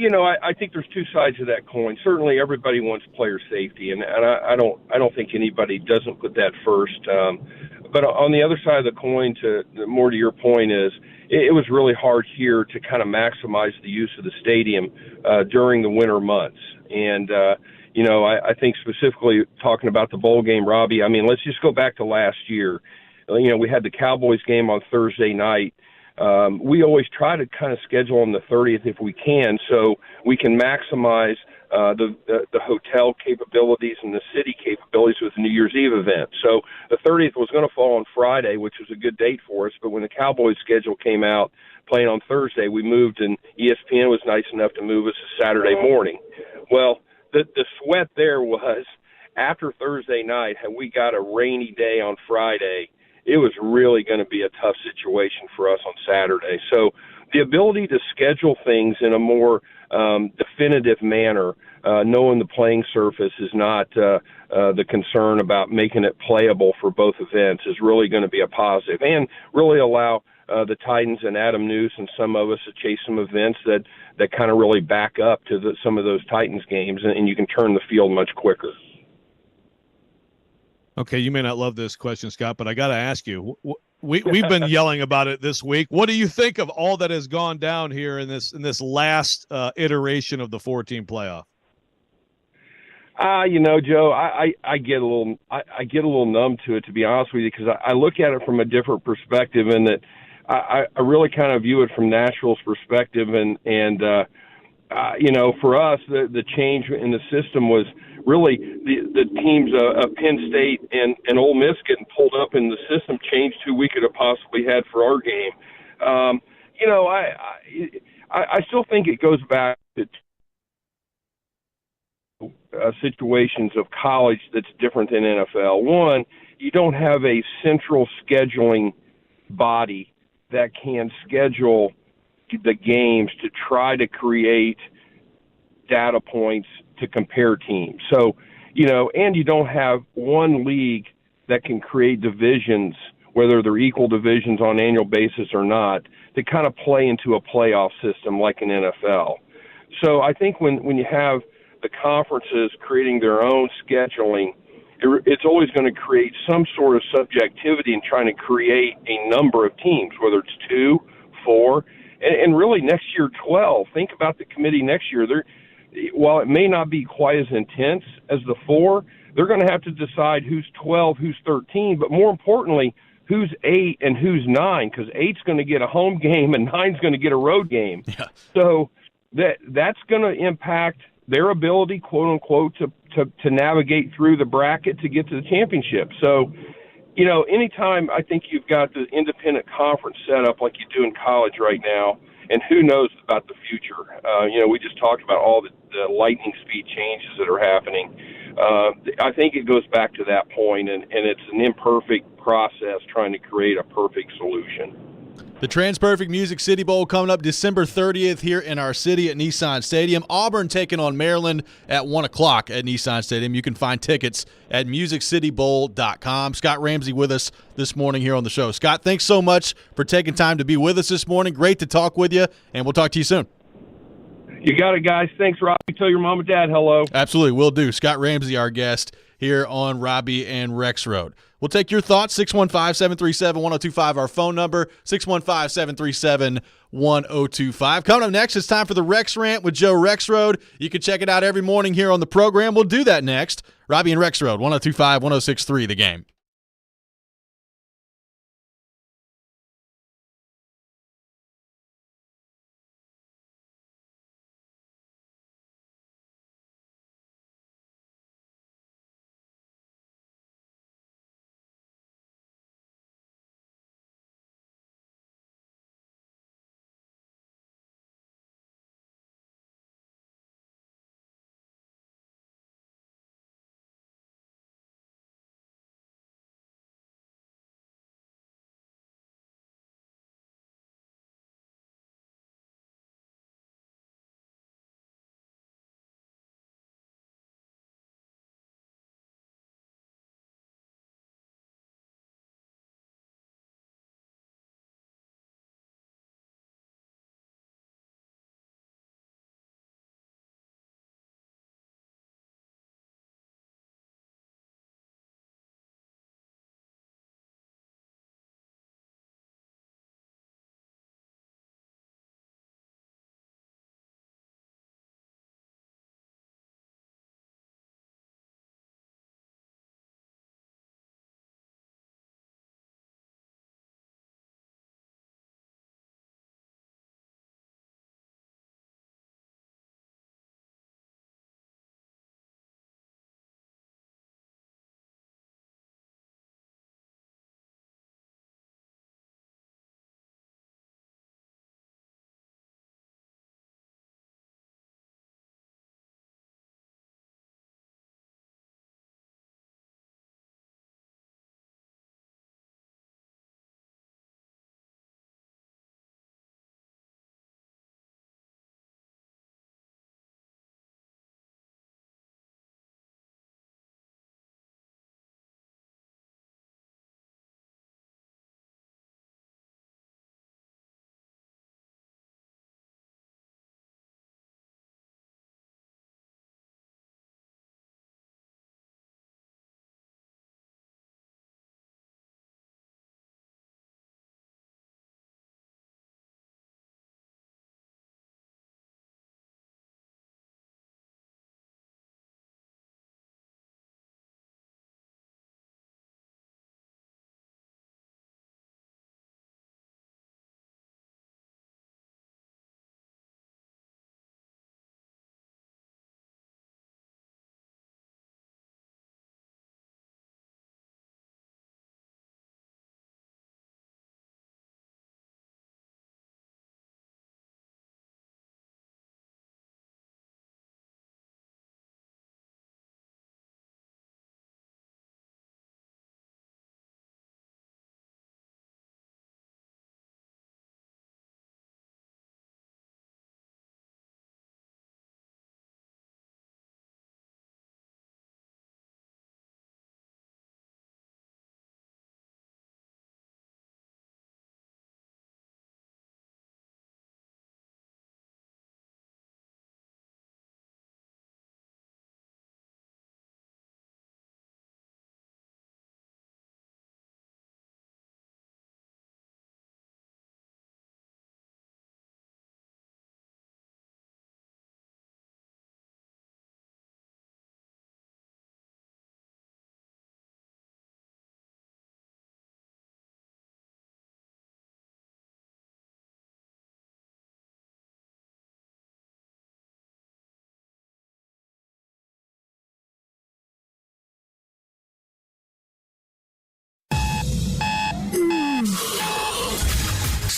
I think there's 2 sides of that coin. Certainly, everybody wants player safety, and I don't think anybody doesn't put that first. But on the other side of the coin, more to your point, is it was really hard here to kind of maximize the use of the stadium during the winter months. And I think specifically talking about the bowl game, Robby. I mean, let's just go back to last year. We had the Cowboys game on Thursday night. We always try to kind of schedule on the 30th if we can, so we can maximize the hotel capabilities and the city capabilities with the New Year's Eve event. So the 30th was going to fall on Friday, which was a good date for us, but when the Cowboys schedule came out playing on Thursday, we moved, and ESPN was nice enough to move us to Saturday morning. Well, the sweat there was after Thursday night, had we got a rainy day on Friday, it was really going to be a tough situation for us on Saturday. So the ability to schedule things in a more definitive manner knowing the playing surface is not the concern about making it playable for both events is really going to be a positive, and really allow the Titans and Adam News and some of us to chase some events that kind of really back up to some of those Titans games, and you can turn the field much quicker. Okay, you may not love this question, Scott, but I got to ask you. We've been yelling about it this week. What do you think of all that has gone down here in this last iteration of the 4-team playoff? Joe, I get a little numb to it, to be honest with you, because I look at it from a different perspective, and that I really kind of view it from Nashville's perspective, and for us, the change in the system was really the teams of Penn State and Ole Miss getting pulled up in the system changed who we could have possibly had for our game. I still think it goes back to situations of college that's different than NFL. One, you don't have a central scheduling body that can schedule the games to try to create data points to compare teams. So, and you don't have one league that can create divisions, whether they're equal divisions on an annual basis or not, to kind of play into a playoff system like an NFL. So I think when you have the conferences creating their own scheduling, it's always going to create some sort of subjectivity in trying to create a number of teams, whether it's 2, 4, and really next year 12. Think about the committee next year. While it may not be quite as intense as the 4, they're going to have to decide who's 12, who's 13, but more importantly, who's 8 and who's 9, because 8's going to get a home game and 9's going to get a road game. Yeah. So that's going to impact their ability, quote unquote, to navigate through the bracket to get to the championship. So, anytime I think you've got the independent conference set up like you do in college right now, and who knows about the future. We just talked about all the lightning speed changes that are happening. I think it goes back to that point, and it's an imperfect process trying to create a perfect solution. The TransPerfect Music City Bowl coming up December 30th here in our city at Nissan Stadium. Auburn taking on Maryland at 1 o'clock at Nissan Stadium. You can find tickets at musiccitybowl.com. Scott Ramsey with us this morning here on the show. Scott, thanks so much for taking time to be with us this morning. Great to talk with you, and we'll talk to you soon. You got it, guys. Thanks, Robby. Tell your mom and dad hello. Absolutely, will do. Scott Ramsey, our guest here on Robby and Rexrode. We'll take your thoughts, 615-737-1025, our phone number, 615-737-1025. Coming up next, it's time for the Rex Rant with Joe Rexrode. You can check it out every morning here on the program. We'll do that next. Robby and Rexrode, 102.5, 106.3, The Game.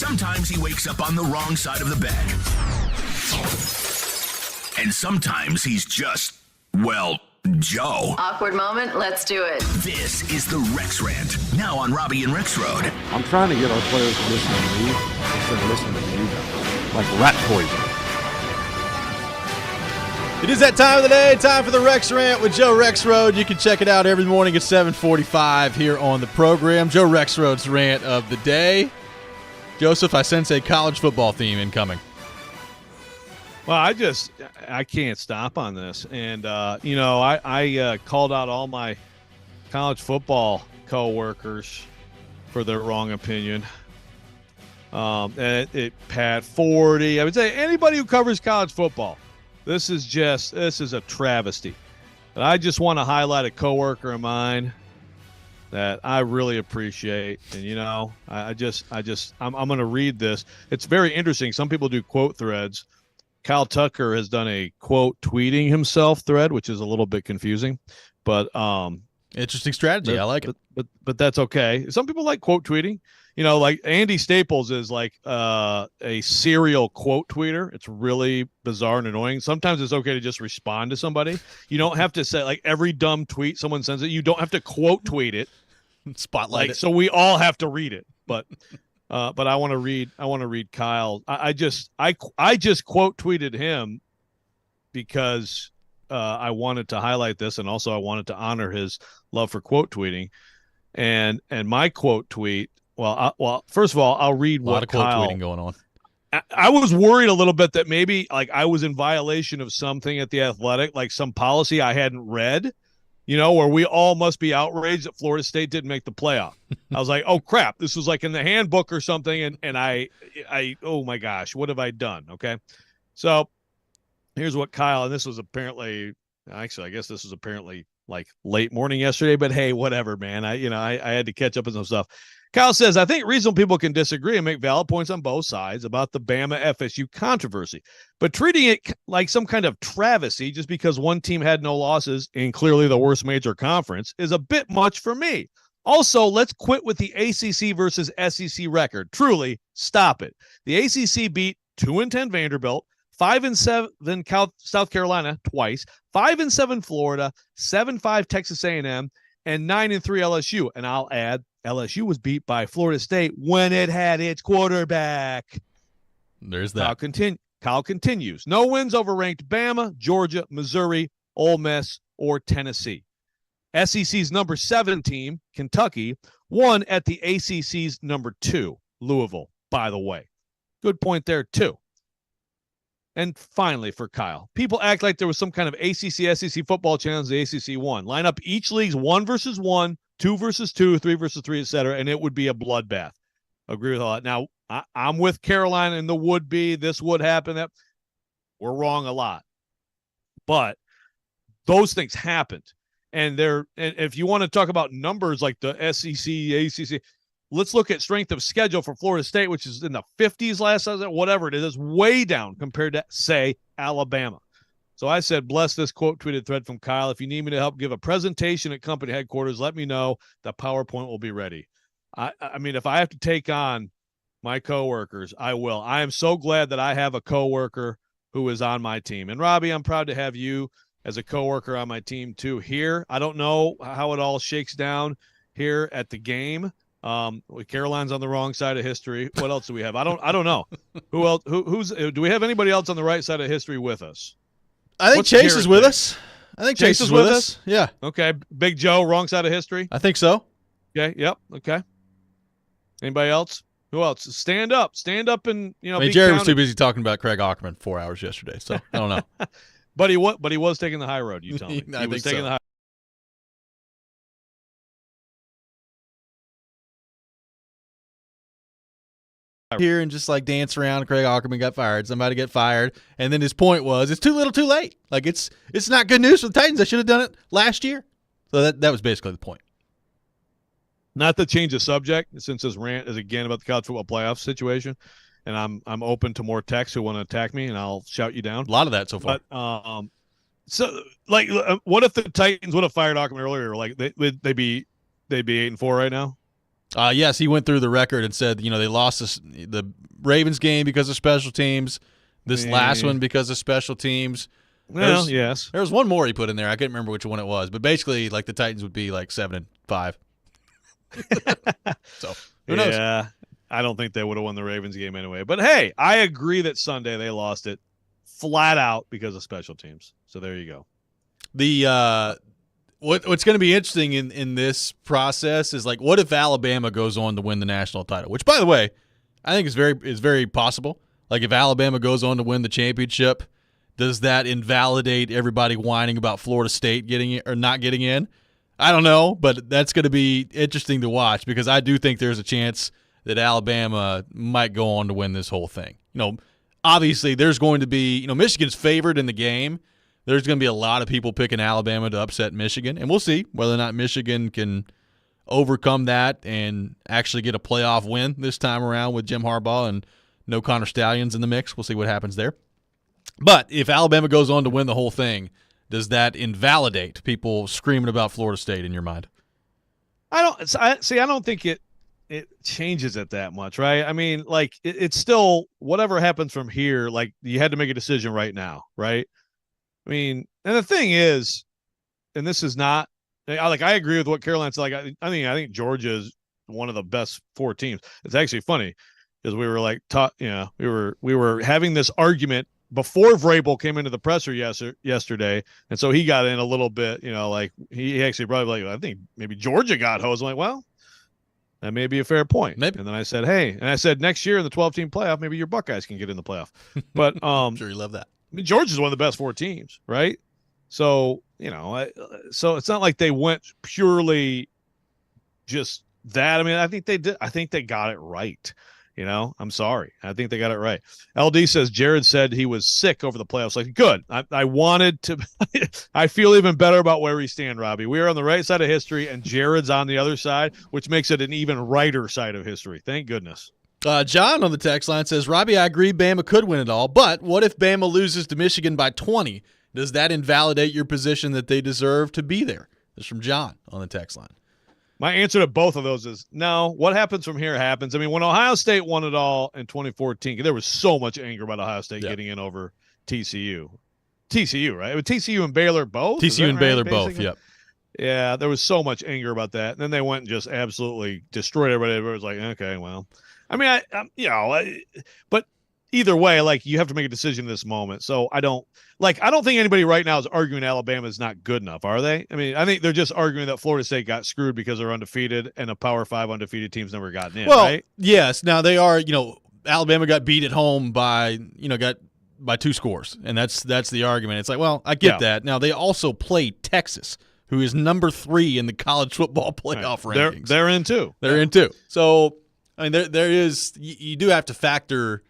Sometimes he wakes up on the wrong side of the bed. And sometimes he's just, well, Joe. Awkward moment, let's do it. This is the Rex Rant, now on Robby and Rexrode. I'm trying to get our players to listen to me instead of listening to you guys. Like rat poison. It is that time of the day, time for the Rex Rant with Joe Rexrode. You can check it out every morning at 7:45 here on the program. Joe Rexrode's rant of the day. Joseph, I sense a college football theme incoming. Well, I can't stop on this. And, I called out all my college football coworkers for their wrong opinion. And Pat Forty, I would say anybody who covers college football, this is a travesty. And I just want to highlight a coworker of mine that I really appreciate. And, I'm going to read this. It's very interesting. Some people do quote threads. Kyle Tucker has done a quote tweeting himself thread, which is a little bit confusing, but interesting strategy. I like it, but that's okay. Some people like quote tweeting, like Andy Staples is like a serial quote tweeter. It's really bizarre and annoying. Sometimes it's okay to just respond to somebody. You don't have to say like every dumb tweet someone sends it. You don't have to quote tweet it. Spotlight it. So we all have to read it, but I want to read Kyle. I just quote tweeted him because I wanted to highlight this, and also I wanted to honor his love for quote tweeting. And my quote tweet. Well, first of all, I'll read what a lot of quote Kyle, tweeting going on. I was worried a little bit that maybe like I was in violation of something at the Athletic, like some policy I hadn't read. Where we all must be outraged that Florida State didn't make the playoff. I was like, oh, crap. This was like in the handbook or something. And I oh, my gosh, what have I done? Okay. So here's what Kyle, and this was apparently, I guess this was apparently like late morning yesterday, but hey, whatever, man. I had to catch up on some stuff. Kyle says, I think reasonable people can disagree and make valid points on both sides about the Bama FSU controversy, but treating it like some kind of travesty just because one team had no losses in clearly the worst major conference is a bit much for me. Also, let's quit with the ACC versus SEC record. Truly, stop it. The ACC beat 2-10 Vanderbilt, 5-7 South Carolina twice, 5-7 Florida, 7-5 Texas A&M, and 9-3 LSU. And I'll add, LSU was beat by Florida State when it had its quarterback. There's that. Kyle continues. No wins over ranked Bama, Georgia, Missouri, Ole Miss, or Tennessee. SEC's number 7 team, Kentucky, won at the ACC's number 2, Louisville, by the way. Good point there, too. And finally, for Kyle, people act like there was some kind of ACC, SEC football challenge the ACC won. Line up each league's 1 versus 1, 2 versus 2, 3 versus 3, etc., and it would be a bloodbath. Agree with all that. Now, I'm with Carolina and the would be. This would happen. That we're wrong a lot, but those things happened, and if you want to talk about numbers like the SEC, ACC, let's look at strength of schedule for Florida State, which is in the 50s last season, whatever it is way down compared to, say, Alabama. So I said, bless this quote tweeted thread from Kyle. If you need me to help give a presentation at company headquarters, let me know. The PowerPoint will be ready. I mean, if I have to take on my coworkers, I will. I am so glad that I have a coworker who is on my team. And Robby, I'm proud to have you as a coworker on my team too here. I don't know how it all shakes down here at the game. Caroline's on the wrong side of history. What else do we have? I don't know. Who else? Do we have anybody else on the right side of history with us? I think Chase is with us. I think Chase is with us. Yeah. Okay. Big Joe, wrong side of history. I think so. Okay. Yep. Okay. Anybody else? Who else? Stand up, and I mean, Jerry was too busy talking about Craig Ackerman 4 hours yesterday, so I don't know. But he was taking the high road. You tell me. I was taking the high. Here and just like dance around. Craig Ackerman got fired. Somebody get fired, and then his point was it's too little, too late. Like it's not good news for the Titans. I should have done it last year. So that was basically the point. Not to change the subject, since this rant is again about the college football playoff situation, and I'm open to more texts who want to attack me, and I'll shout you down. A lot of that so far. But what if the Titans would have fired Ackerman earlier? Like they'd be 8-4 right now. Yes, he went through the record and said, they lost the Ravens game because of special teams, this last one because of special teams. Well, yes. There was one more he put in there. I couldn't remember which one it was, but basically, like, the Titans would be like 7-5. So who knows? Yeah, I don't think they would have won the Ravens game anyway. But hey, I agree that Sunday they lost it flat out because of special teams. So there you go. The what's going to be interesting in this process is, like, what if Alabama goes on to win the national title? Which, by the way, I think is very possible. Like, if Alabama goes on to win the championship, does that invalidate everybody whining about Florida State getting it or not getting in? I don't know, but that's going to be interesting to watch because I do think there's a chance that Alabama might go on to win this whole thing. Obviously there's going to be, Michigan's favored in the game. There's going to be a lot of people picking Alabama to upset Michigan, and we'll see whether or not Michigan can overcome that and actually get a playoff win this time around with Jim Harbaugh and no Connor Stallions in the mix. We'll see what happens there. But if Alabama goes on to win the whole thing, does that invalidate people screaming about Florida State in your mind? I don't think it changes it that much, right? I mean, like, it's still whatever happens from here. Like, you had to make a decision right now, right? I mean, and the thing is, and this is not like, I agree with what Caroline said. Like, I think Georgia is one of the best 4 teams. It's actually funny because we were like, we were having this argument before Vrabel came into the presser yesterday, and so he got in a little bit, like, he actually probably like, I think maybe Georgia got hosed. I'm like, well, that may be a fair point. Maybe. And then I said, next year in the 12-team playoff, maybe your Buckeyes can get in the playoff. But I'm sure you love that. I mean, Georgia's one of the best 4 teams, right? So, so it's not like they went purely just that. I mean, I think they did. I think they got it right. I'm sorry. I think they got it right. LD says Jared said he was sick over the playoffs. Like, good. I wanted to – I feel even better about where we stand, Robbie. We are on the right side of history, and Jared's on the other side, which makes it an even righter side of history. Thank goodness. John on the text line says, Robbie, I agree Bama could win it all, but what if Bama loses to Michigan by 20? Does that invalidate your position that they deserve to be there? This is from John on the text line. My answer to both of those is no. What happens from here happens. I mean, when Ohio State won it all in 2014, there was so much anger about Ohio State getting in over TCU. TCU, right? It was TCU and Baylor both? TCU and Baylor basically? both, yep. Yeah, there was so much anger about that. And then they went and just absolutely destroyed everybody. Everybody was like, okay, well. I mean, but either way, like, you have to make a decision in this moment. So I don't think anybody right now is arguing Alabama is not good enough, are they? I mean, I think they're just arguing that Florida State got screwed because they're undefeated and a Power 5 undefeated team's never gotten in, right? Yes. Now they are, Alabama got beat at home by 2 scores, and that's the argument. It's like, well, I get that. Now they also play Texas, who is number 3 in the college football playoff rankings. They're in too. They're in too. So, I mean, there is you do have to factor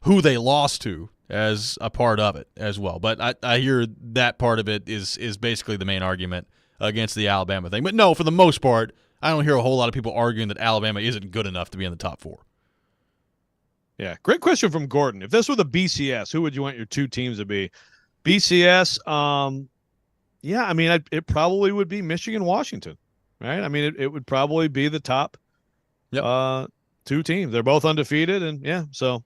who they lost to as a part of it as well. But I hear that part of it is basically the main argument against the Alabama thing. But no, for the most part, I don't hear a whole lot of people arguing that Alabama isn't good enough to be in the top 4. Yeah, great question from Gordon. If this were the BCS, who would you want your 2 teams to be? BCS, yeah, I mean, it probably would be Michigan, Washington, right? I mean, it would probably be the top 2 teams. They're both undefeated, and yeah, so.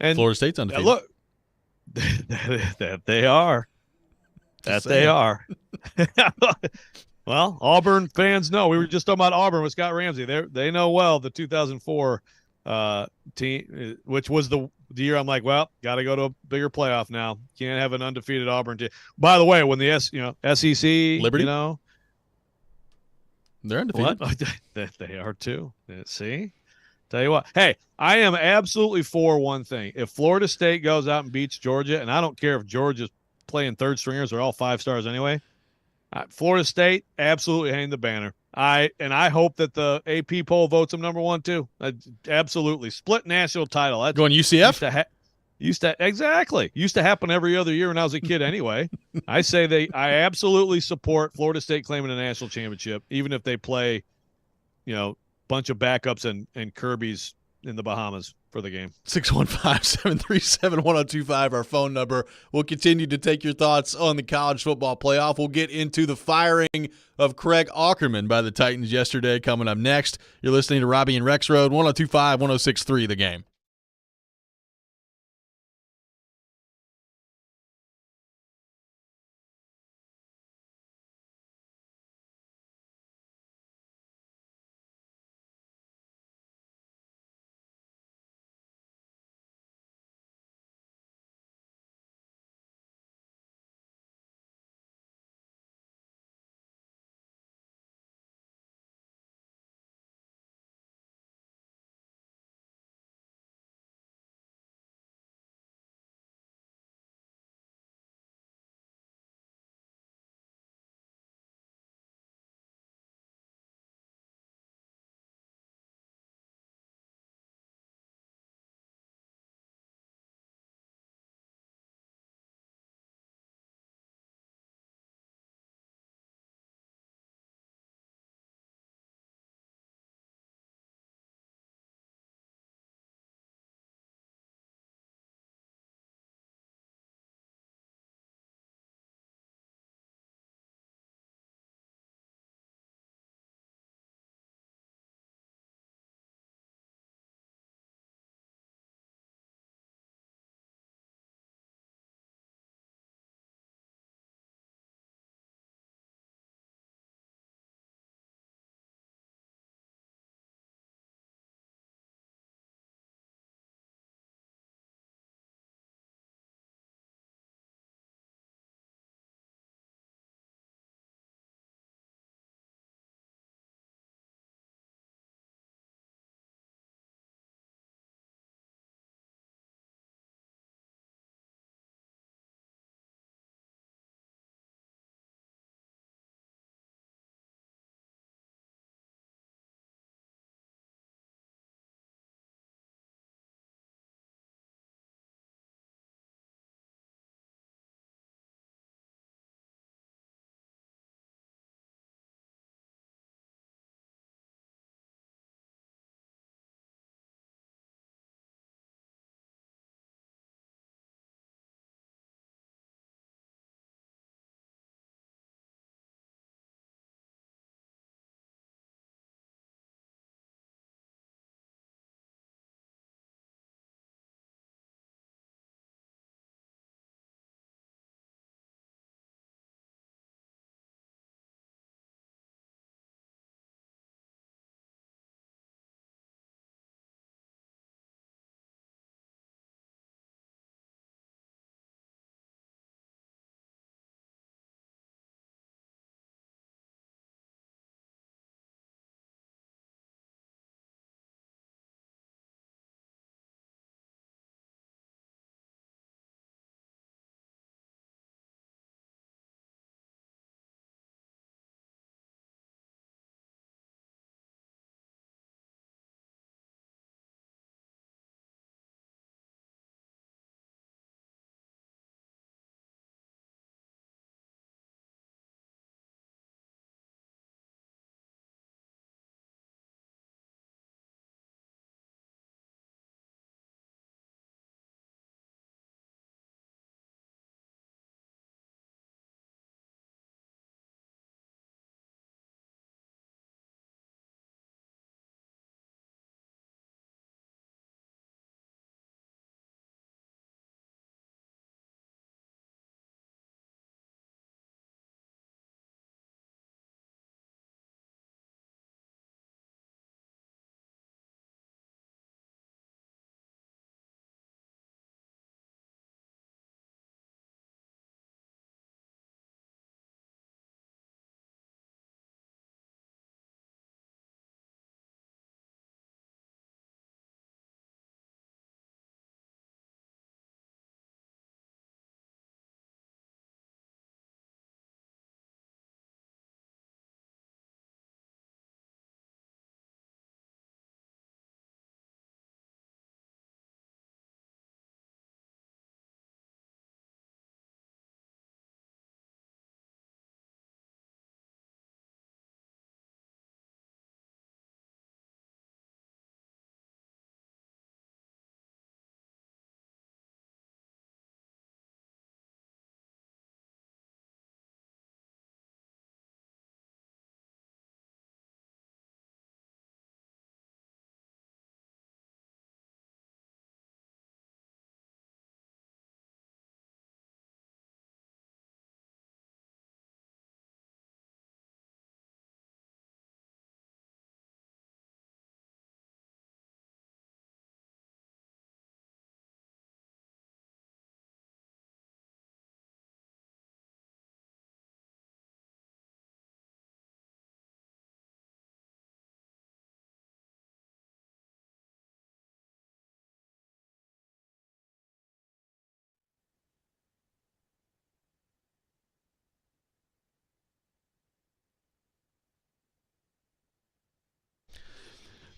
And Florida State's undefeated. Look, that they are. That they are. Well, Auburn fans know. We were just talking about Auburn with Scott Ramsey. They know well the 2004 team, which was the year I'm like, well, got to go to a bigger playoff now. Can't have an undefeated Auburn team. By the way, when the SEC, Liberty, they're undefeated. What? They are too. See? Tell you what. Hey, I am absolutely for one thing. If Florida State goes out and beats Georgia, and I don't care if Georgia's playing third stringers, they're all 5 stars anyway. Florida State, absolutely hang the banner. I hope that the AP poll votes them number 1 too. Absolutely. Split national title. That's going UCF? Used to happen every other year when I was a kid anyway. I absolutely support Florida State claiming a national championship, even if they play, bunch of backups and Kirby's in the Bahamas for the game. 615-737-1025, our phone number. We'll continue to take your thoughts on the college football playoff. We'll get into the firing of Craig Aukerman by the Titans yesterday coming up next. You're listening to Robby and Rexrode, 102.5, 106.3 The Game.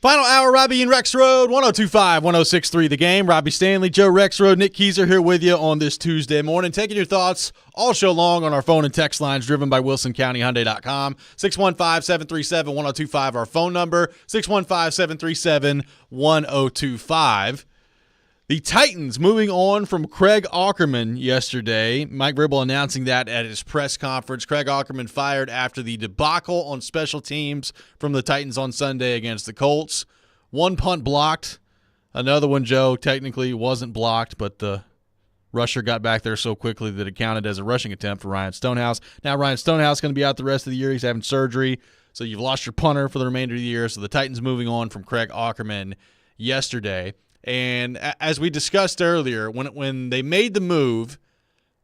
Final hour, Robby and Rexrode, 102.5, 106.3 The Game. Robby Stanley, Joe Rexrode, Nick Keyser here with you on this Tuesday morning, taking your thoughts all show long on our phone and text lines driven by WilsonCountyHyundai.com. 615-737-1025, our phone number, 615-737-1025. The Titans moving on from Craig Aukerman yesterday. Mike Vrabel announcing that at his press conference. Craig Aukerman fired after the debacle on special teams from the Titans on Sunday against the Colts. One punt blocked. Another one, Joe, technically wasn't blocked, but the rusher got back there so quickly that it counted as a rushing attempt for Ryan Stonehouse. Now Ryan Stonehouse is going to be out the rest of the year. He's having surgery, so you've lost your punter for the remainder of the year. So the Titans moving on from Craig Aukerman yesterday. And as we discussed earlier, when they made the move,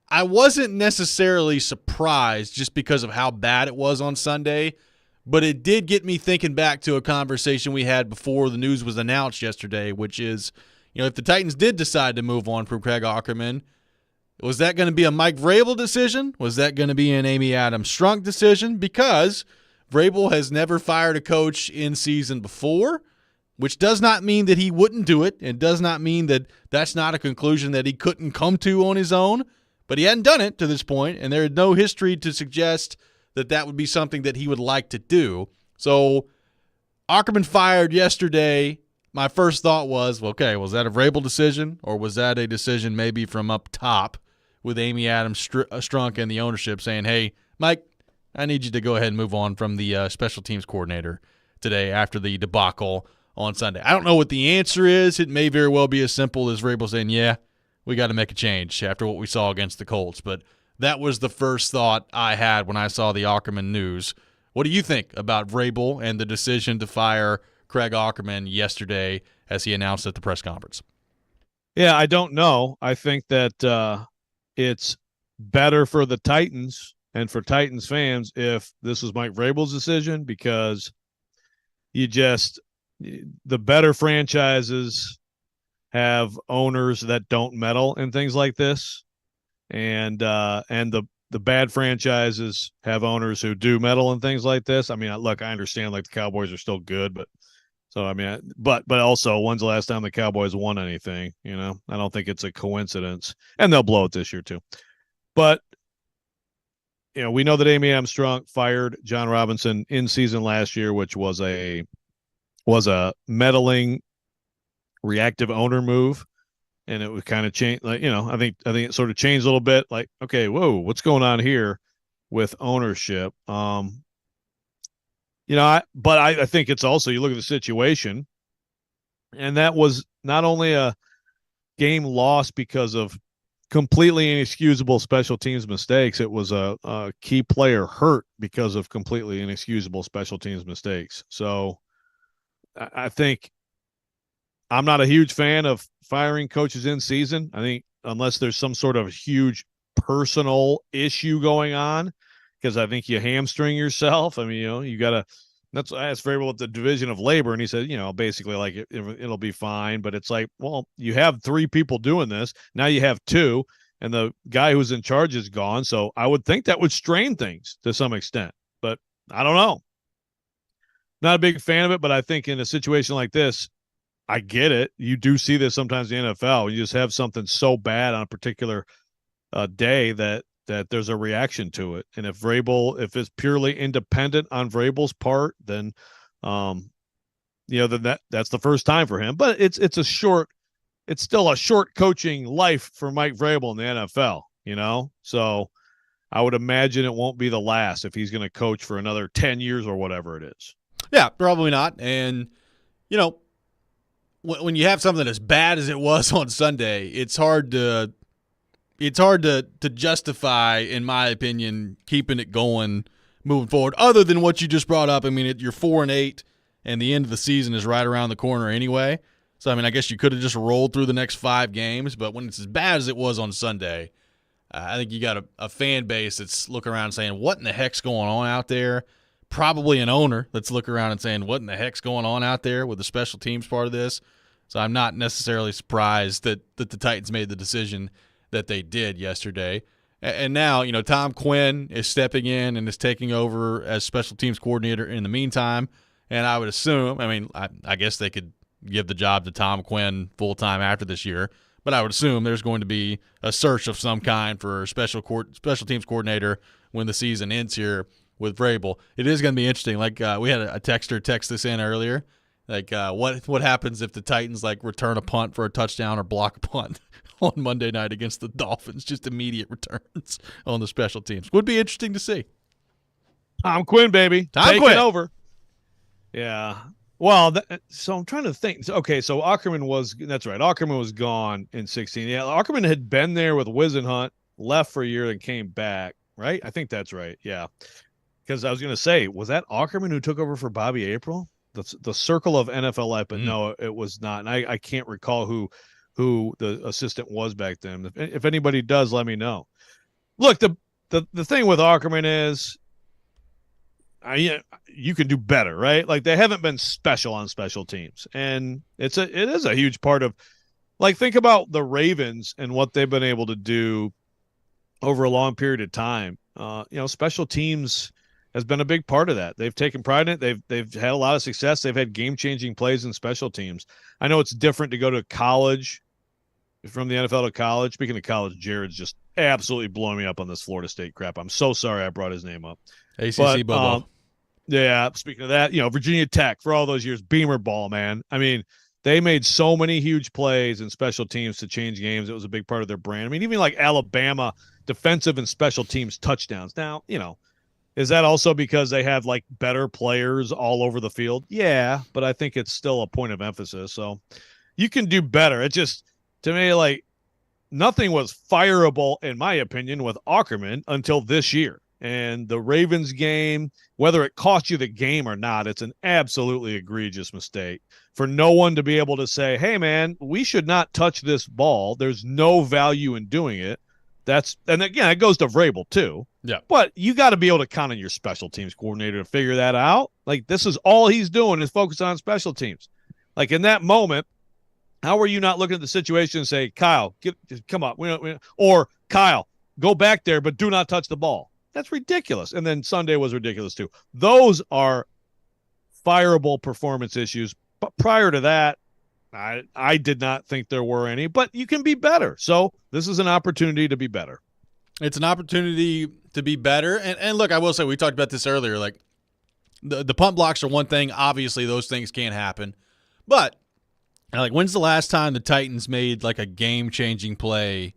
I wasn't necessarily surprised just because of how bad it was on Sunday, but it did get me thinking back to a conversation we had before the news was announced yesterday, which is, if the Titans did decide to move on from Craig Aukerman, was that going to be a Mike Vrabel decision? Was that going to be an Amy Adams Strunk decision? Because Vrabel has never fired a coach in season before, which does not mean that he wouldn't do it, and does not mean that that's not a conclusion that he couldn't come to on his own, but he hadn't done it to this point, and there is no history to suggest that that would be something that he would like to do. So Aukerman fired yesterday. My first thought was, okay, was that a Vrabel decision, or was that a decision maybe from up top with Amy Adams Strunk and the ownership saying, hey, Mike, I need you to go ahead and move on from the special teams coordinator today after the debacle on Sunday. I don't know what the answer is. It may very well be as simple as Vrabel saying, yeah, we got to make a change after what we saw against the Colts. But that was the first thought I had when I saw the Aukerman news. What do you think about Vrabel and the decision to fire Craig Aukerman yesterday as he announced at the press conference? Yeah, I don't know. I think that it's better for the Titans and for Titans fans if this was Mike Vrabel's decision, because the better franchises have owners that don't meddle in things like this, and the bad franchises have owners who do meddle in things like this. I mean, look, I understand like the Cowboys are still good, but also, when's the last time the Cowboys won anything? I don't think it's a coincidence, and they'll blow it this year too. But we know that Amy Adams Strunk fired John Robinson in season last year, which was a meddling, reactive owner move, and it would kind of change. Like, I think it sort of changed a little bit. Like, okay, whoa, what's going on here with ownership? I think it's also, you look at the situation, and that was not only a game lost because of completely inexcusable special teams mistakes. It was a key player hurt because of completely inexcusable special teams mistakes. So I think I'm not a huge fan of firing coaches in season. I think unless there's some sort of huge personal issue going on, because I think you hamstring yourself. I mean, you got to – that's I asked Vrabel at the Division of Labor, and he said, basically like it'll be fine. But it's like, well, you have 3 people doing this. Now you have 2, and the guy who's in charge is gone. So I would think that would strain things to some extent. But I don't know. Not a big fan of it, but I think in a situation like this, I get it. You do see this sometimes in the NFL. You just have something so bad on a particular day that there's a reaction to it. And if it's purely independent on Vrabel's part, then then that's the first time for him. But it's still a short coaching life for Mike Vrabel in the NFL, So I would imagine it won't be the last if he's going to coach for another 10 years or whatever it is. Yeah, probably not. And, when you have something as bad as it was on Sunday, it's hard to justify, in my opinion, keeping it going moving forward, other than what you just brought up. I mean, you're 4-8, and the end of the season is right around the corner anyway. So, I mean, I guess you could have just rolled through the next 5 games, but when it's as bad as it was on Sunday, I think you got a fan base that's looking around saying, what in the heck's going on out there? Probably an owner that's looking around and saying, what in the heck's going on out there with the special teams part of this? So I'm not necessarily surprised that the Titans made the decision that they did yesterday. And now, Tom Quinn is stepping in and is taking over as special teams coordinator in the meantime. And I would assume, I guess they could give the job to Tom Quinn full-time after this year, but I would assume there's going to be a search of some kind for a special teams coordinator when the season ends here with Vrabel. It is going to be interesting. Like we had a texter text this in earlier. Like what happens if the Titans return a punt for a touchdown or block a punt on Monday night against the Dolphins? Just immediate returns on the special teams. Would be interesting to see. Tom Quinn, baby. Taking Quinn over. Yeah. Well, so I'm trying to think. Okay, so Ackerman was – that's right. Ackerman was gone in 16. Yeah, Ackerman had been there with Wisenhunt, left for a year, and came back, right? I think that's right, yeah. Because I was going to say, was that Ackerman who took over for Bobby April? The circle of NFL life, but no, it was not. And I can't recall who the assistant was back then. If anybody does, let me know. Look, the thing with Ackerman is – you can do better, right? Like they haven't been special on special teams, and it is a huge part of, think about the Ravens and what they've been able to do over a long period of time. Special teams has been a big part of that. They've taken pride in it. They've had a lot of success. They've had game-changing plays in special teams. I know it's different to go to college, from the NFL to college. Speaking of college, Jared's just absolutely blowing me up on this Florida State crap. I'm so sorry I brought his name up. ACC Bobo. Yeah, speaking of that, Virginia Tech for all those years, Beamer ball, man. I mean, they made so many huge plays in special teams to change games. It was a big part of their brand. I mean, even Alabama, defensive and special teams touchdowns. Now, is that also because they have better players all over the field? Yeah, but I think it's still a point of emphasis. So you can do better. It just, to me, nothing was fireable, in my opinion, with Ackerman until this year. And the Ravens game, whether it cost you the game or not, it's an absolutely egregious mistake for no one to be able to say, hey, man, we should not touch this ball. There's no value in doing it. And again, it goes to Vrabel too. Yeah. But you got to be able to count on your special teams coordinator to figure that out. This is all he's doing is focus on special teams. In that moment, how are you not looking at the situation and say, Kyle, come on. Or Kyle, go back there, but do not touch the ball. That's ridiculous. And then Sunday was ridiculous too. Those are fireable performance issues. But prior to that, I did not think there were any. But you can be better. So this is an opportunity to be better. It's an opportunity to be better. And look, I will say, we talked about this earlier. The punt blocks are one thing. Obviously, those things can't happen. But when's the last time the Titans made a game-changing play,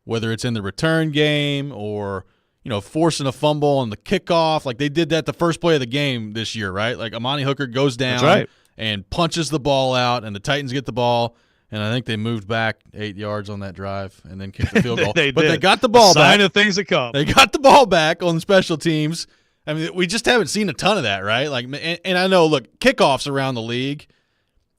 whether it's in the return game or – forcing a fumble on the kickoff? They did that the first play of the game this year, right? Amani Hooker goes down and punches the ball out, and the Titans get the ball, and I think they moved back 8 yards on that drive and then kicked the field goal. They got the ball back. Sign of things to come. They got the ball back on special teams. I mean, we just haven't seen a ton of that, right? And I know, look, kickoffs around the league,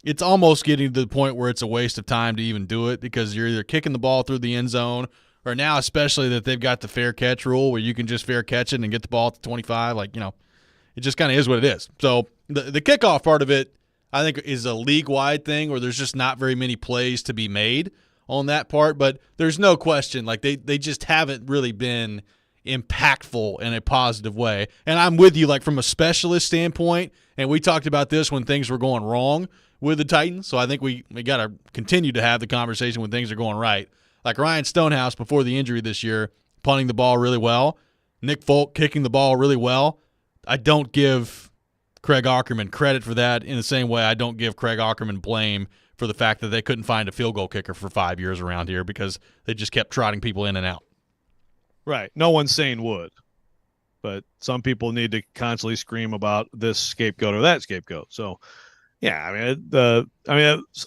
it's almost getting to the point where it's a waste of time to even do it because you're either kicking the ball through the end zone or now especially that they've got the fair catch rule where you can just fair catch it and get the ball at the 25. It just kind of is what it is. So the kickoff part of it, I think, is a league-wide thing where there's just not very many plays to be made on that part. But there's no question, they just haven't really been impactful in a positive way. And I'm with you, from a specialist standpoint, and we talked about this when things were going wrong with the Titans. So I think we got to continue to have the conversation when things are going right. Ryan Stonehouse before the injury this year, punting the ball really well. Nick Folk kicking the ball really well. I don't give Craig Ackerman credit for that in the same way I don't give Craig Ackerman blame for the fact that they couldn't find a field goal kicker for 5 years around here because they just kept trotting people in and out. Right. No one's saying would. But some people need to constantly scream about this scapegoat or that scapegoat. So, yeah, a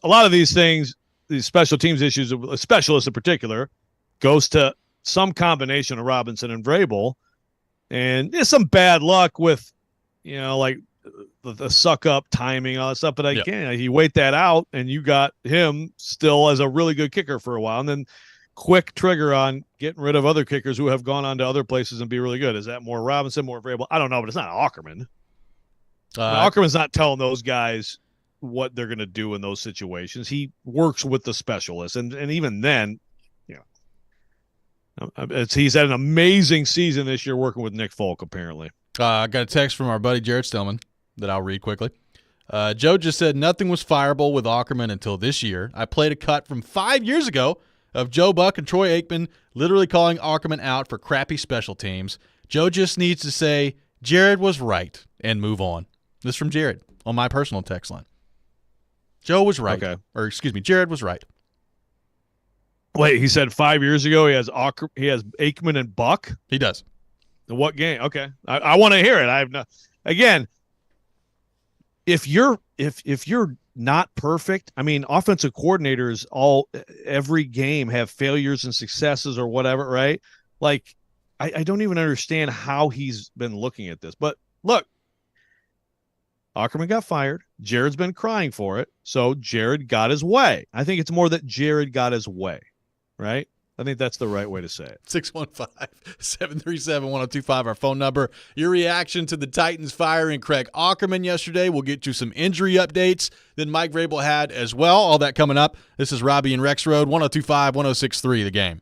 lot of these things, these special teams issues, specialists in particular, goes to some combination of Robinson and Vrabel. And there's some bad luck with, the suck-up timing, all that stuff. But again, you wait that out, and you got him still as a really good kicker for a while. And then quick trigger on getting rid of other kickers who have gone on to other places and be really good. Is that more Robinson, more Vrabel? I don't know, but it's not Ackerman. Ackerman's not telling those guys what they're going to do in those situations. He works with the specialists, and even then, he's had an amazing season this year working with Nick Folk, apparently. I got a text from our buddy Jared Stillman. that I'll read quickly. Joe just said nothing was fireable with Ackerman until this year. I played a cut from 5 years ago of Joe Buck and Troy Aikman literally calling Ackerman out for crappy special teams. Joe just needs to say Jared was right and move on. This is from Jared on my personal text line. Joe was right. Okay. Or excuse me, Jared was right. Wait, he said 5 years ago he has Aikman and Buck? He does. In what game? Okay. I want to hear it. I have no. Again, if you're not perfect, I mean, offensive coordinators every game have failures and successes or whatever, right? Like, I don't even understand how he's been looking at this. But look, Ackerman got fired. Jared's been crying for it. So Jared got his way. I think it's more that Jared got his way, right? I think that's the right way to say it. 615-737-1025, our phone number. Your reaction to the Titans firing Craig Ackerman yesterday. We'll get you some injury updates that Mike Vrabel had as well. All that coming up. This is Robby and Rexrode, 102.5, 106.3, The Game.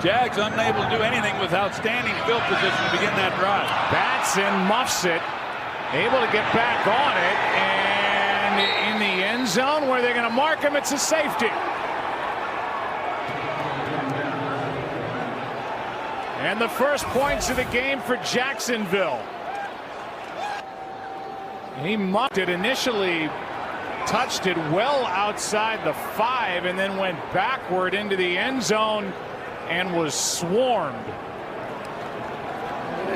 Jags unable to do anything with outstanding field position to begin that drive. Batson muffs it, able to get back on it, and in the end zone where they're going to mark him, it's a safety. And the first points of the game for Jacksonville. He mucked it initially, touched it well outside the 5, and then went backward into the end zone and was swarmed.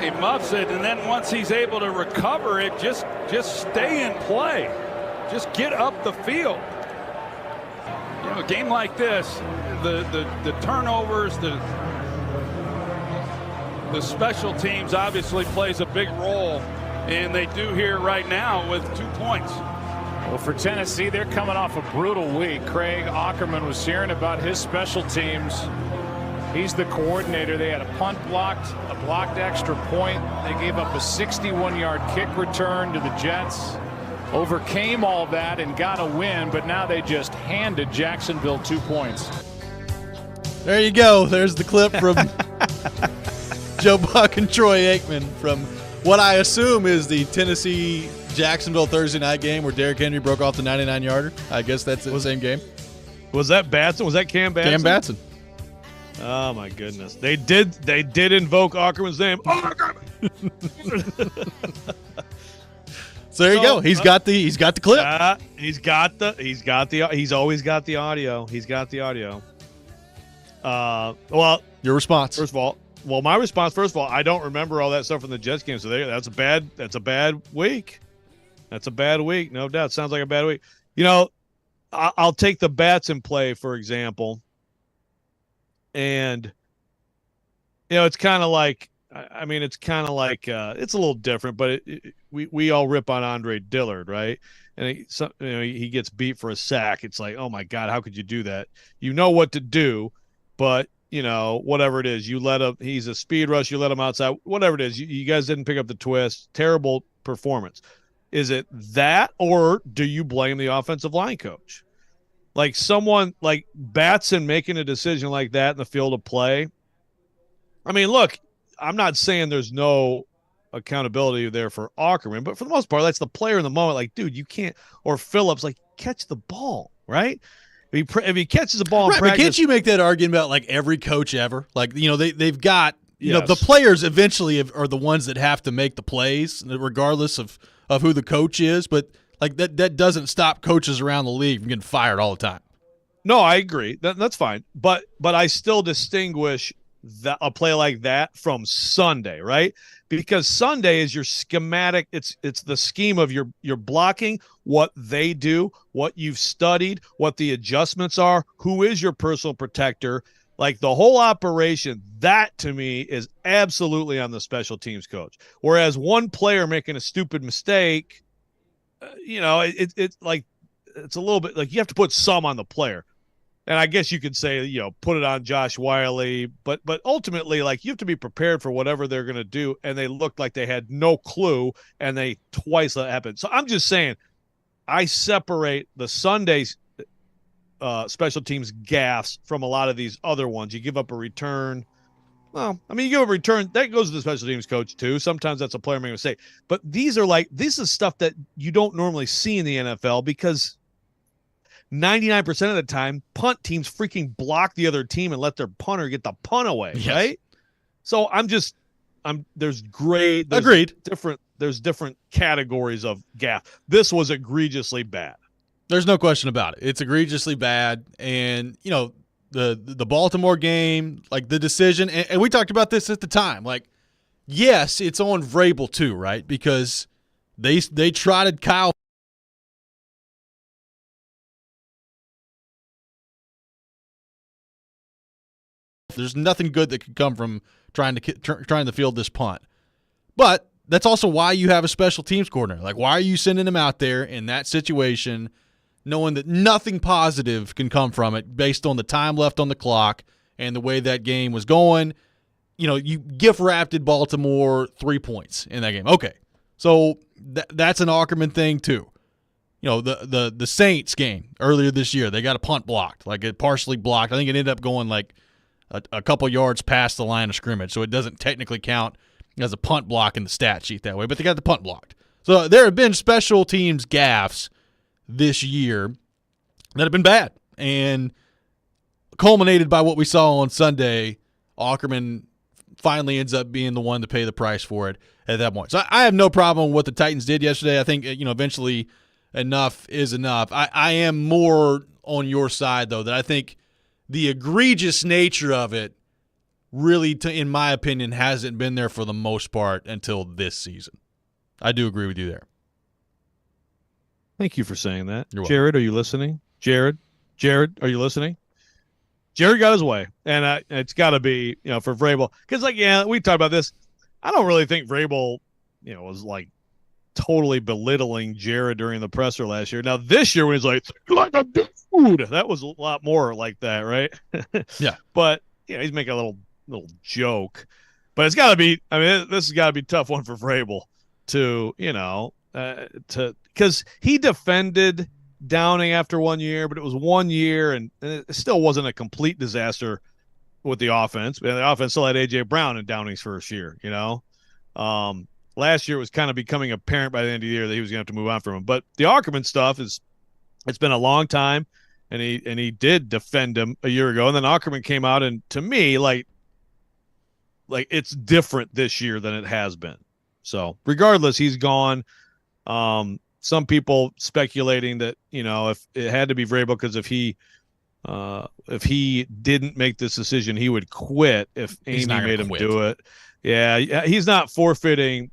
He muffs it, and then once he's able to recover it, just stay in play. Just get up the field. You know, a game like this, the turnovers, the special teams obviously plays a big role, and they do here right now with 2 points. Well, for Tennessee, they're coming off a brutal week. Craig Ackerman was hearing about his special teams. He's the coordinator. They had a punt blocked, a blocked extra point. They gave up a 61-yard kick return to the Jets. Overcame all that and got a win, but now they just handed Jacksonville 2 points. There you go. There's the clip from Joe Buck and Troy Aikman from what I assume is the Tennessee-Jacksonville Thursday night game where Derrick Henry broke off the 99-yarder. I guess that's the same game. Was that Batson? Was that Cam Batson? Cam Batson. Oh my goodness! They did invoke Ackerman's name. Ackerman. So there you go. He's got the clip. He's always got the audio. He's got the audio. Well, your response. First of all, my response. First of all, I don't remember all that stuff from the Jets game. So that's a bad week. That's a bad week, no doubt. Sounds like a bad week. You know, I'll take the Batson play for example. And, you know, it's kind of like, it's a little different, but we all rip on Andre Dillard, right? And he gets beat for a sack. It's like, oh my God, how could you do that? You know what to do, but you know, whatever it is, you let him, he's a speed rush, you let him outside, whatever it is, you guys didn't pick up the twist. Terrible performance. Is it that, or do you blame the offensive line coach? Like someone like Batson making a decision like that in the field of play. I mean, look, I'm not saying there's no accountability there for Ackerman, but for the most part, that's the player in the moment. Like, dude, you can't, or Phillips, like, catch the ball, right? If he catches the ball in practice, but can't you make that argument about like every coach ever? Like, you know, they've got, you Yes. know, the players eventually are the ones that have to make the plays, regardless of who the coach is. But like that doesn't stop coaches around the league from getting fired all the time. No, I agree. That's fine. But I still distinguish a play like that from Sunday, right? Because Sunday is your schematic. It's the scheme of your blocking, what they do, what you've studied, what the adjustments are, who is your personal protector. Like the whole operation, that to me is absolutely on the special teams coach. Whereas one player making a stupid mistake, it's like it's a little bit like you have to put some on the player. And I guess you could say, you know, put it on Josh Wiley, but ultimately, like, you have to be prepared for whatever they're going to do. And they looked like they had no clue, and they twice let it happen. So I'm just saying, I separate the Sunday's special teams gaffes from a lot of these other ones. You give up a return. Well, I mean, you give up a return, that goes to the special teams coach too. Sometimes that's a player making a mistake. But this is stuff that you don't normally see in the NFL because 99% of the time, punt teams freaking block the other team and let their punter get the punt away, Yes. right? So there's different categories of gaff. This was egregiously bad. There's no question about it. It's egregiously bad. And, you know, the Baltimore game, like the decision, and we talked about this at the time. Like, yes, it's on Vrabel too, right? Because they trotted Kyle. There's nothing good that could come from trying to field this punt. But that's also why you have a special teams coordinator. Like, why are you sending him out there in that situation knowing that nothing positive can come from it based on the time left on the clock and the way that game was going? You know, you gift-wrapped Baltimore 3 points in that game. Okay, so that's an Ackerman thing too. You know, the Saints game earlier this year, they got a punt blocked, like it partially blocked. I think it ended up going like a couple yards past the line of scrimmage, so it doesn't technically count as a punt block in the stat sheet that way, but they got the punt blocked. So there have been special teams gaffes this year that have been bad and culminated by what we saw on Sunday, Ackerman finally ends up being the one to pay the price for it at that point. So I have no problem with what the Titans did yesterday. I think, eventually enough is enough. I am more on your side, though, that I think the egregious nature of it really, in my opinion, hasn't been there for the most part until this season. I do agree with you there. Thank you for saying that. You're welcome. Jared, are you listening? Jared, are you listening? Jared got his way, and it's got to be, for Vrabel. Because, we talked about this. I don't really think Vrabel, was, totally belittling Jared during the presser last year. Now, this year when he's like a dude, that was a lot more like that, right? Yeah. But, he's making a little joke. But it's got to be – this has got to be a tough one for Vrabel to, because he defended – Downing after 1 year, but it was 1 year, and it still wasn't a complete disaster with the offense. And the offense still had A.J. Brown in Downing's first year, Last year it was kind of becoming apparent by the end of the year that he was going to have to move on from him. But the Ackerman stuff it's been a long time, and he did defend him a year ago. And then Ackerman came out, and to me, like it's different this year than it has been. So regardless, he's gone. Some people speculating that, if it had to be Vrabel, because if he didn't make this decision, he would quit if Amy made him do it. Yeah, he's not forfeiting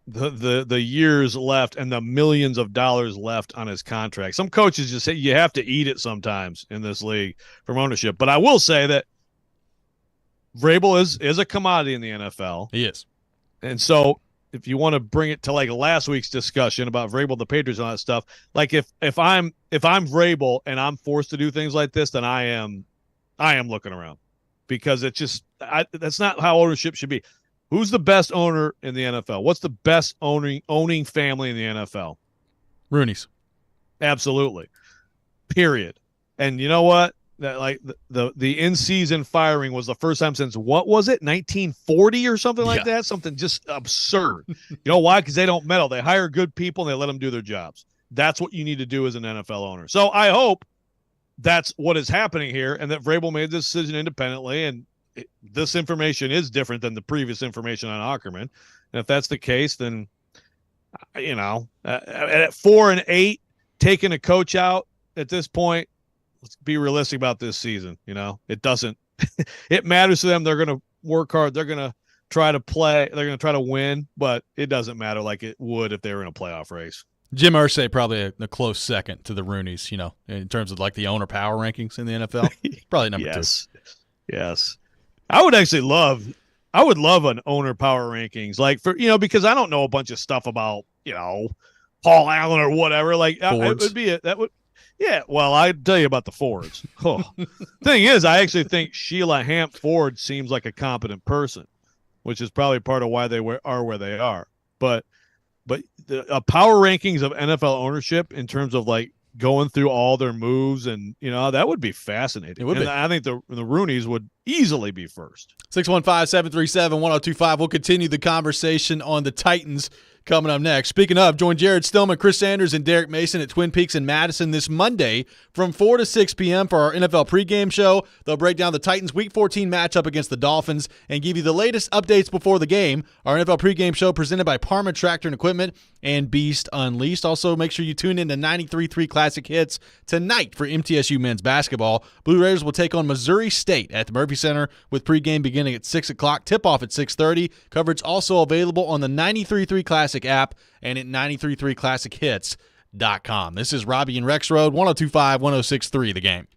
the years left and the millions of dollars left on his contract. Some coaches just say you have to eat it sometimes in this league from ownership. But I will say that Vrabel is a commodity in the NFL. He is. And so if you want to bring it to last week's discussion about Vrabel, the Patriots, and all that stuff, if I'm Vrabel and I'm forced to do things like this, then I am looking around, because it's just that's not how ownership should be. Who's the best owner in the NFL? What's the best owning family in the NFL? Rooney's. Absolutely. Period. And you know what? That the in-season firing was the first time since, what was it, 1940 or something like that? Something just absurd. You know why? Because they don't meddle. They hire good people and they let them do their jobs. That's what you need to do as an NFL owner. So I hope that's what is happening here, and that Vrabel made this decision independently, and this information is different than the previous information on Ackerman. And if that's the case, then at 4-8, taking a coach out at this point, let's be realistic about this season. It doesn't – it matters to them. They're going to work hard. They're going to try to play. They're going to try to win, but it doesn't matter like it would if they were in a playoff race. Jim Irsay probably a close second to the Rooneys, in terms of the owner power rankings in the NFL. Probably number two. Yes. I would love an owner power rankings, because I don't know a bunch of stuff about, Paul Allen or whatever. It would be that would. Yeah, well, I'd tell you about the Fords. Thing is, I actually think Sheila Hamp Ford seems like a competent person, which is probably part of why they are where they are. But the power rankings of NFL ownership in terms of going through all their moves, and that would be fascinating. It would be. I think the Rooneys would easily be first. 615-737-1025. We'll continue the conversation on the Titans coming up next. Speaking of, join Jared Stillman, Chris Sanders, and Derek Mason at Twin Peaks in Madison this Monday from 4 to 6 p.m. for our NFL pregame show. They'll break down the Titans' Week 14 matchup against the Dolphins and give you the latest updates before the game. Our NFL pregame show presented by Parma Tractor and Equipment and Beast Unleashed. Also, make sure you tune in to 93.3 Classic Hits tonight for MTSU men's basketball. Blue Raiders will take on Missouri State at the Murphy Center with pregame beginning at 6 o'clock, tip-off at 6:30. Coverage also available on the 93.3 Classic app and at 933classichits.com. This is Robby and Rexrode, 102.5, 106.3 The Game.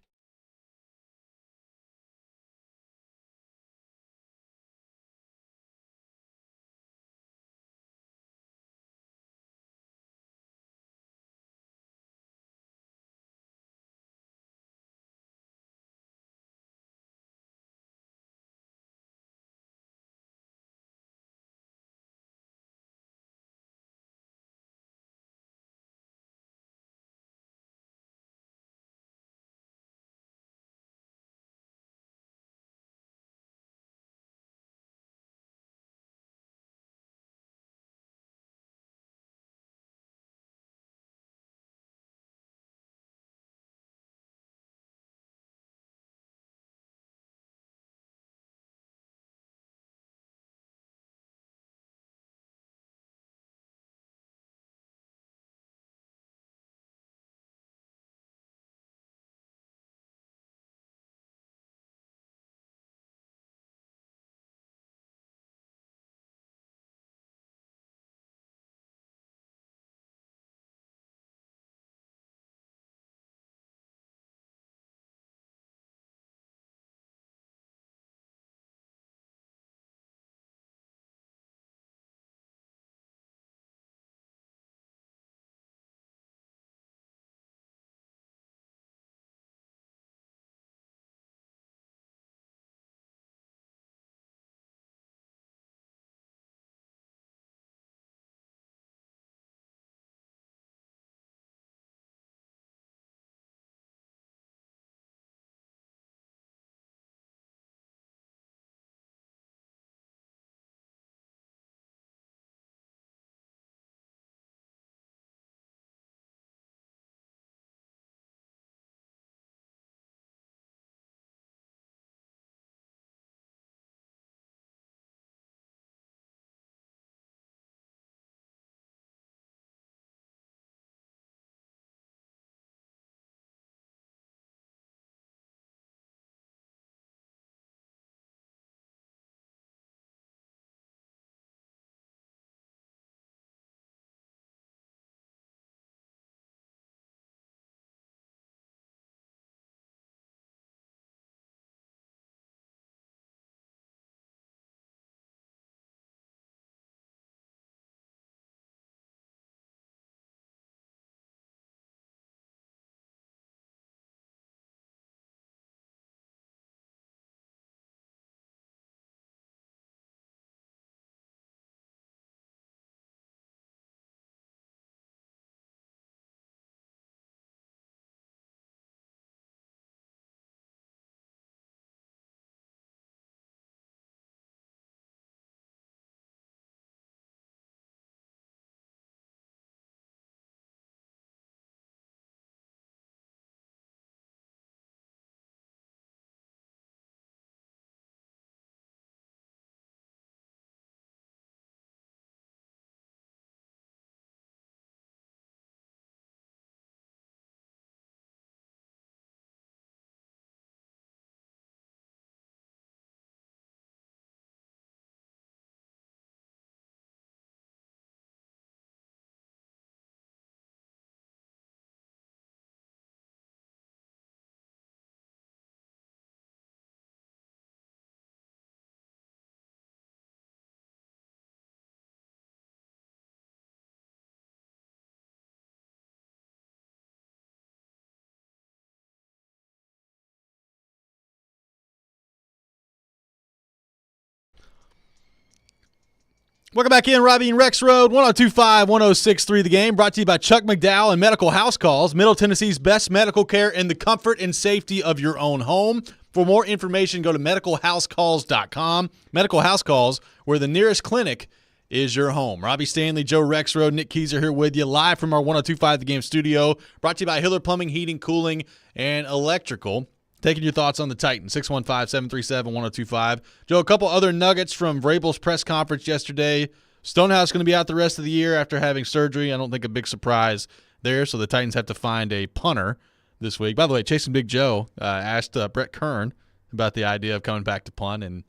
Welcome back in, Robby and Rexrode, 102.5, 106.3 The Game, brought to you by Chuck McDowell and Medical House Calls, Middle Tennessee's best medical care in the comfort and safety of your own home. For more information, go to medicalhousecalls.com. Medical House Calls, where the nearest clinic is your home. Robby Stanley, Joe Rexrode, Nick Keyser here with you, live from our 102.5 The Game studio, brought to you by Hiller Plumbing, Heating, Cooling, and Electrical. Taking your thoughts on the Titans, 615-737-1025. Joe, a couple other nuggets from Vrabel's press conference yesterday. Stonehouse going to be out the rest of the year after having surgery. I don't think a big surprise there, so the Titans have to find a punter this week. By the way, Chasing Big Joe asked Brett Kern about the idea of coming back to punt, and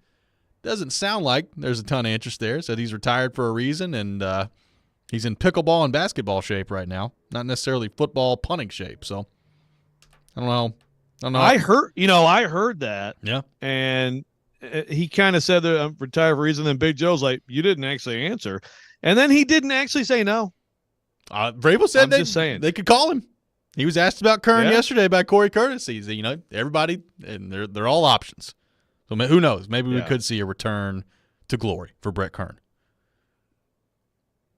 doesn't sound like there's a ton of interest there. Said he's retired for a reason, and he's in pickleball and basketball shape right now, not necessarily football punting shape. So I don't know. I heard that. Yeah. And he kind of said that I'm retired for a reason. Then Big Joe's like, you didn't actually answer. And then he didn't actually say no. Vrabel said they could call him. He was asked about Kern yesterday by Corey Curtis. He's, everybody, and they're all options. So who knows? Maybe we could see a return to glory for Brett Kern.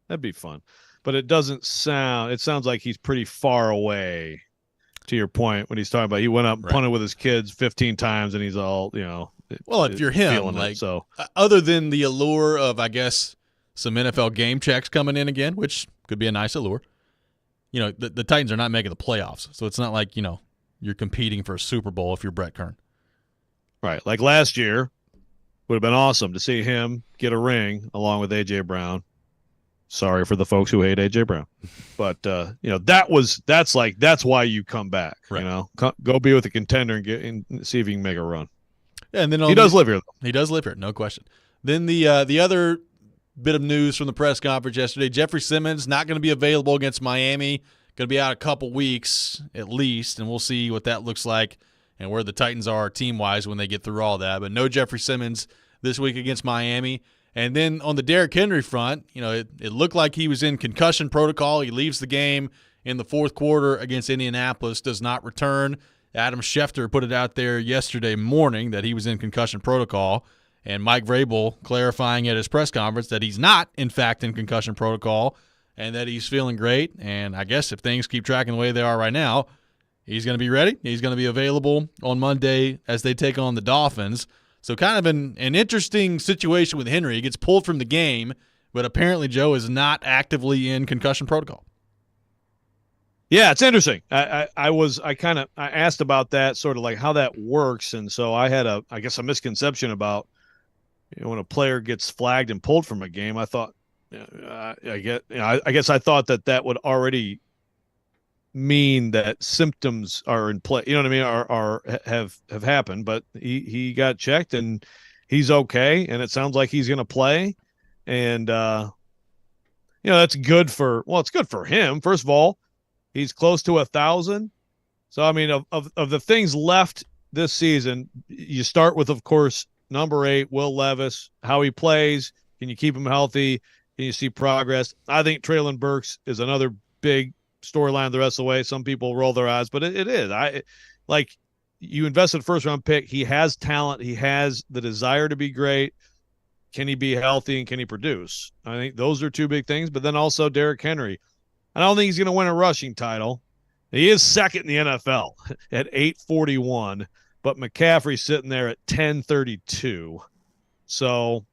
That'd be fun. But it sounds like he's pretty far away. To your point, when he's talking about he went up and punted with his kids 15 times and he's all, Well, if you're him, other than the allure of, I guess, some NFL game checks coming in again, which could be a nice allure, the Titans are not making the playoffs. So it's not like, you're competing for a Super Bowl if you're Brett Kern. Right. Like last year, would have been awesome to see him get a ring along with A.J. Brown. Sorry for the folks who hate A.J. Brown. But, that's why you come back. Right. Go be with a contender and see if you can make a run. Yeah, and then he does live here, though. He does live here, no question. Then the other bit of news from the press conference yesterday, Jeffrey Simmons not going to be available against Miami, going to be out a couple weeks at least, and we'll see what that looks like and where the Titans are team-wise when they get through all that. But no Jeffrey Simmons this week against Miami. And then on the Derrick Henry front, it looked like he was in concussion protocol. He leaves the game in the fourth quarter against Indianapolis, does not return. Adam Schefter put it out there yesterday morning that he was in concussion protocol, and Mike Vrabel clarifying at his press conference that he's not, in fact, in concussion protocol and that he's feeling great. And I guess if things keep tracking the way they are right now, he's going to be ready. He's going to be available on Monday as they take on the Dolphins. So kind of an interesting situation with Henry. He gets pulled from the game, but apparently Joe is not actively in concussion protocol. Yeah, it's interesting. I asked about that, sort of like how that works, and so I had a misconception about when a player gets flagged and pulled from a game. I thought, I guess I thought that would already mean that symptoms are in play. You know what I mean? Have happened, but he got checked and he's okay, and it sounds like he's going to play, and that's good for. Well, it's good for him. First of all, he's close to 1,000. So I mean, of the things left this season, you start with, of course, number 8, Will Levis. How he plays, can you keep him healthy? Can you see progress? I think Treylon Burks is another big storyline the rest of the way. Some people roll their eyes, but it is. You invested first-round pick. He has talent. He has the desire to be great. Can he be healthy and can he produce? I think those are two big things. But then also Derrick Henry. I don't think he's going to win a rushing title. He is second in the NFL at 841, but McCaffrey's sitting there at 1032. So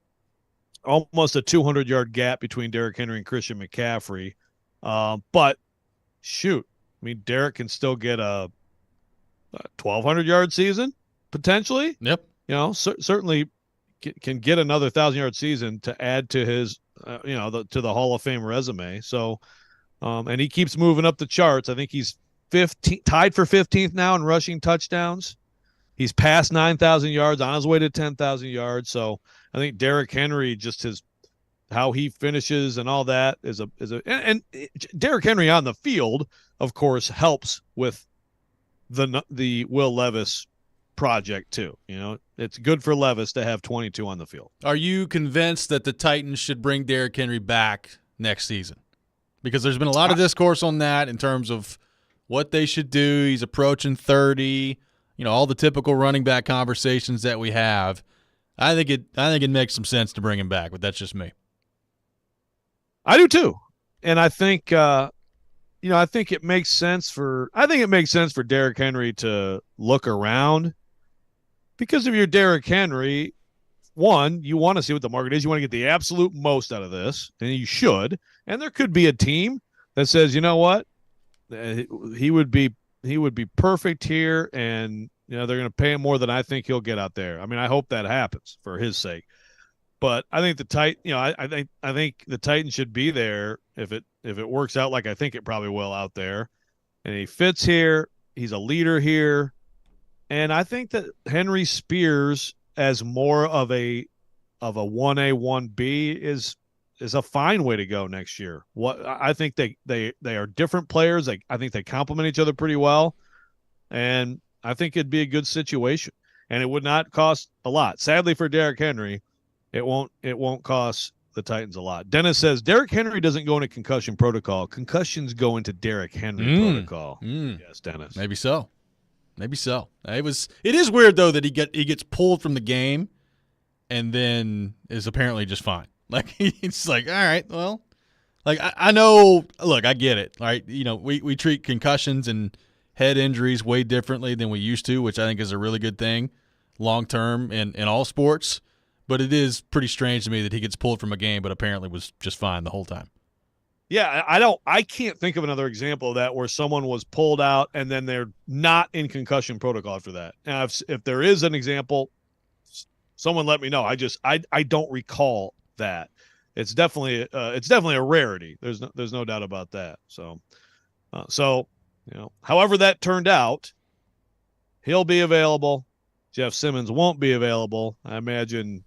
almost a 200-yard gap between Derrick Henry and Christian McCaffrey. But shoot, I mean, Derrick can still get a 1,200-yard season potentially. Yep. Certainly can get another 1,000-yard season to add to his, to the Hall of Fame resume. So, and he keeps moving up the charts. I think he's tied for 15th now in rushing touchdowns. He's passed 9,000 yards, on his way to 10,000 yards. So I think Derrick Henry, just how he finishes and all that and Derrick Henry on the field, of course, helps with the Will Levis project too. It's good for Levis to have 22 on the field. Are you convinced that the Titans should bring Derrick Henry back next season? Because there's been a lot of discourse on that in terms of what they should do. He's approaching 30, all the typical running back conversations that we have. I think it makes some sense to bring him back, but that's just me. I do too. And I think I think it makes sense for Derrick Henry to look around, because if you're Derrick Henry, one, you want to see what the market is. You want to get the absolute most out of this, and you should. And there could be a team that says, you know what, he would be perfect here, and they're going to pay him more than I think he'll get out there. I mean, I hope that happens for his sake. But I think I think the Titans should be there if it works out like I think it probably will out there, and he fits here. He's a leader here, and I think that Henry Spears as more of a 1A 1B is a fine way to go next year. What I think they are different players. I think they complement each other pretty well, and I think it'd be a good situation, and it would not cost a lot. Sadly for Derrick Henry, it won't cost the Titans a lot. Dennis says Derrick Henry doesn't go into concussion protocol. Concussions go into Derrick Henry protocol. Yes, Dennis. Maybe so. It is weird though that he gets pulled from the game and then is apparently just fine. Like he's like, all right, well, like I know. Look, I get it. Right? We treat concussions and head injuries way differently than we used to, which I think is a really good thing long term in all sports. But it is pretty strange to me that he gets pulled from a game, but apparently was just fine the whole time. Yeah, I can't think of another example of that where someone was pulled out and then they're not in concussion protocol after that. Now, if there is an example, someone let me know. I don't recall that. It's definitely a rarity. There's no doubt about that. So however that turned out, he'll be available. Jeff Simmons won't be available. I imagine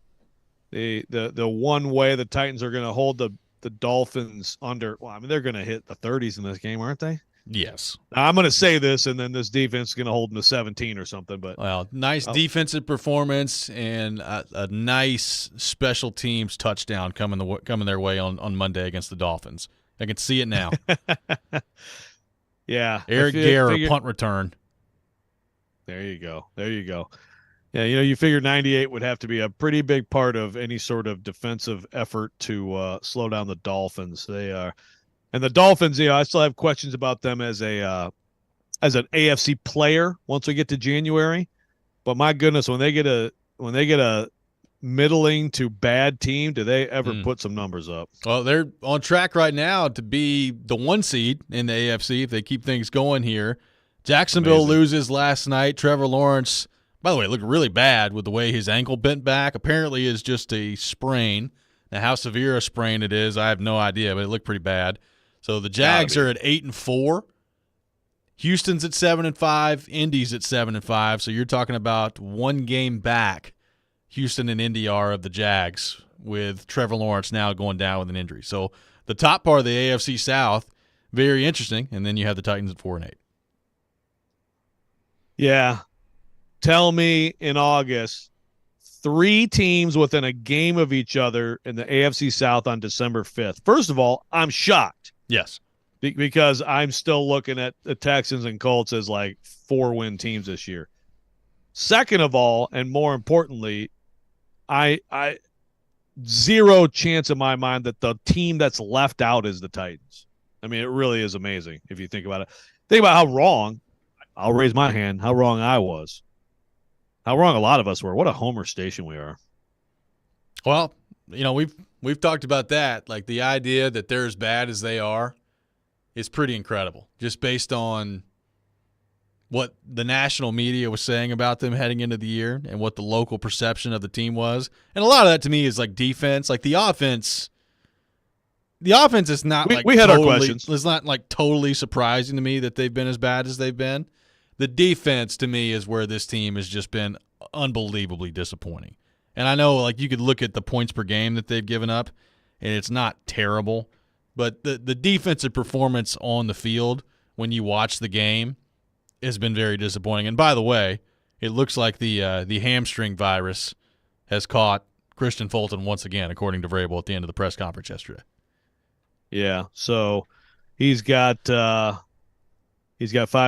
the one way the Titans are going to hold the Dolphins under, well, I mean, they're going to hit the 30s in this game, aren't they? Yes. Now, I'm going to say this, and then this defense is going to hold them to 17 or something. But nice defensive performance and a nice special teams touchdown coming their way on Monday against the Dolphins. I can see it now. Yeah. Eric Gare, punt return. There you go. Yeah, you figure 98 would have to be a pretty big part of any sort of defensive effort to slow down the Dolphins. They are, and the Dolphins, I still have questions about them as an AFC player once we get to January. But my goodness, when they get a middling to bad team, do they ever put some numbers up? Well, they're on track right now to be the 1 seed in the AFC if they keep things going here. Jacksonville loses last night. Trevor Lawrence, by the way, looked really bad with the way his ankle bent back. Apparently is just a sprain. Now, how severe a sprain it is, I have no idea, but it looked pretty bad. So the Jags are at 8-4. Houston's at 7-5. Indy's at 7-5. So you're talking about 1 game back. Houston and Indy are of the Jags, with Trevor Lawrence now going down with an injury. So the top part of the AFC South, very interesting. And then you have the Titans at 4-8. Yeah. Tell me in August, 3 teams within a game of each other in the AFC South on December 5th. First of all, I'm shocked. Yes. Because I'm still looking at the Texans and Colts as like 4-win teams this year. Second of all, and more importantly, I zero chance in my mind that the team that's left out is the Titans. I mean, it really is amazing if you think about it. Think about how wrong, I'll raise my hand, how wrong I was. How wrong a lot of us were. What a homer station we are. Well, we've talked about that. Like the idea that they're as bad as they are is pretty incredible. Just based on what the national media was saying about them heading into the year and what the local perception of the team was. And a lot of that to me is like defense. Like the offense is not we had our questions. It's not like totally surprising to me that they've been as bad as they've been. The defense, to me, is where this team has just been unbelievably disappointing. And I know, like, you could look at the points per game that they've given up, and it's not terrible. But the defensive performance on the field when you watch the game has been very disappointing. And by the way, it looks like the hamstring virus has caught Christian Fulton once again, according to Vrabel at the end of the press conference yesterday. Yeah, so he's got 5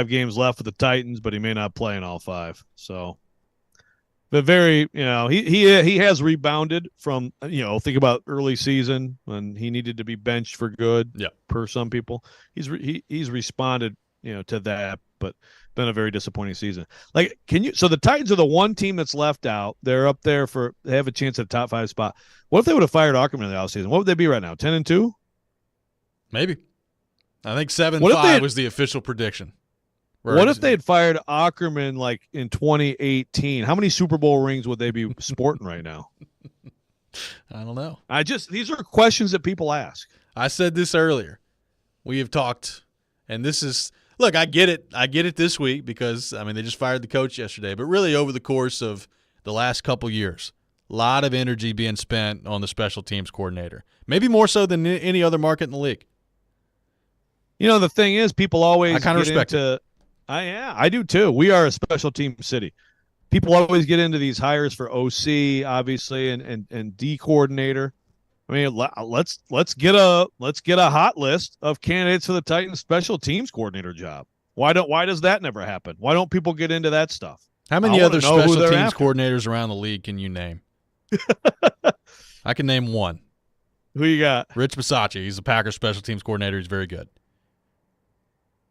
games left with the Titans, but he may not play in all 5. So But very, he has rebounded from, think about early season when he needed to be benched for good. Yeah. Per some people, he's responded, to that, but been a very disappointing season. Like, so the Titans are the one team that's left out. They're up there they have a chance at a top 5 spot. What if they would have fired Ackerman in the offseason? What would they be right now? 10-2? Maybe. I think 7-5 was the official prediction. What if they had fired Ackerman like in 2018? How many Super Bowl rings would they be sporting right now? I don't know. These are questions that people ask. I said this earlier. We have talked, and this is, look, I get it. I get it this week because, they just fired the coach yesterday. But really over the course of the last couple years, a lot of energy being spent on the special teams coordinator. Maybe more so than any other market in the league. The thing is, people always I kind of respect it. I do too. We are a special team city. People always get into these hires for OC, obviously, and D coordinator. Let's get a hot list of candidates for the Titans special teams coordinator job. Why does that never happen? Why don't people get into that stuff? How many other special teams coordinators around the league can you name? I can name one. Who you got? Rich Bisaccia. He's the Packers special teams coordinator. He's very good.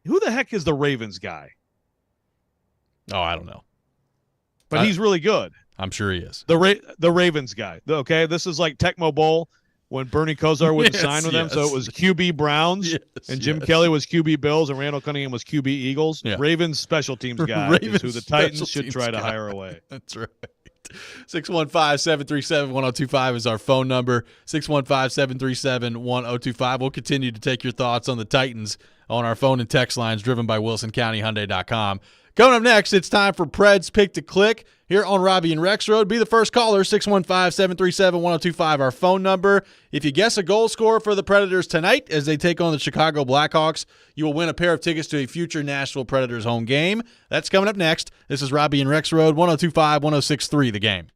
Who the heck is the Ravens guy? Oh, I don't know. But he's really good. I'm sure he is. The Ravens guy. Okay, this is like Tecmo Bowl when Bernie Kosar wouldn't sign with them. So it was QB Browns and Jim Kelly was QB Bills and Randall Cunningham was QB Eagles. Yeah. Ravens special teams guy is who the Titans should try to hire away. That's right. 615-737-1025 is our phone number. 615-737-1025. We'll continue to take your thoughts on the Titans on our phone and text lines driven by WilsonCountyHyundai.com. Coming up next, it's time for Pred's Pick to Click here on Robby and Rexrode. Be the first caller, 615-737-1025, our phone number. If you guess a goal scorer for the Predators tonight as they take on the Chicago Blackhawks, you will win a pair of tickets to a future Nashville Predators home game. That's coming up next. This is Robby and Rexrode, 102.5, 106.3 The Game.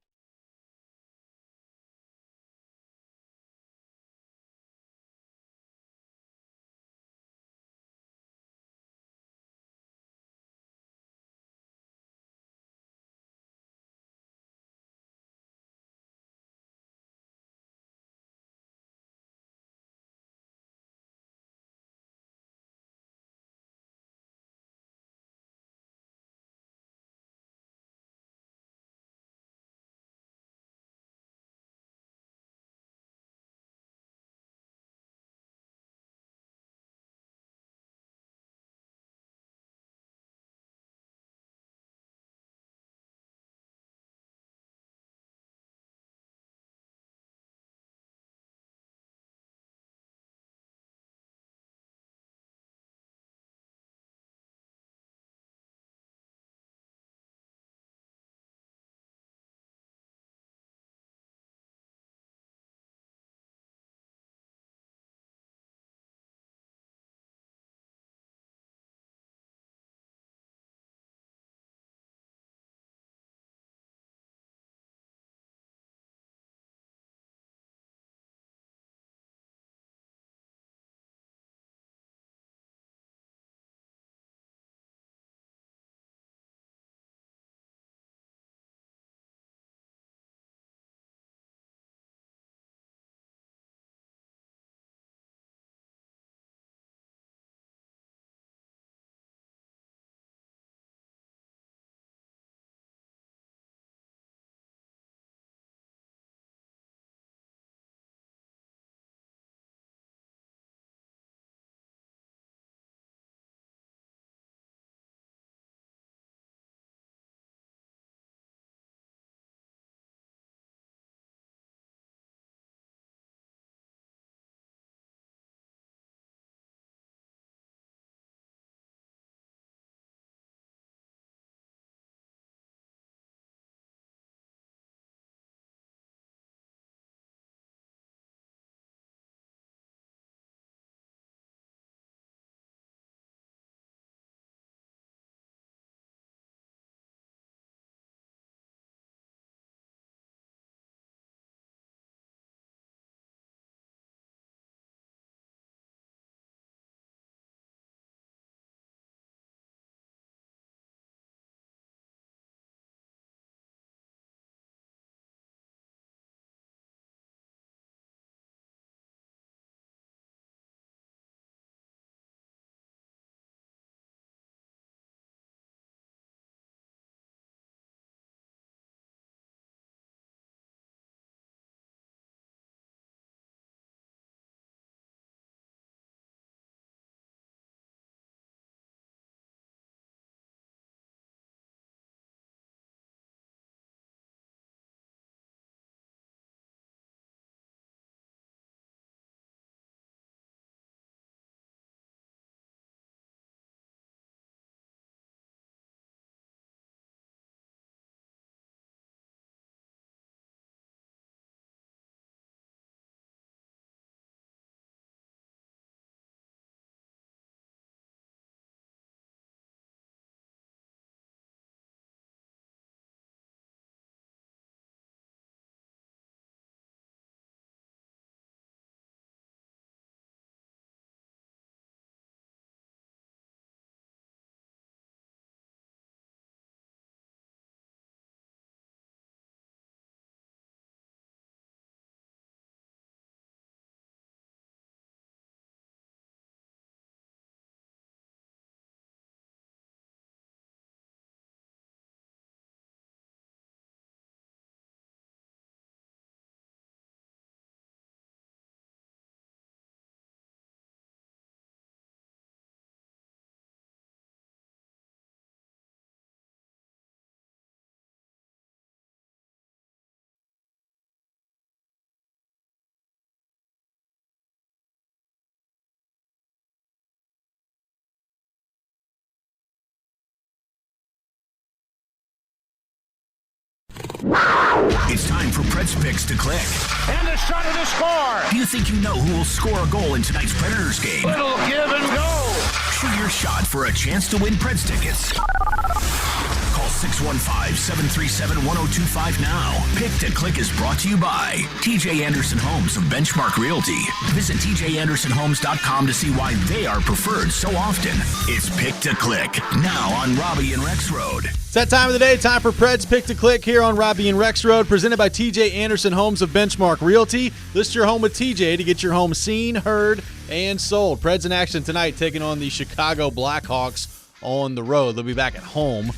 time for Preds Picks to click. And a shot at the score. Do you think you know who will score a goal in tonight's Predators game? Little give and go. Shoot your shot for a chance to win Preds tickets. Call 615-737-1025 now. Pick to Click is brought to you by TJ Anderson Homes of Benchmark Realty. Visit tjandersonhomes.com to see why they are preferred so often. It's Pick to Click, now on Robby and Rexrode. It's that time of the day, time for Preds Pick to Click here on Robby and Rexrode, presented by TJ Anderson Homes of Benchmark Realty. List your home with TJ to get your home seen, heard, and sold. Preds in action tonight, taking on the Chicago Blackhawks on the road. They'll be back at home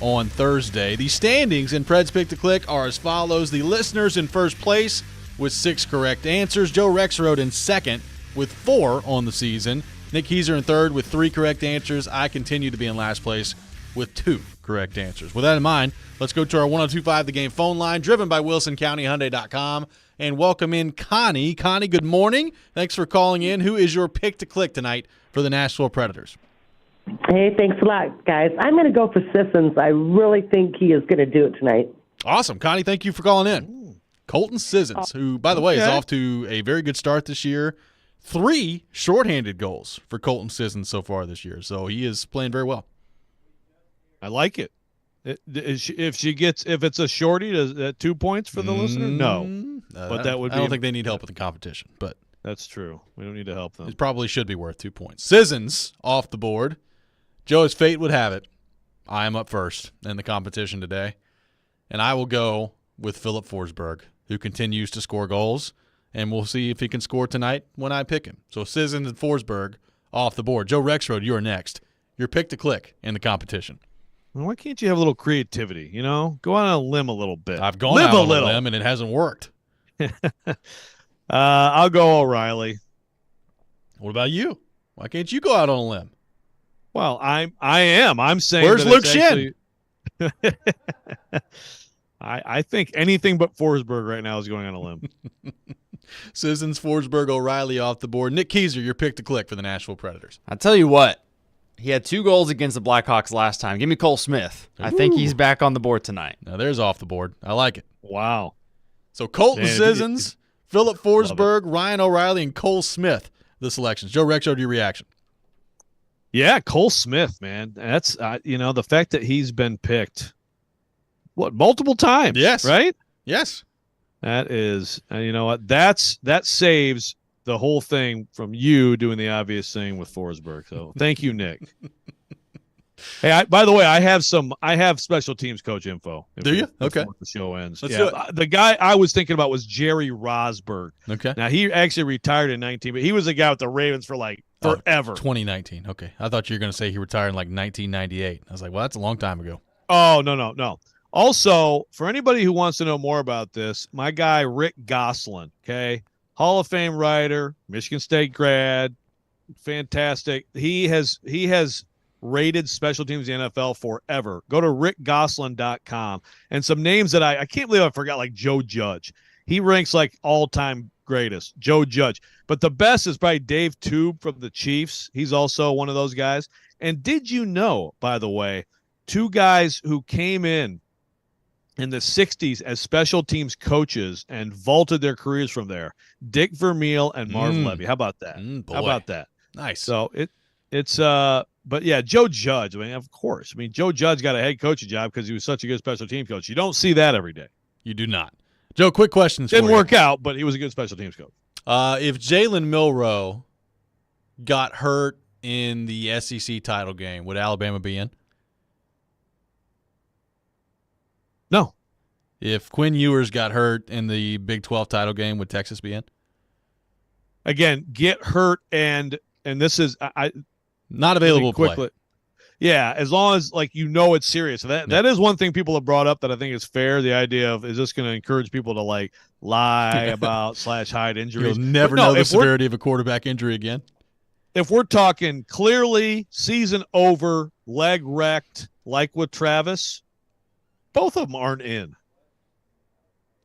on Thursday. The standings in Preds Pick to Click are as follows. The listeners in first place with 6 correct answers. Joe Rexrode in second with 4 on the season. Nick Keyser in third with 3 correct answers. I continue to be in last place with 2 correct answers. With that in mind, let's go to our 1025 The Game phone line, driven by WilsonCountyHyundai.com, and welcome in Connie. Connie, good morning. Thanks for calling in. Who is your pick to click tonight for the Nashville Predators? Hey, thanks a lot, guys. I'm going to go for Sissons. I really think he is going to do it tonight. Awesome. Connie, thank you for calling in. Colton Sissons, who, by the way, is off to a very good start this year. 3 shorthanded goals for Colton Sissons so far this year, so he is playing very well. I like it. If it's a shorty, is that 2 points for the listener? No, but that would. I don't think they need help with the competition, but that's true. We don't need to help them. It probably should be worth 2 points. Sissons off the board. Joe, as fate would have it, I am up first in the competition today, and I will go with Philip Forsberg, who continues to score goals, and we'll see if he can score tonight when I pick him. So Sissons and Forsberg off the board. Joe Rexrode, you are next. Your pick to click in the competition. Well, why can't you have a little creativity? You know, go on a limb a little bit. I've gone out on a limb, and it hasn't worked. I'll go O'Reilly. What about you? Why can't you go out on a limb? Well, I am. I'm saying. Where's Luke Shin? I think anything but Forsberg right now is going on a limb. Sissons, Forsberg, O'Reilly off the board. Nick Keyser, your pick to click for the Nashville Predators. I'll tell you what. He had 2 goals against the Blackhawks last time. Give me Cole Smith. I think he's back on the board tonight. Now there's off the board. I like it. Wow. So Colton Sissons, Philip Forsberg, Ryan O'Reilly, and Cole Smith, the selections. Joe Rexrode, your reaction? Yeah, Cole Smith, man. That's the fact that he's been picked, multiple times? Yes. Right? Yes. That is, you know what? That saves the whole thing from you doing the obvious thing with Forsberg. So thank you, Nick. Hey, by the way, I have special teams coach info. Do you? Okay. The show ends. Let's do it. The guy I was thinking about was Jerry Rosberg. Okay. Now he actually retired in 19, but he was a guy with the Ravens for forever. 2019. Okay. I thought you were going to say he retired in 1998. I was like, well, that's a long time ago. Oh, no. Also, for anybody who wants to know more about this, my guy Rick Gosselin, okay? Hall of Fame writer, Michigan State grad, fantastic. He has rated special teams in the NFL forever. Go to rickgosselin.com. And some names that I can't believe I forgot, like Joe Judge. He ranks all-time greatest, Joe Judge. But the best is probably Dave Tube from the Chiefs. He's also one of those guys. And did you know, by the way, 2 guys who came in the 60s as special teams coaches and vaulted their careers from there, Dick Vermeil and Marv Levy. How about that? Boy. How about that? Nice. So it's but yeah, Joe Judge. I mean, of course. I mean, Joe Judge got a head coaching job because he was such a good special team coach. You don't see that every day. You do not. Joe, quick questions for you. Didn't work out, but he was a good special teams coach. If Jalen Milroe got hurt in the SEC title game, would Alabama be in? No. If Quinn Ewers got hurt in the Big 12 title game, would Texas be in? Again, get hurt and this is not available quickly. Yeah, as long as it's serious. That is one thing people have brought up that I think is fair. The idea of, is this going to encourage people to lie about / hide injuries? You'll never know the severity of a quarterback injury again. If we're talking clearly season over, leg wrecked, like with Travis, both of them aren't in.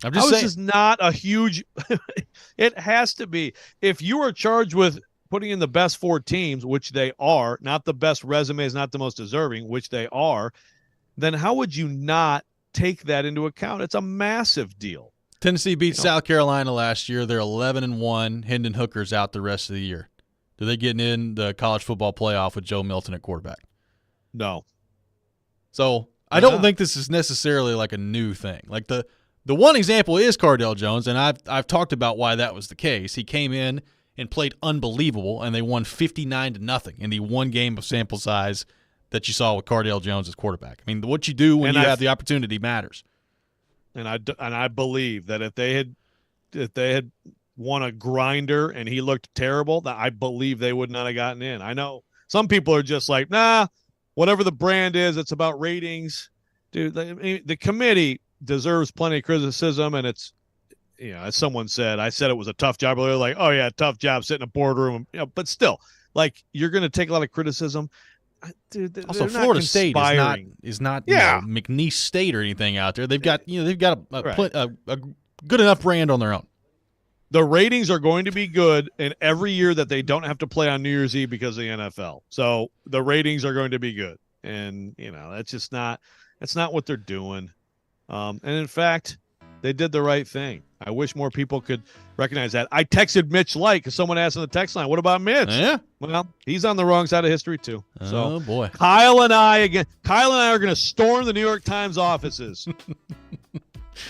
I'm just saying, this is not a huge. It has to be. If you are charged with putting in the best 4 teams, which they are, not the best resumes, not the most deserving, which they are, then how would you not take that into account? It's a massive deal. Tennessee beat South Carolina last year. They're 11-1. Hendon Hooker's out the rest of the year. Do they get in the college football playoff with Joe Milton at quarterback? No. So I don't think this is necessarily like a new thing. Like the one example is Cardale Jones, and I've talked about why that was the case. He came in and played unbelievable, and they won 59-0 in the one game of sample size that you saw with Cardale Jones as quarterback. I mean, what you do when you have the opportunity matters. And I believe that if they had won a grinder and he looked terrible, that I believe they would not have gotten in. I know some people are just like, nah, whatever the brand is, it's about ratings. Dude, the committee deserves plenty of criticism, and it's, as someone said, I said it was a tough job. They're like, oh yeah, tough job sitting in a boardroom, but still, like, you're going to take a lot of criticism. Dude, also, Florida State is not McNeese State or anything out there. They've got a good enough brand on their own. The ratings are going to be good in every year that they don't have to play on New Year's Eve because of the NFL. So the ratings are going to be good, and that's not what they're doing. And in fact, they did the right thing. I wish more people could recognize that. I texted Mitch Light because someone asked on the text line, what about Mitch? Yeah. Well, he's on the wrong side of history too. Oh, boy. Kyle and I are going to storm the New York Times offices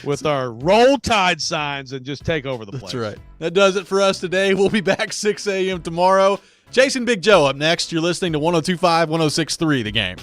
with our Roll Tide signs and just take over the place. That's right. That does it for us today. We'll be back 6 a.m. tomorrow. Jason Big Joe up next. You're listening to 102.5, 106.3 The Game.